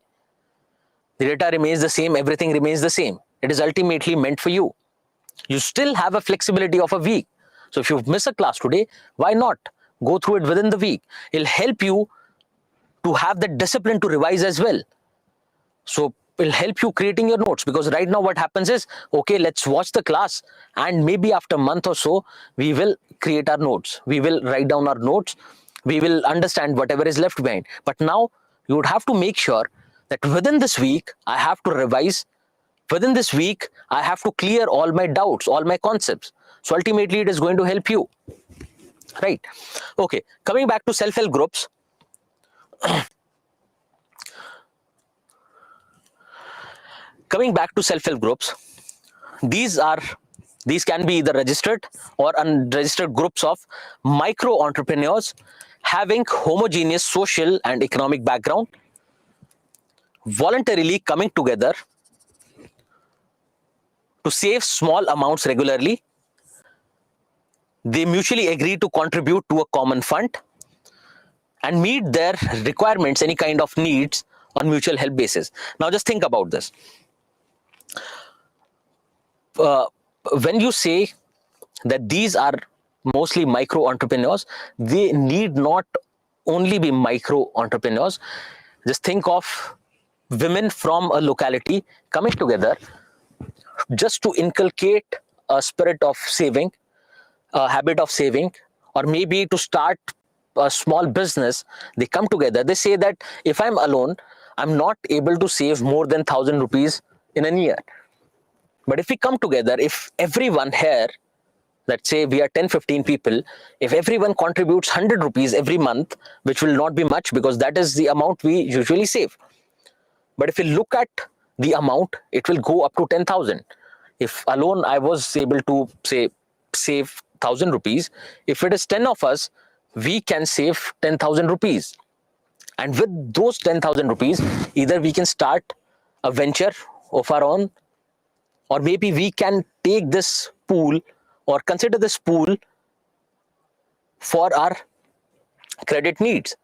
The data remains the same, everything remains the same. It is ultimately meant for you. You still have a flexibility of a week. So if you miss a class today, why not go through it within the week? It'll help you to have the discipline to revise as well. So it'll help you creating your notes, because right now what happens is, okay, let's watch the class, and maybe after a month or so, we will create our notes. We will write down our notes. We will understand whatever is left behind. But now you would have to make sure that within this week, I have to revise Within this week, I have to clear all my doubts, all my concepts. So ultimately, it is going to help you, right? Okay, coming back to self-help groups. Coming back to self-help groups, these can be either registered or unregistered groups of micro entrepreneurs having homogeneous social and economic background, voluntarily coming together to save small amounts regularly. They mutually agree to contribute to a common fund and meet their requirements, any kind of needs, on mutual help basis. Now just think about this. When you say that these are mostly micro entrepreneurs, they need not only be micro entrepreneurs. Just think of women from a locality coming together just to inculcate a spirit of saving, a habit of saving, or maybe to start a small business. They come together, they say that if I'm alone, I'm not able to save more than 1,000 rupees in a year. But if we come together, if everyone here, let's say we are 10-15 people, if everyone contributes 100 rupees every month, which will not be much because that is the amount we usually save. But if you look at the amount, it will go up to 10,000. If alone I was able to say save 1,000 rupees, if it is 10 of us, we can save 10,000 rupees. And with those 10,000 rupees, either we can start a venture of our own, or maybe we can take this pool or consider this pool for our credit needs.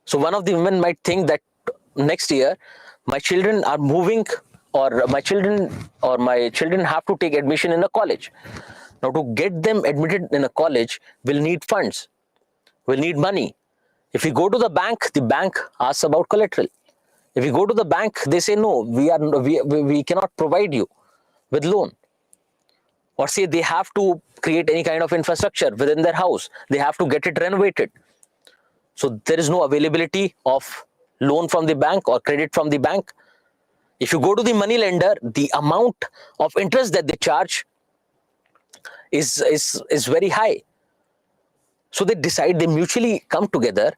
So one of the women might think that next year my children are moving, or my children have to take admission in a college. Now to get them admitted in a college, we'll need funds, we'll need money. If we go to the bank asks about collateral. If we go to the bank, they say no, we cannot provide you with loan. Or say they have to create any kind of infrastructure within their house, they have to get it renovated. So there is no availability of loan from the bank or credit from the bank. If you go to the money lender, the amount of interest that they charge is very high. So they mutually come together.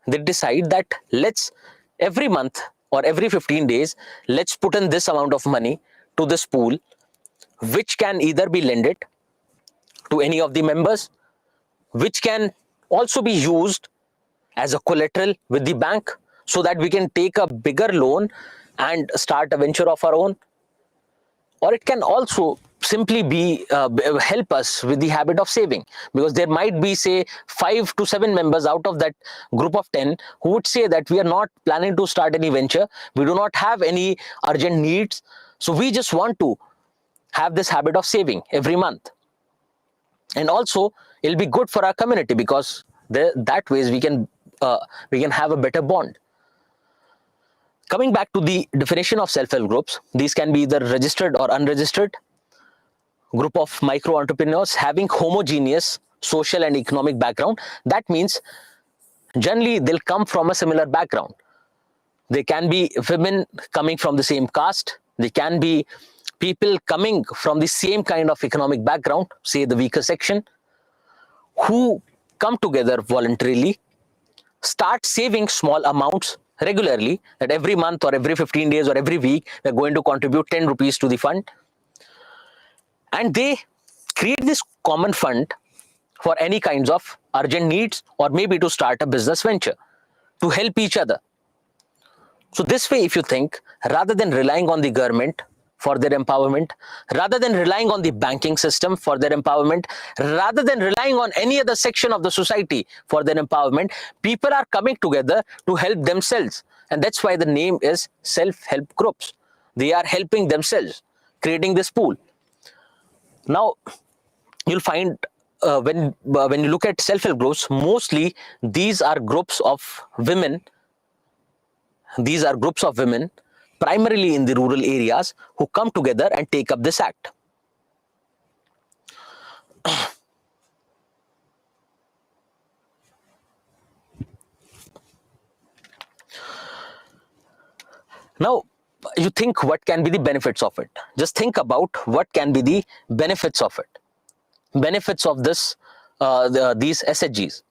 They decide that let's every month or every 15 days, let's put in this amount of money to this pool, which can either be lended to any of the members, which can also be used as a collateral with the bank so that we can take a bigger loan and start a venture of our own. Or it can also simply be help us with the habit of saving, because there might be say 5 to 7 members out of that group of 10 who would say that we are not planning to start any venture, we do not have any urgent needs, so we just want to have this habit of saving every month. And also it'll be good for our community, because that ways we can have a better bond. Coming back to the definition of self-help groups, these can be either registered or unregistered group of micro entrepreneurs having homogeneous social and economic background. That means generally they'll come from a similar background. They can be women coming from the same caste, they can be people coming from the same kind of economic background, say the weaker section, who come together voluntarily, start saving small amounts regularly, that every month or every 15 days or every week they're going to contribute 10 rupees to the fund, and they create this common fund for any kinds of urgent needs, or maybe to start a business venture to help each other. So this way, if you think, rather than relying on the government for their empowerment, rather than relying on the banking system for their empowerment, rather than relying on any other section of the society for their empowerment, people are coming together to help themselves. And that's why the name is self-help groups. They are helping themselves, creating this pool. Now, you'll find when you look at self-help groups, mostly these are groups of women. These are groups of women, primarily in the rural areas, who come together and take up this act. Now, you think what can be the benefits of it. Just think about what can be the benefits of it. Benefits of these SHGs.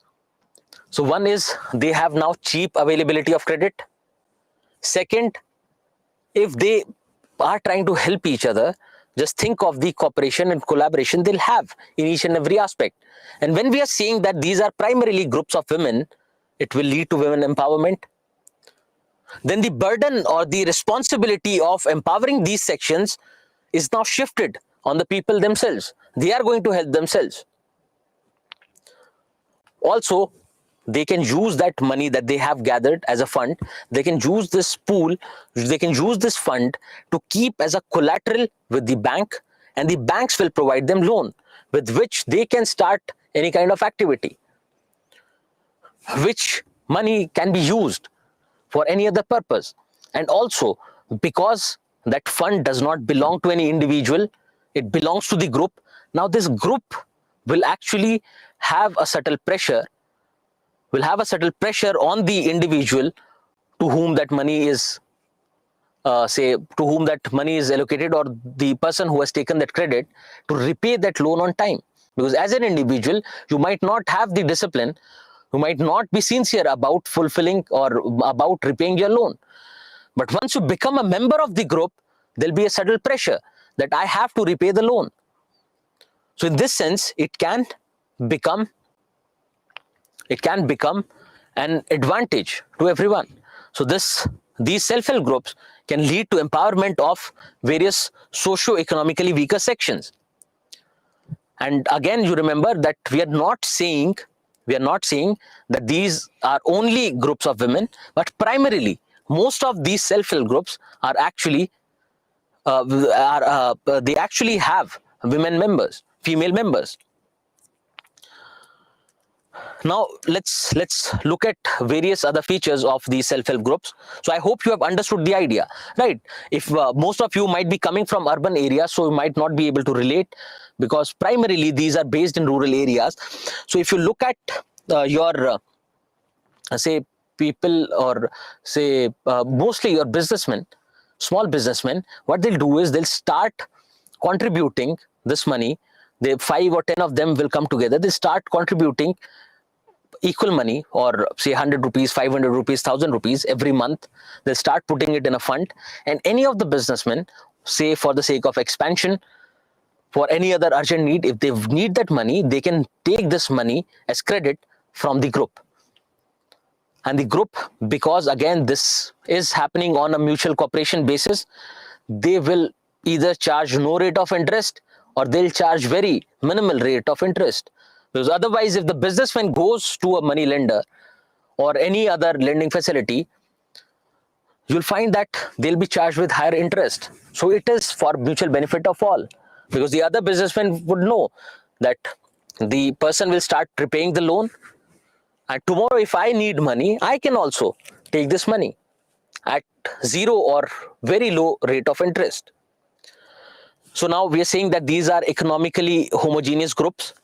So one is they have now cheap availability of credit. Second, if they are trying to help each other, just think of the cooperation and collaboration they'll have in each and every aspect. And when we are saying that these are primarily groups of women, it will lead to women empowerment. Then the burden or the responsibility of empowering these sections is now shifted on the people themselves. They are going to help themselves. Also, they can use that money that they have gathered as a fund. They can use this pool, they can use this fund to keep as a collateral with the bank, and the banks will provide them loan with which they can start any kind of activity, which money can be used for any other purpose. And also, because that fund does not belong to any individual, it belongs to the group. Now this group will actually have a subtle pressure on the individual to whom that money is allocated, or the person who has taken that credit, to repay that loan on time. Because as an individual, you might not have the discipline, you might not be sincere about fulfilling or about repaying your loan. But once you become a member of the group, there'll be a subtle pressure that I have to repay the loan. So in this sense, it can become an advantage to everyone. So these self-help groups can lead to empowerment of various socio-economically weaker sections. And again, you remember that we are not saying that these are only groups of women, but primarily most of these self-help groups are actually they actually have women members, female members. Now let's look at various other features of these self-help groups. So I hope you have understood the idea, right? If most of you might be coming from urban areas, so you might not be able to relate, because primarily these are based in rural areas. So if you look at your say people, or say mostly your businessmen, small businessmen, what they'll do is they'll start contributing this money. They 5 or 10 of them will come together, they start contributing equal money, or say 100 rupees, 500 rupees, 1000 rupees every month. They start putting it in a fund, and any of the businessmen, say for the sake of expansion, for any other urgent need, if they need that money, they can take this money as credit from the group. And the group, because again this is happening on a mutual cooperation basis, they will either charge no rate of interest, or they'll charge very minimal rate of interest. Because otherwise, if the businessman goes to a money lender or any other lending facility, you'll find that they'll be charged with higher interest. So it is for mutual benefit of all, because the other businessman would know that the person will start repaying the loan, and tomorrow if I need money, I can also take this money at 0 or very low rate of interest. So now we are saying that these are economically homogeneous groups,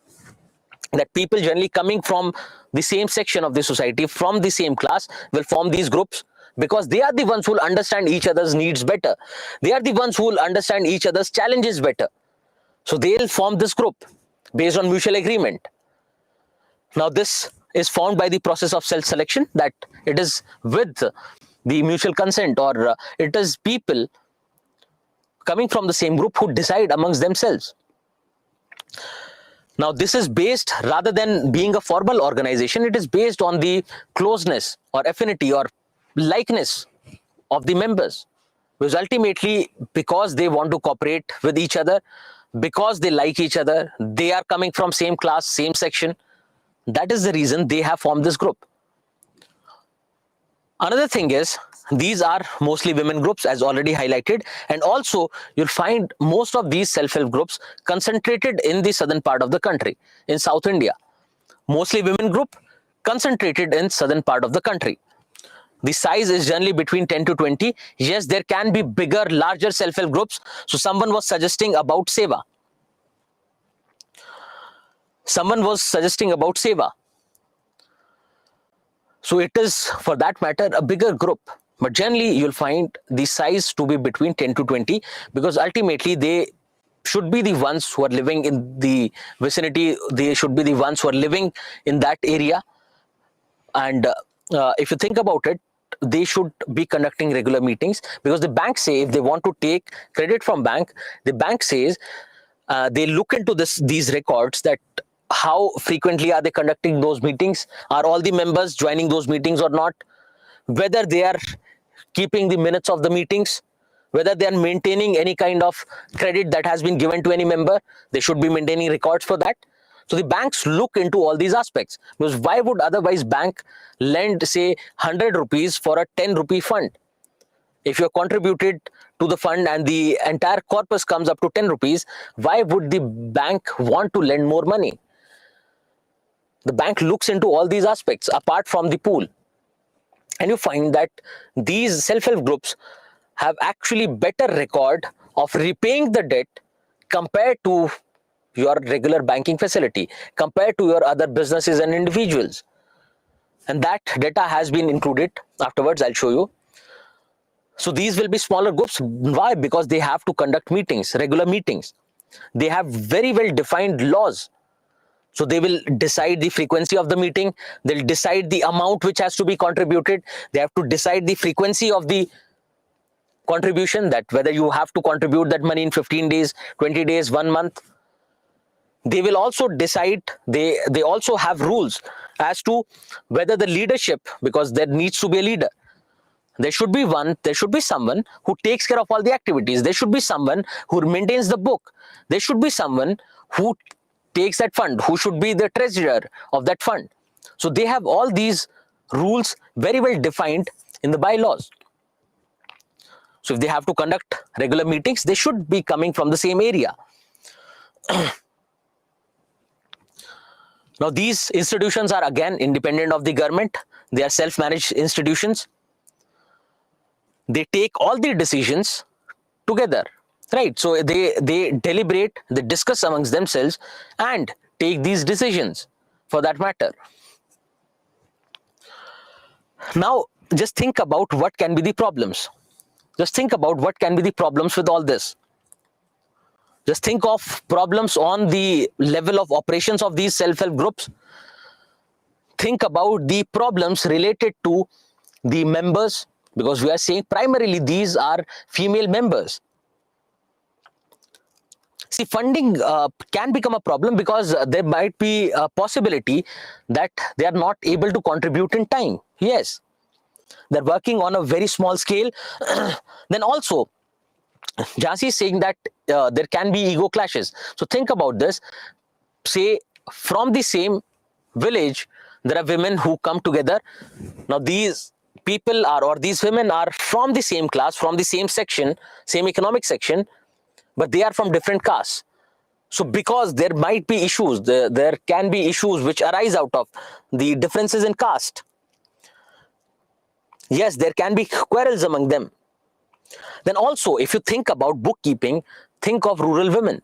that people generally coming from the same section of the society, from the same class, will form these groups, because they are the ones who will understand each other's needs better. They are the ones who will understand each other's challenges better. So they'll form this group based on mutual agreement. Now this is formed by the process of self-selection, that it is with the mutual consent, or it is people coming from the same group who decide amongst themselves. Now this is based, rather than being a formal organization, it is based on the closeness or affinity or likeness of the members. Because ultimately, because they want to cooperate with each other, because they like each other, they are coming from same class, same section, that is the reason they have formed this group. Another thing is, these are mostly women groups, as already highlighted, and also you'll find most of these self-help groups concentrated in the southern part of the country, in South India. Mostly women group concentrated in southern part of the country. The size is generally between 10 to 20. Yes, there can be bigger, larger self-help groups. So someone was suggesting about Seva. So it is, for that matter, a bigger group. But generally, you'll find the size to be between 10 to 20, because ultimately they should be the ones who are living in the vicinity. They should be the ones who are living in that area. And if you think about it, they should be conducting regular meetings, because the bank say if they want to take credit from bank, the bank says they look into these records, that how frequently are they conducting those meetings, are all the members joining those meetings or not, whether they are keeping the minutes of the meetings, whether they are maintaining any kind of credit that has been given to any member. They should be maintaining records for that. So the banks look into all these aspects, because why would otherwise bank lend, say, 100 rupees for a 10 rupee fund? If you have contributed to the fund and the entire corpus comes up to 10 rupees, why would the bank want to lend more money? The bank looks into all these aspects apart from the pool. And you find that these self-help groups have actually better record of repaying the debt compared to your regular banking facility, compared to your other businesses and individuals. And that data has been included. Afterwards, I'll show you. So these will be smaller groups. Why? Because they have to conduct meetings, regular meetings. They have very well defined laws. So they will decide the frequency of the meeting. They'll decide the amount which has to be contributed. They have to decide the frequency of the contribution, that whether you have to contribute that money in 15 days, 20 days, 1 month. They will also decide, they also have rules as to whether the leadership, because there needs to be a leader. There should be someone who takes care of all the activities. There should be someone who maintains the book. There should be someone who takes that fund, who should be the treasurer of that fund. So they have all these rules very well defined in the bylaws. So if they have to conduct regular meetings, they should be coming from the same area. Now, these institutions are again independent of the government. They are self-managed institutions. They take all the decisions together, right? So they deliberate, they discuss amongst themselves and take these decisions for that matter. Now, just think about what can be the problems. Just think about what can be the problems with all this. Just think of problems on the level of operations of these self-help groups. Think about the problems related to the members, because we are saying primarily these are female members. See, funding can become a problem because there might be a possibility that they are not able to contribute in time. Yes, they're working on a very small scale. Then also, Jhansi is saying that there can be ego clashes. So think about this. Say from the same village, there are women who come together. Now these people are, or these women are from the same class, from the same section, same economic section, but they are from different castes. So because there might be issues, there can be issues which arise out of the differences in caste. Yes, there can be quarrels among them. Then also, if you think about bookkeeping, think of rural women.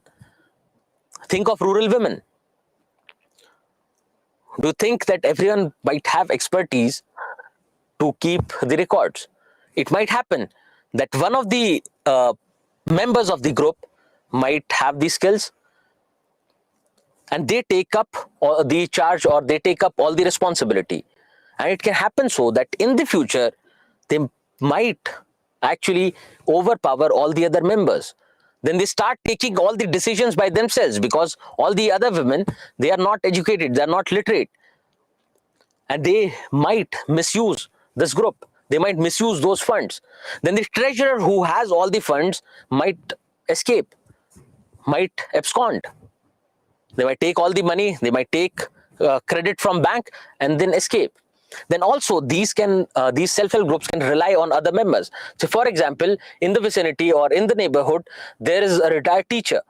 Think of rural women. Do you think that everyone might have expertise to keep the records? It might happen that one of the members of the group might have these skills and they take up all the charge, or they take up all the responsibility. And it can happen so that in the future, they might actually overpower all the other members. Then they start taking all the decisions by themselves, because all the other women, they are not educated, they are not literate. And they might misuse this group. They might misuse those funds. Then the treasurer who has all the funds might escape, might abscond. They might take all the money, they might take credit from bank and then escape. Then also these self-help groups can rely on other members. So for example, in the vicinity or in the neighborhood, there is a retired teacher,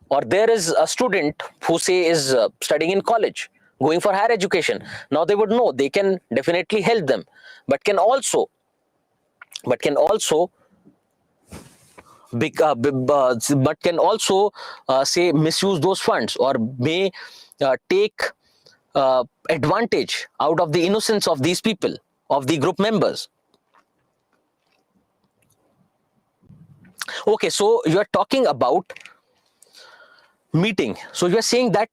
or there is a student who say is studying in college, going for higher education. Now they would know, they can definitely help them, but can also say misuse those funds, or may take advantage out of the innocence of these people, of the group members. Okay, so you are talking about meeting. So you are saying that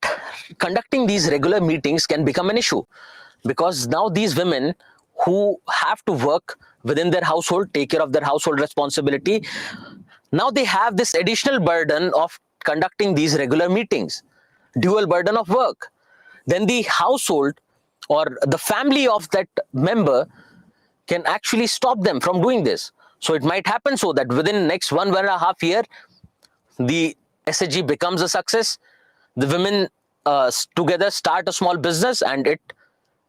conducting these regular meetings can become an issue, because now these women who have to work within their household, take care of their household responsibility, now they have this additional burden of conducting these regular meetings, dual burden of work. Then the household or the family of that member can actually stop them from doing this. So it might happen so that within next 1.5 year, the SHG becomes a success. The women together start a small business and it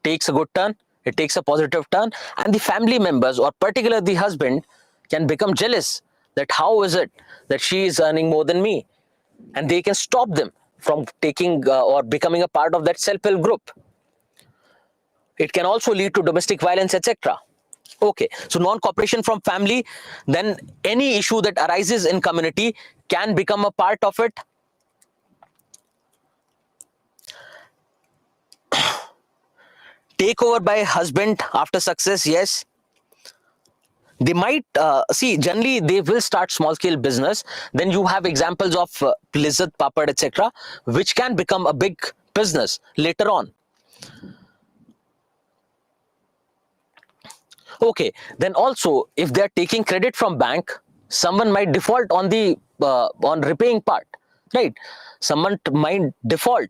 takes a good turn. It takes a positive turn, and the family members, or particularly the husband, can become jealous that how is it that she is earning more than me, and they can stop them from taking or becoming a part of that self-help group. It can also lead to domestic violence, etc. Okay, so non-cooperation from family, then any issue that arises in community can become a part of it. Takeover by husband after success, yes. They might see, generally they will start small scale business. Then you have examples of Blizzard, Papad, etc., which can become a big business later on. Okay, then also if they are taking credit from bank, someone might default on the on repaying part, right? Someone might default.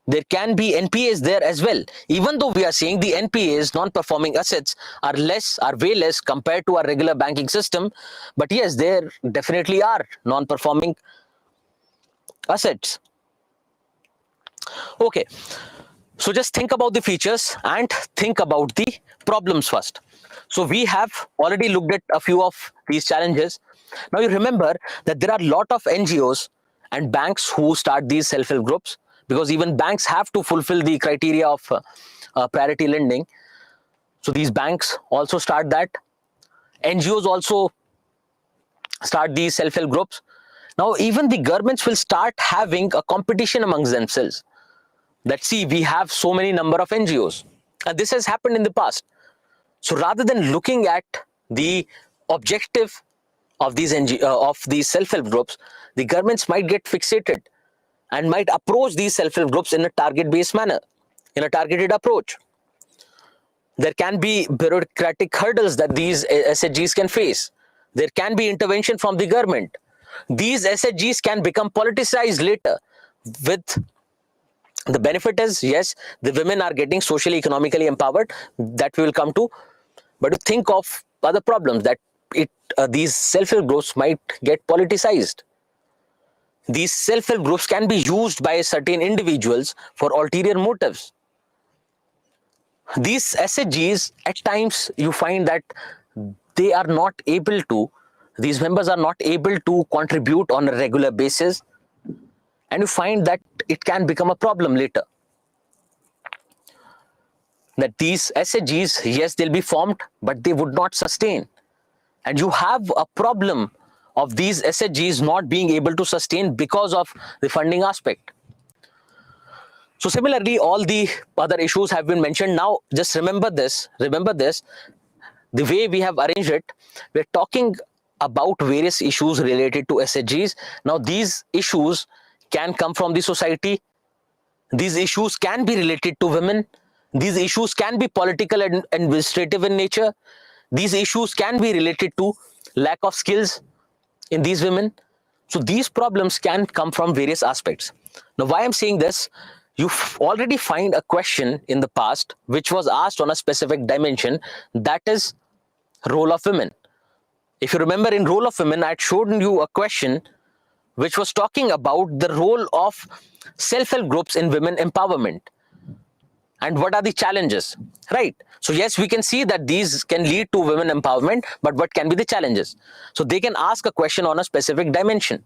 There can be NPAs there as well. Even though we are saying the NPAs, non-performing assets, are way less compared to our regular banking system, but yes, there definitely are non-performing assets. Okay, so just think about the features and think about the problems first. So we have already looked at a few of these challenges. Now you remember that there are a lot of NGOs and banks who start these self-help groups, because even banks have to fulfill the criteria of priority lending. So these banks also start that. NGOs also start these self-help groups. Now even the governments will start having a competition amongst themselves, that see, we have so many number of NGOs, and this has happened in the past. So rather than looking at the objective of these self-help groups, the governments might get fixated and might approach these self-help groups in a target-based manner, in a targeted approach. There can be bureaucratic hurdles that these SHGs can face. There can be intervention from the government. These SHGs can become politicized later. With the benefit is, yes, the women are getting socially, economically empowered. That we will come to. But to think of other problems, that these self-help groups might get politicized. These self-help groups can be used by certain individuals for ulterior motives. These SHGs, at times you find that they are not able to, these members are not able to contribute on a regular basis, and you find that it can become a problem later. That these SHGs, yes, they'll be formed, but they would not sustain. And you have a problem of these SHGs not being able to sustain because of the funding aspect. So similarly, all the other issues have been mentioned. Now, just remember this, the way we have arranged it, we're talking about various issues related to SHGs. Now, these issues can come from the society. These issues can be related to women. These issues can be political and administrative in nature. These issues can be related to lack of skills in these women. So these problems can come from various aspects. Now, why I'm saying this, you already find a question in the past which was asked on a specific dimension, that is role of women. If you remember, in role of women, I had shown you a question which was talking about the role of self-help groups in women empowerment. And what are the challenges, right? So yes, we can see that these can lead to women empowerment, but what can be the challenges? So they can ask a question on a specific dimension.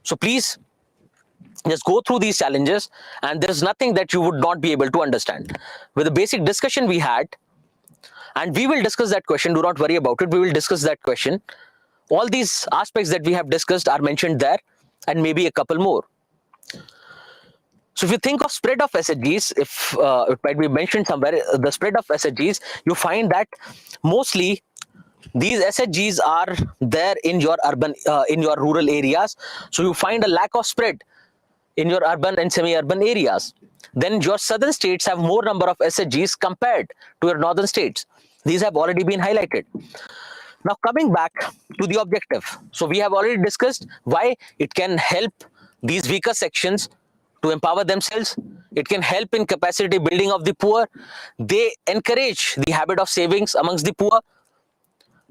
So please just go through these challenges, and there's nothing that you would not be able to understand. With the basic discussion we had, and we will discuss that question, do not worry about it, we will discuss that question. All these aspects that we have discussed are mentioned there, and maybe a couple more. So if you think of spread of SHGs, if it might be mentioned somewhere, the spread of SHGs, you find that mostly These SHGs are there in your urban, in your rural areas. So you find a lack of spread in your urban and semi-urban areas. Then your southern states have more number of SHGs compared to your northern states. These have already been highlighted. Now coming back to the objective. So we have already discussed why it can help these weaker sections to empower themselves. It can help in capacity building of the poor. They encourage the habit of savings amongst the poor.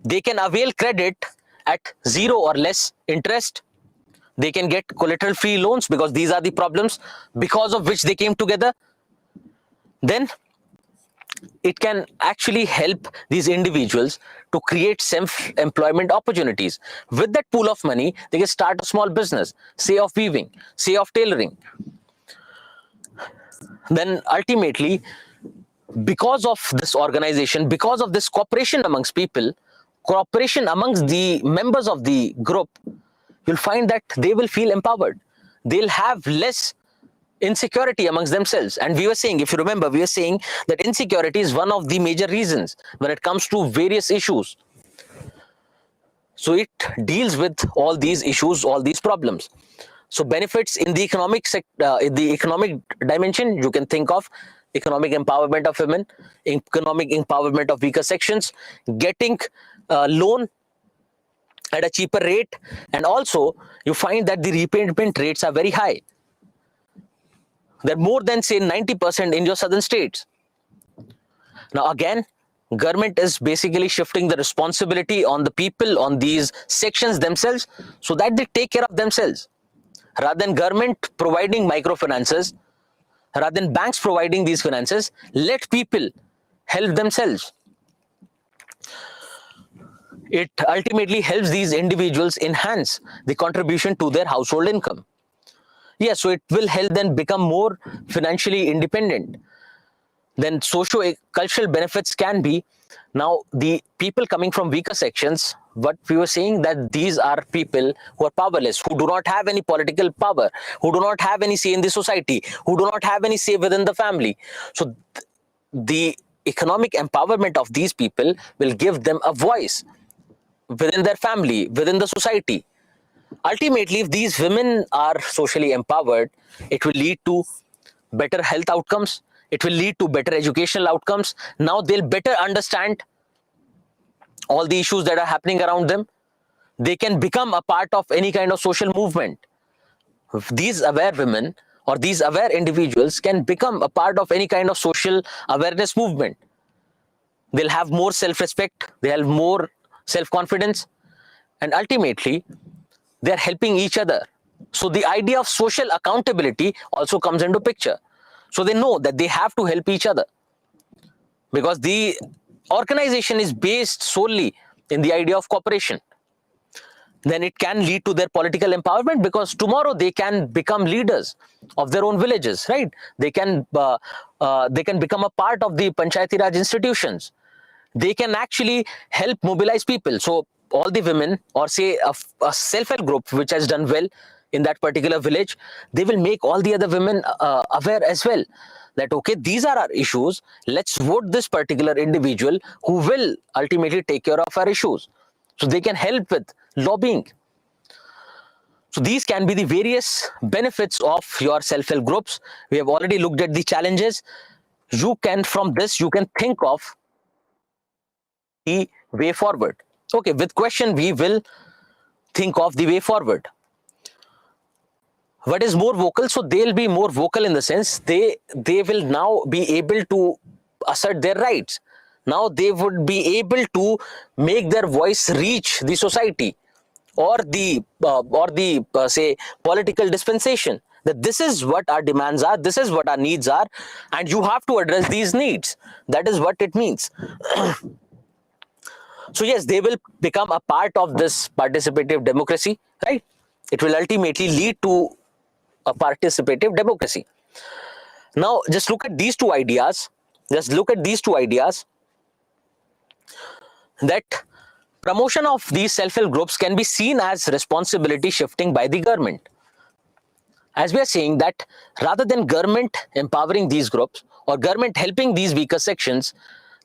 They can avail credit at zero or less interest. They can get collateral free loans because these are the problems because of which they came together. Then it can actually help these individuals to create self-employment opportunities. With that pool of money, they can start a small business, say of weaving, say of tailoring. Then ultimately, because of this organization, because of this cooperation amongst people, cooperation amongst the members of the group, you'll find that they will feel empowered. They'll have less insecurity amongst themselves. And we were saying, if you remember, we were saying that insecurity is one of the major reasons when it comes to various issues. So it deals with all these issues, all these problems. So benefits in the economic in the economic dimension, you can think of economic empowerment of women, economic empowerment of weaker sections, getting loan at a cheaper rate, and also you find that the repayment rates are very high. They're more than, say, 90% in your southern states. Now again, government is basically shifting the responsibility on the people, on these sections themselves, so that they take care of themselves. Rather than government providing microfinances, rather than banks providing these finances, let people help themselves. It ultimately helps these individuals enhance the contribution to their household income. Yes, so it will help them become more financially independent. Then socio-cultural benefits can be, now the people coming from weaker sections, what we were saying, that these are people who are powerless, who do not have any political power, who do not have any say in the society, who do not have any say within the family. So the economic empowerment of these people will give them a voice within their family, within the society. Ultimately, if these women are socially empowered, it will lead to better health outcomes. It will lead to better educational outcomes. Now they'll better understand all the issues that are happening around them. They can become a part of any kind of social movement. These aware women or these aware individuals can become a part of any kind of social awareness movement. They'll have more self-respect, they'll have more self-confidence, and ultimately, they're helping each other. So the idea of social accountability also comes into picture. So they know that they have to help each other, because the organization is based solely in the idea of cooperation. Then it can lead to their political empowerment, because tomorrow they can become leaders of their own villages, right? They can become a part of the Panchayati Raj institutions. They can actually help mobilize people. So all the women, or say a self-help group which has done well in that particular village, they will make all the other women aware as well, that okay, these are our issues, let's vote this particular individual who will ultimately take care of our issues. So they can help with lobbying. So these can be the various benefits of your self-help groups. We have already looked at the challenges. You can, from this, you can think of the way forward. Okay, with question, we will think of the way forward. What is more vocal? So they'll be more vocal in the sense they will now be able to assert their rights. Now they would be able to make their voice reach the society or the say political dispensation, that this is what our demands are, this is what our needs are, and you have to address these needs. That is what it means. So yes, they will become a part of this participative democracy, right? It will ultimately lead to a participative democracy. Now, just look at these two ideas. Just look at these two ideas, that promotion of these self-help groups can be seen as responsibility shifting by the government. As we are saying that rather than government empowering these groups or government helping these weaker sections,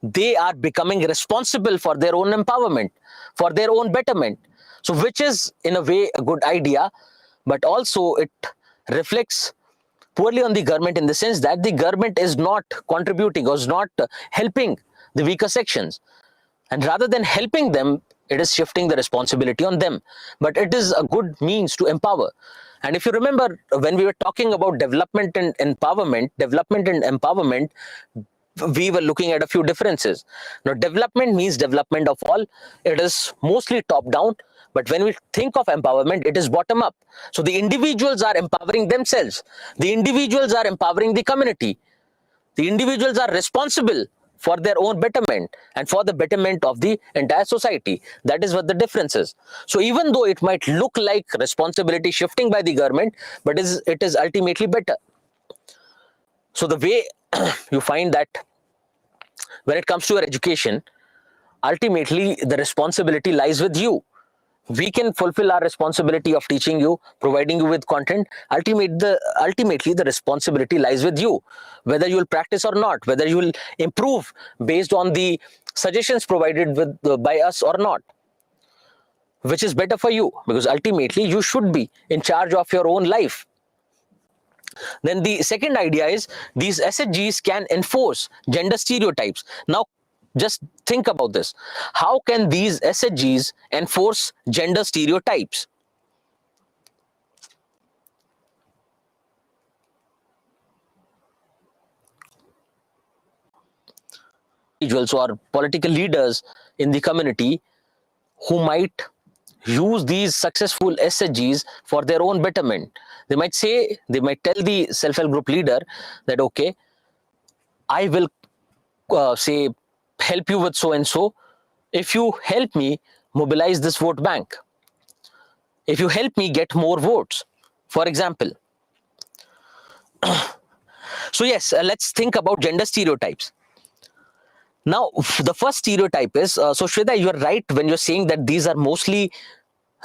they are becoming responsible for their own empowerment, for their own betterment. So which is in a way a good idea, but also it reflects poorly on the government in the sense that the government is not contributing or is not helping the weaker sections. And rather than helping them, it is shifting the responsibility on them. But it is a good means to empower. And if you remember, when we were talking about development and empowerment, we were looking at a few differences. Now, development means development of all. It is mostly top down. But when we think of empowerment, it is bottom up. So the individuals are empowering themselves. The individuals are empowering the community. The individuals are responsible for their own betterment and for the betterment of the entire society. That is what the difference is. So even though it might look like responsibility shifting by the government, but it is ultimately better. So the way you find that when it comes to your education, ultimately the responsibility lies with you. We can fulfill our responsibility of teaching you, providing you with content. Ultimately, the responsibility lies with you, whether you will practice or not, whether you will improve based on the suggestions provided by us or not, which is better for you, because ultimately you should be in charge of your own life. Then the second idea is these SHGs can enforce gender stereotypes. Now, just think about this. How can these SHGs enforce gender stereotypes? Individuals or political leaders in the community who might use these successful SHGs for their own betterment. They might tell the self-help group leader that, okay, I will say help you with so and so if you help me mobilize this vote bank, if you help me get more votes, for example. So yes, let's think about gender stereotypes. Now, the first stereotype is, so Shweta, you're right when you're saying that these are mostly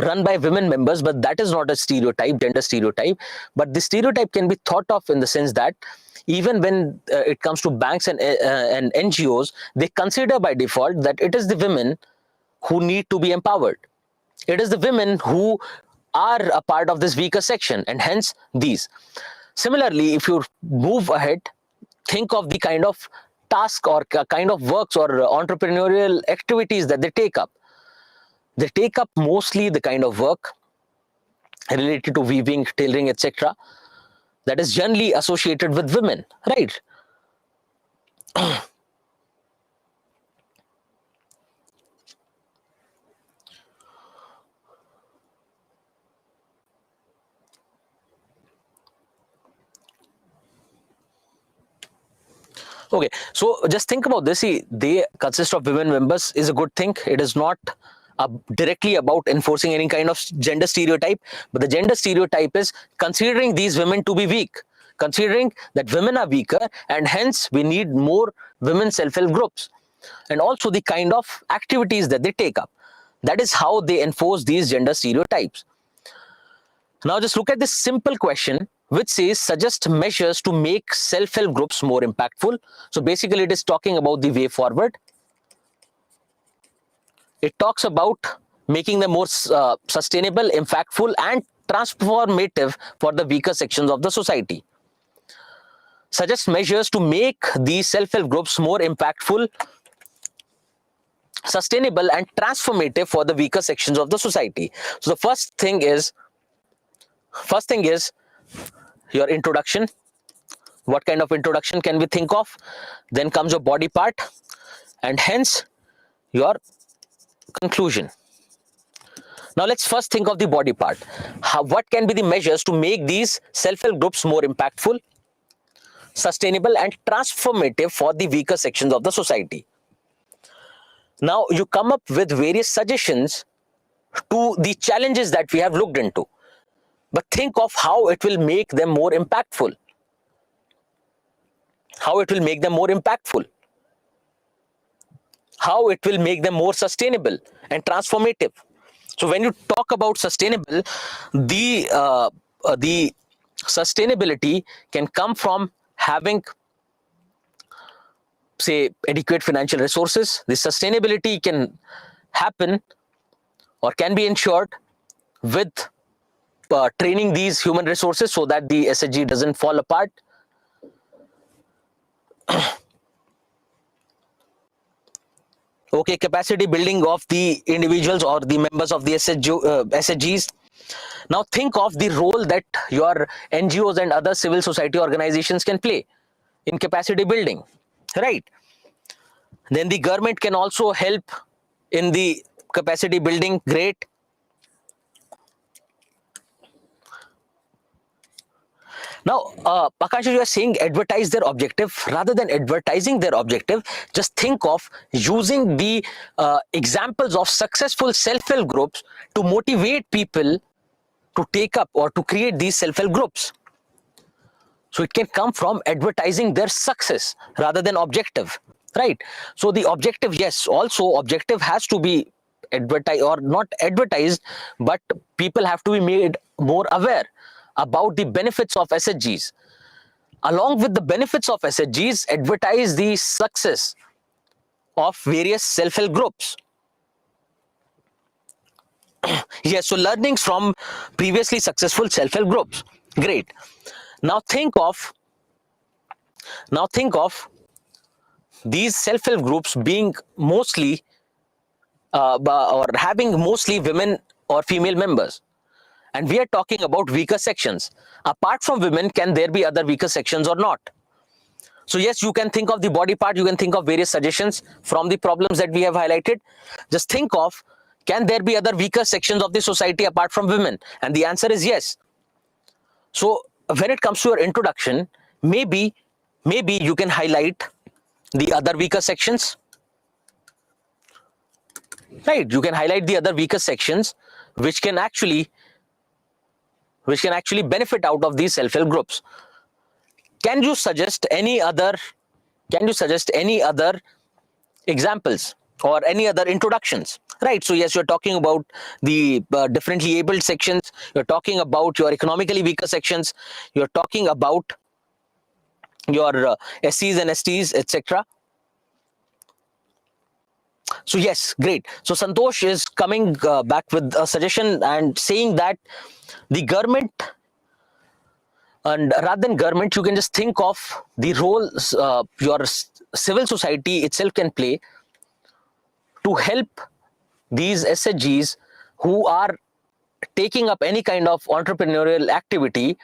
run by women members, but that is not a stereotype, gender stereotype. But the stereotype can be thought of in the sense that even when it comes to banks and NGOs, they consider by default that it is the women who need to be empowered. It is the women who are a part of this weaker section, and hence these. Similarly, if you move ahead, think of the kind of task or kind of works or entrepreneurial activities that they take up. They take up mostly the kind of work related to weaving, tailoring, etc. that is generally associated with women, right? Okay, so just think about this. See, they consist of women members is a good thing. It is not directly about enforcing any kind of gender stereotype, but the gender stereotype is considering these women to be weak, considering that women are weaker, and hence we need more women self-help groups, and also the kind of activities that they take up. That is how they enforce these gender stereotypes. Now just look at this simple question which says suggest measures to make self-help groups more impactful. So basically it is talking about the way forward. It talks about making them more sustainable, impactful and transformative for the weaker sections of the society. Suggest measures to make these self-help groups more impactful, sustainable and transformative for the weaker sections of the society. So the first thing is your introduction. What kind of introduction can we think of? Then comes your body part, and hence your conclusion. Now let's first think of the body part. What can be the measures to make these self-help groups more impactful, sustainable and transformative for the weaker sections of the society? Now you come up with various suggestions to the challenges that we have looked into. But think of how it will make them more impactful. How it will make them more impactful. How it will make them more sustainable and transformative. So when you talk about sustainable, the sustainability can come from having say, adequate financial resources. The sustainability can happen or can be ensured with training these human resources so that the SHG doesn't fall apart. Okay, capacity building of the individuals or the members of the SHGs. Now think of the role that your NGOs and other civil society organizations can play in capacity building, right? Then the government can also help in the capacity building. Great. Now, Akash, you are saying advertise their objective. Rather than advertising their objective, just think of using the examples of successful self-help groups to motivate people to take up or to create these self-help groups. So it can come from advertising their success rather than objective, right? So the objective, yes, also objective has to be advertised or not advertised, but people have to be made more aware about the benefits of SHGs. Along with the benefits of SHGs, advertise the success of various self-help groups. Yes, so learnings from previously successful self-help groups. Great. Now think of these self-help groups being mostly or having mostly women or female members. And we are talking about weaker sections. Apart from women, can there be other weaker sections or not? So yes, you can think of the body part, you can think of various suggestions from the problems that we have highlighted. Just think of, can there be other weaker sections of the society apart from women? And the answer is yes. So when it comes to your introduction, maybe you can highlight the other weaker sections. Right, you can highlight the other weaker sections which can actually benefit out of these self-help groups. Can you suggest any other examples or any other introductions? Right, so yes, you're talking about the differently abled sections, you're talking about your economically weaker sections, you're talking about your SCs and STs, etc. So yes, great. So Santosh is coming back with a suggestion and saying that the government, and rather than government, you can just think of the roles your civil society itself can play to help these SHGs who are taking up any kind of entrepreneurial activity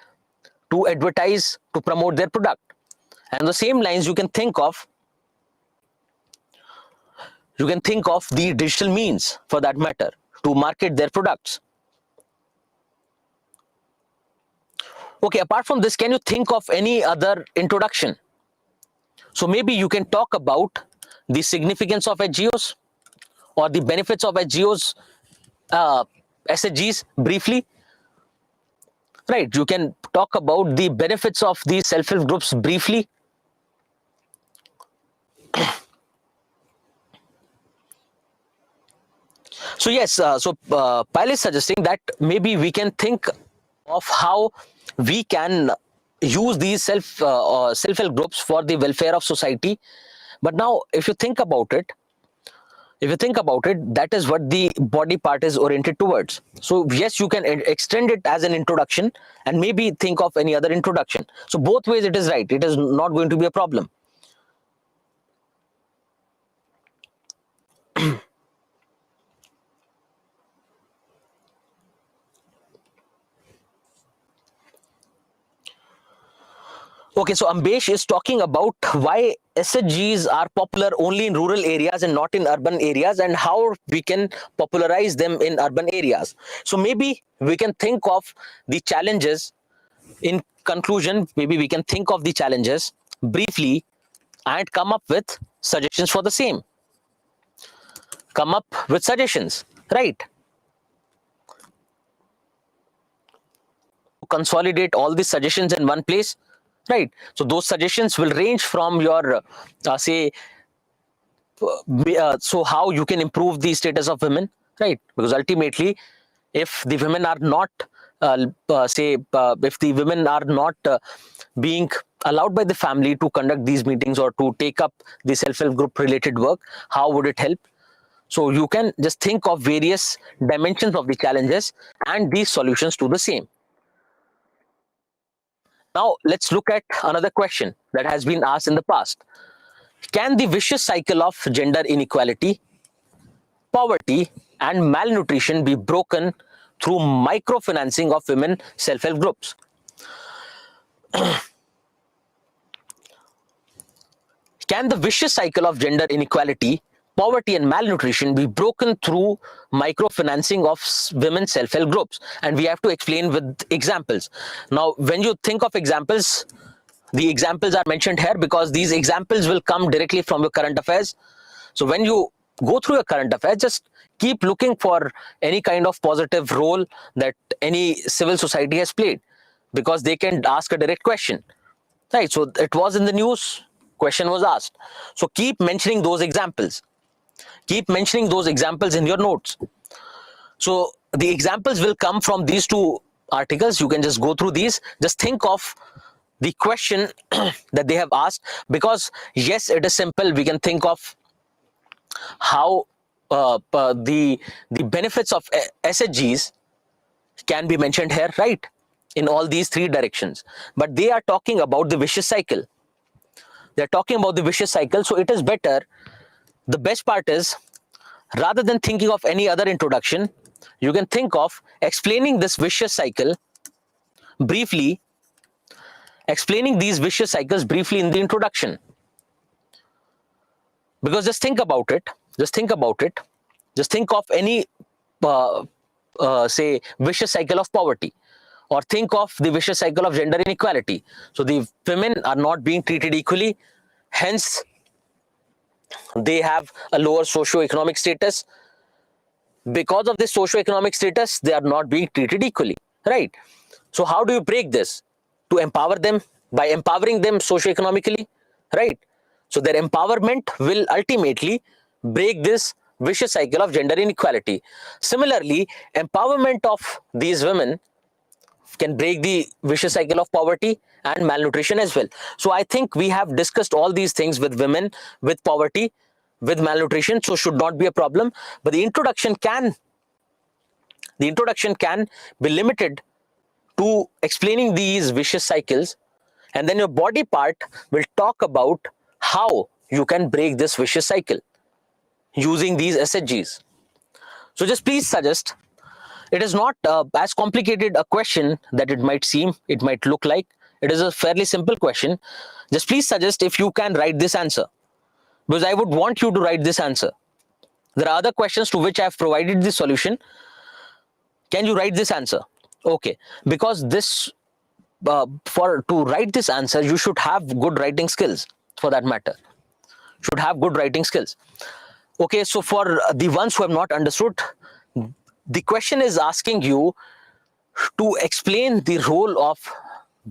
to advertise, to promote their product. And the same lines, you can think of the digital means, for that matter, to market their products. Okay, apart from this, can you think of any other introduction? So maybe you can talk about the significance of HGOs or the benefits of HGOs, SHGs briefly. Right, you can talk about the benefits of these self-help groups briefly. So yes, Pyle is suggesting that maybe we can think of how we can use these self-help groups for the welfare of society. But now, if you think about it, that is what the body part is oriented towards. So yes, you can extend it as an introduction and maybe think of any other introduction. So both ways it is right. It is not going to be a problem. Okay, so Ambesh is talking about why SHGs are popular only in rural areas and not in urban areas, and how we can popularize them in urban areas. So maybe we can think of the challenges. In conclusion, maybe we can think of the challenges briefly and come up with suggestions for the same. Come up with suggestions, right? Consolidate all these suggestions in one place. Right, so those suggestions will range from your so how you can improve the status of women, right? Because ultimately, if the women are not if the women are not being allowed by the family to conduct these meetings or to take up the self-help group related work, how would it help? So you can just think of various dimensions of the challenges and these solutions to the same. Now let's look at another question that has been asked in the past. Can the vicious cycle of gender inequality, poverty, and malnutrition be broken through microfinancing of women self-help groups? Can the vicious cycle of gender inequality, poverty, and malnutrition be broken through microfinancing of women self-help groups? And we have to explain with examples. Now, when you think of examples, the examples are mentioned here because these examples will come directly from your current affairs. So when you go through your current affairs, just keep looking for any kind of positive role that any civil society has played, because they can ask a direct question, right? So it was in the news, question was asked. So keep mentioning those examples. Keep mentioning those examples in your notes. So the examples will come from these two articles. You can just go through these. Just think of the question that they have asked, because yes, it is simple. We can think of how the benefits of SHGs can be mentioned here, right? In all these three directions. But they are talking about the vicious cycle. They're talking about the vicious cycle. So it is better. The best part is, rather than thinking of any other introduction, you can think of explaining this vicious cycle briefly, explaining these vicious cycles briefly in the introduction. Because just think about it. Just think about it. Just think of any, say, vicious cycle of poverty, or think of the vicious cycle of gender inequality. So the women are not being treated equally, hence they have a lower socio-economic status. Because of this socio-economic status, they are not being treated equally, right? So how do you break this? To empower them, by empowering them socio-economically, right? So their empowerment will ultimately break this vicious cycle of gender inequality. Similarly, empowerment of these women can break the vicious cycle of poverty and malnutrition as well. So I think we have discussed all these things with women, with poverty, with malnutrition, so should not be a problem. But the introduction can be limited to explaining these vicious cycles, and then your body part will talk about how you can break this vicious cycle using these SHGs. So just please suggest. It is not as complicated a question that it might seem, it might look like. It is a fairly simple question. Just please suggest if you can write this answer, because I would want you to write this answer. There are other questions to which I have provided the solution. Can you write this answer? Okay, because this, to write this answer, you should have good writing skills, for that matter. Should have good writing skills. Okay, so for the ones who have not understood, the question is asking you to explain the role of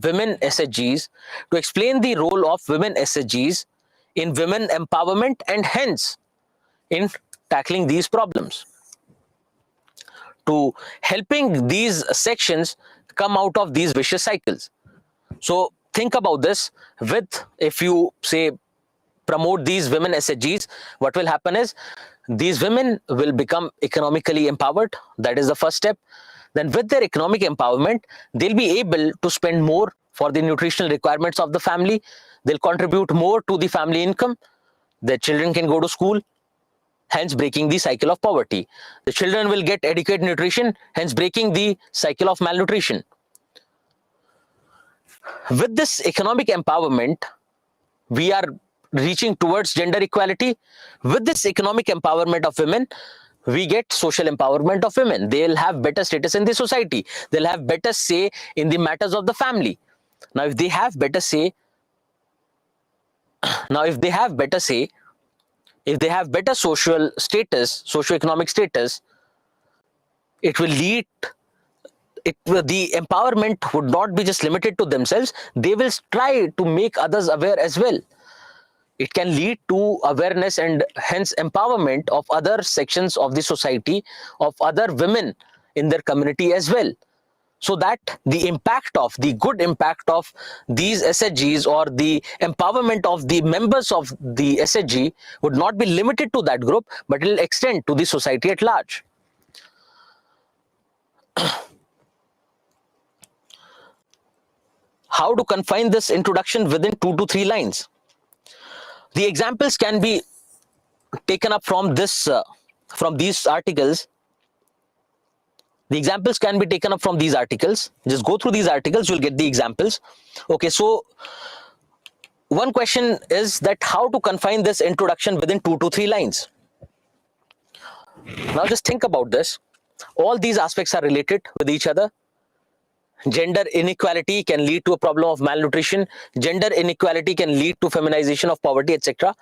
women SHGs, to explain the role of women SHGs in women empowerment and hence in tackling these problems, to helping these sections come out of these vicious cycles. So think about this. If you say promote these women SHGs, what will happen is these women will become economically empowered. That is the first step. Then with their economic empowerment, they'll be able to spend more for the nutritional requirements of the family. They'll contribute more to the family income. Their children can go to school, hence breaking the cycle of poverty. The children will get adequate nutrition, hence breaking the cycle of malnutrition. With this economic empowerment, we are reaching towards gender equality. With this economic empowerment of women, we get social empowerment of women. They'll have better status in the society. They'll have better say in the matters of the family. Now, if they have better say, if they have better social status, socio-economic status, it will lead, the empowerment would not be just limited to themselves. They will try to make others aware as well. It can lead to awareness and hence empowerment of other sections of the society, of other women in their community as well. so that the good impact of these SHGs or the empowerment of the members of the SHG would not be limited to that group, but it will extend to the society at large. How to confine this introduction within 2 to 3 lines? The examples can be taken up from these articles. The examples can be taken up from these articles. Just go through these articles, you'll get the examples. Okay, so one question is that how to confine this introduction within 2 to 3 lines. Now just think about this. All these aspects are related with each other. Gender inequality can lead to a problem of malnutrition. Gender inequality can lead to feminization of poverty, etc.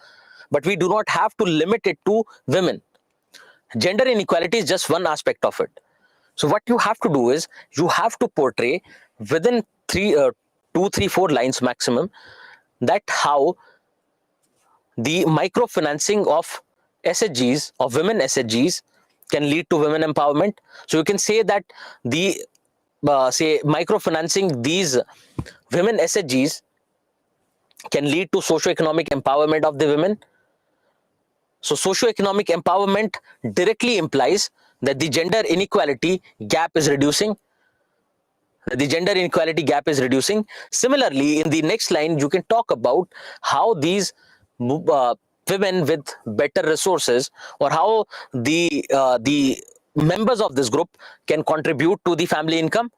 But we do not have to limit it to women. Gender inequality is just one aspect of it. So what you have to do is you have to portray within 2, 3, 4 lines maximum that how the microfinancing of SHGs, of women SHGs, can lead to women empowerment. So you can say that the say microfinancing these women SHGs can lead to socio-economic empowerment of the women. So socio-economic empowerment directly implies that the gender inequality gap is reducing. Similarly, in the next line, you can talk about how these women with better resources, or how the members of this group can contribute to the family income,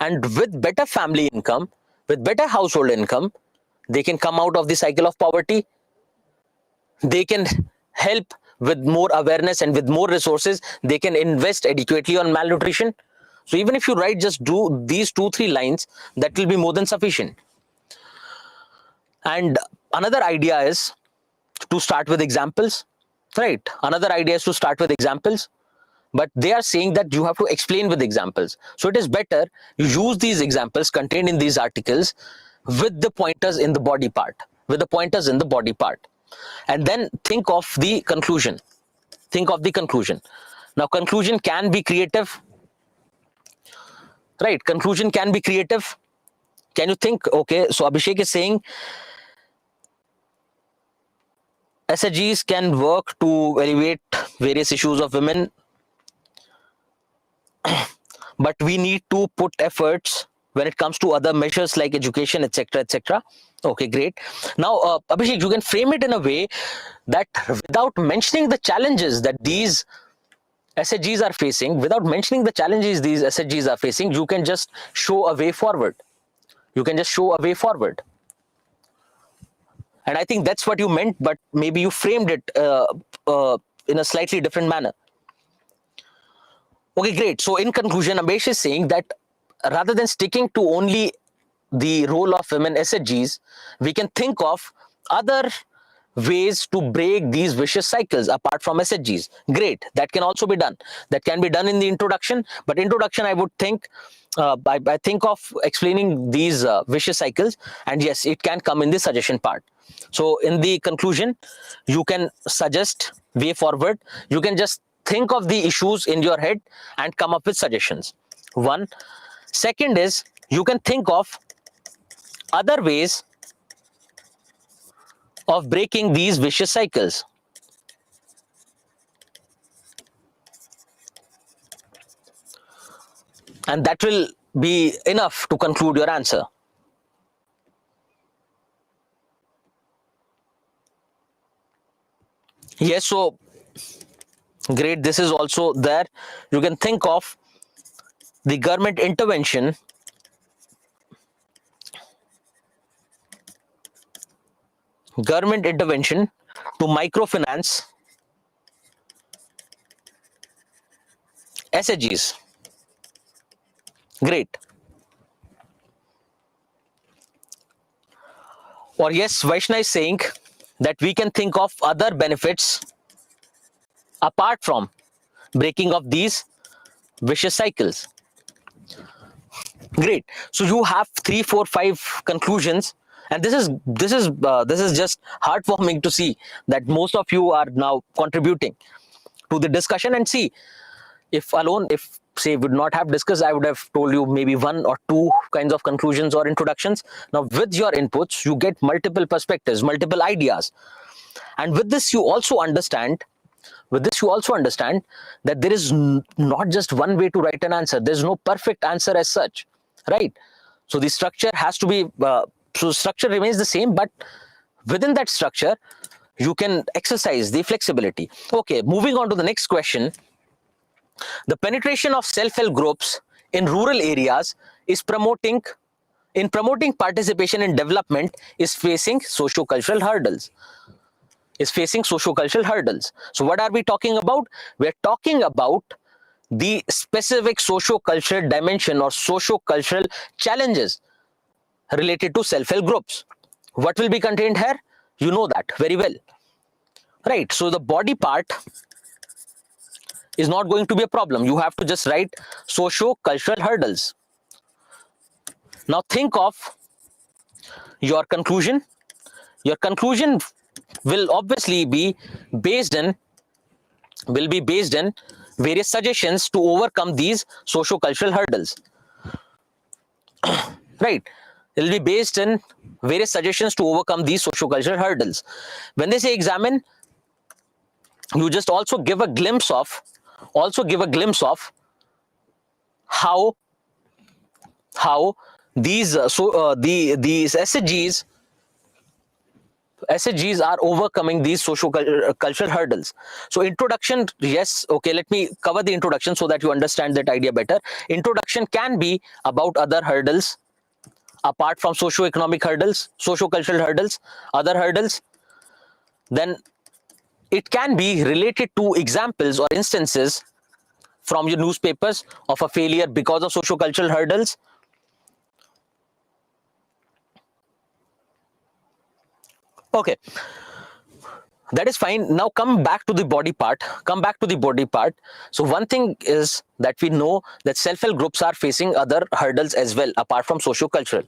and with better family income, with better household income, they can come out of the cycle of poverty. They can help with more awareness, and with more resources, they can invest adequately on malnutrition. So even if you write just do these 2, 3 lines, that will be more than sufficient. And another idea is to start with examples, right? Another idea is to start with examples, but they are saying that you have to explain with examples. So it is better you use these examples contained in these articles with the pointers in the body part, and then think of the conclusion. Now conclusion can be creative, right? Conclusion can be creative. Can you think, okay, so Abhishek is saying SHGs can work to elevate various issues of women, but we need to put efforts when it comes to other measures like education, etc., etc. Okay, great. Now, Abhishek, you can frame it in a way that without mentioning the challenges that these SHGs are facing, you can just show a way forward. And I think that's what you meant, but maybe you framed it in a slightly different manner. Okay, great. So in conclusion, Ambesh is saying that rather than sticking to only the role of women SHGs, we can think of other ways to break these vicious cycles apart from SHGs. Great. That can also be done. That can be done in the introduction, but introduction, I would think, I think of explaining these vicious cycles, and yes, it can come in the suggestion part. So in the conclusion, you can suggest way forward. You can just think of the issues in your head and come up with suggestions. One. Second is, you can think of other ways of breaking these vicious cycles. And that will be enough to conclude your answer. Yes, so great. This is also there. You can think of the government intervention to microfinance SHGs. Great. Or yes, Vaishnav is saying that we can think of other benefits apart from breaking of these vicious cycles. Great. So you have 3, 4, 5 conclusions, and this is just heartwarming to see that most of you are now contributing to the discussion. And see, if say would not have discussed, I would have told you maybe one or two kinds of conclusions or introductions. Now with your inputs, you get multiple perspectives, multiple ideas. And with this, you also understand that there is not just one way to write an answer. There's no perfect answer as such, right? So the structure has to be, so structure remains the same, but within that structure, you can exercise the flexibility. Okay, moving on to the next question. The penetration of self-help groups in rural areas is promoting participation in development is facing socio-cultural hurdles. So what are we talking about? We're talking about the specific socio-cultural dimension or socio-cultural challenges related to self-help groups. What will be contained here? You know that very well, right? So the body part is not going to be a problem. You have to just write socio-cultural hurdles. Now think of your conclusion. Your conclusion will obviously be based on various suggestions to overcome these socio-cultural hurdles. Right? It will be based on various suggestions to overcome these socio-cultural hurdles. When they say examine, you just also give a glimpse of how these these SHGs are overcoming these social cultural hurdles. So introduction, yes, okay, let me cover the introduction so that you understand that idea better. Introduction can be about other hurdles apart from socio-economic hurdles, socio-cultural hurdles, other hurdles. Then it can be related to examples or instances from your newspapers of a failure because of socio-cultural hurdles. Okay, that is fine. Now come back to the body part. So one thing is that we know that self-help groups are facing other hurdles as well apart from socio-cultural.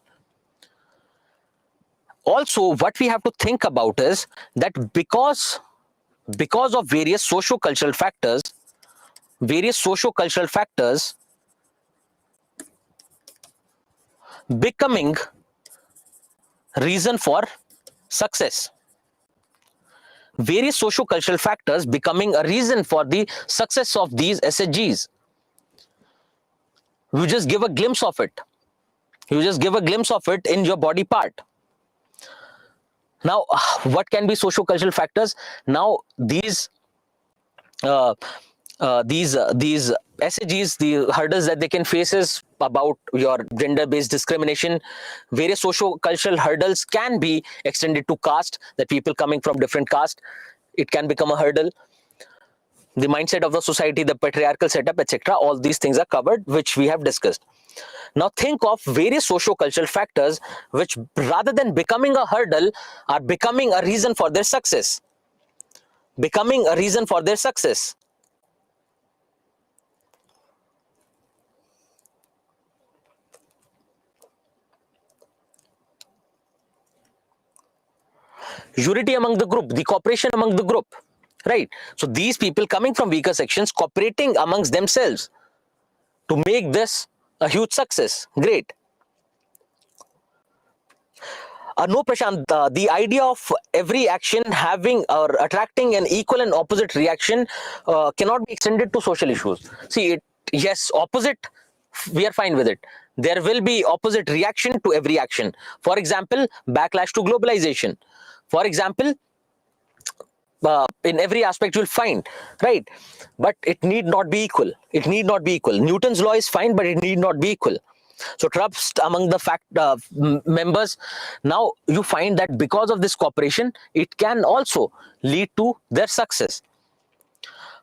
Also, what we have to think about is that because of various socio-cultural factors becoming reason for success. Various socio-cultural factors becoming a reason for the success of these SHGs. You just give a glimpse of it. In your body part. Now, what can be socio-cultural factors? Now, these SHGs, the hurdles that they can face is about your gender-based discrimination. Various socio-cultural hurdles can be extended to caste, that people coming from different caste, it can become a hurdle. The mindset of the society, the patriarchal setup, etc. All these things are covered, which we have discussed. Now think of various socio-cultural factors which, rather than becoming a hurdle, are becoming a reason for their success. Unity among the group, the cooperation among the group, right? So these people coming from weaker sections cooperating amongst themselves to make this a huge success. Great. No, Prashant, the idea of every action having or attracting an equal and opposite reaction cannot be extended to social issues. See, yes, opposite, we are fine with it. There will be opposite reaction to every action. For example, backlash to globalization. For example, in every aspect you'll find, right? But it need not be equal. Newton's law is fine, but it need not be equal. So trust among the members. Now you find that because of this cooperation, it can also lead to their success.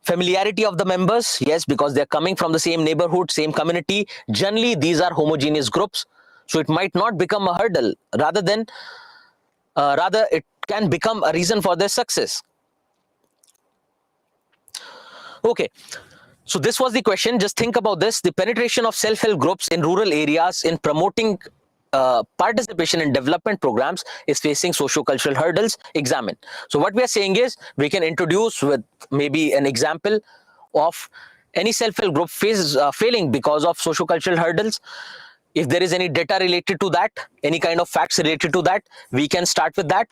Familiarity of the members, yes, because they're coming from the same neighborhood, same community. Generally, these are homogeneous groups, so it might not become a hurdle. Rather, it can become a reason for their success. Okay. So this was the question. Just think about this. The penetration of self-help groups in rural areas in promoting participation in development programs is facing socio-cultural hurdles. Examine. So what we are saying is we can introduce with maybe an example of any self-help group failing because of socio-cultural hurdles, if there is any data related to that, any kind of facts related to that, we can start with that.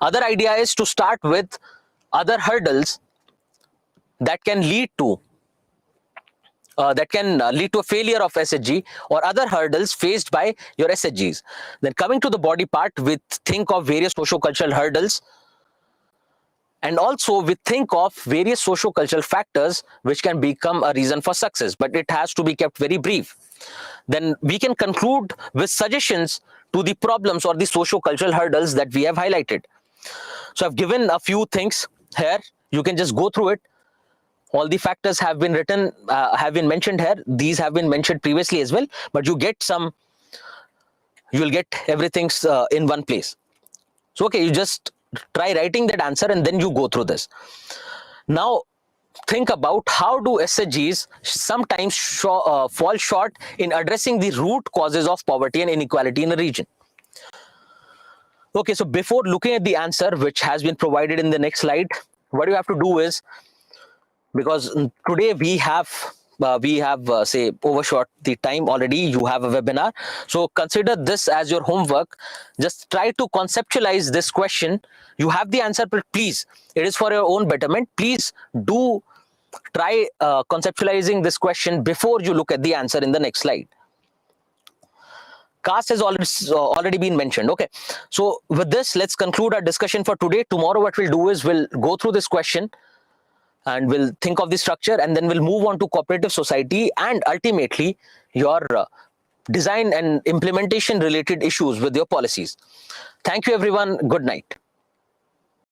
Other idea is to start with other hurdles that can lead to a failure of SHG, or other hurdles faced by your SHGs. Then coming to the body part, we think of various socio-cultural hurdles, and also we think of various socio-cultural factors which can become a reason for success, but it has to be kept very brief. Then we can conclude with suggestions to the problems or the socio-cultural hurdles that we have highlighted. So I've given a few things here. You can just go through it. All the factors have been written, have been mentioned here. These have been mentioned previously as well, but you will get everything in one place. So okay, you just try writing that answer and then you go through this. Now think about how do SHGs sometimes fall short in addressing the root causes of poverty and inequality in a region. Okay, so before looking at the answer which has been provided in the next slide, what you have to do is, because today we have say overshot the time already, you have a webinar, so consider this as your homework. Just try to conceptualize this question. You have the answer, but please, it is for your own betterment, please do try conceptualizing this question before you look at the answer in the next slide. Caste has already been mentioned. Okay, so with this, let's conclude our discussion for today. Tomorrow what we'll do is we'll go through this question and we'll think of the structure, and then we'll move on to cooperative society and ultimately your design and implementation related issues with your policies. Thank you everyone. Good night.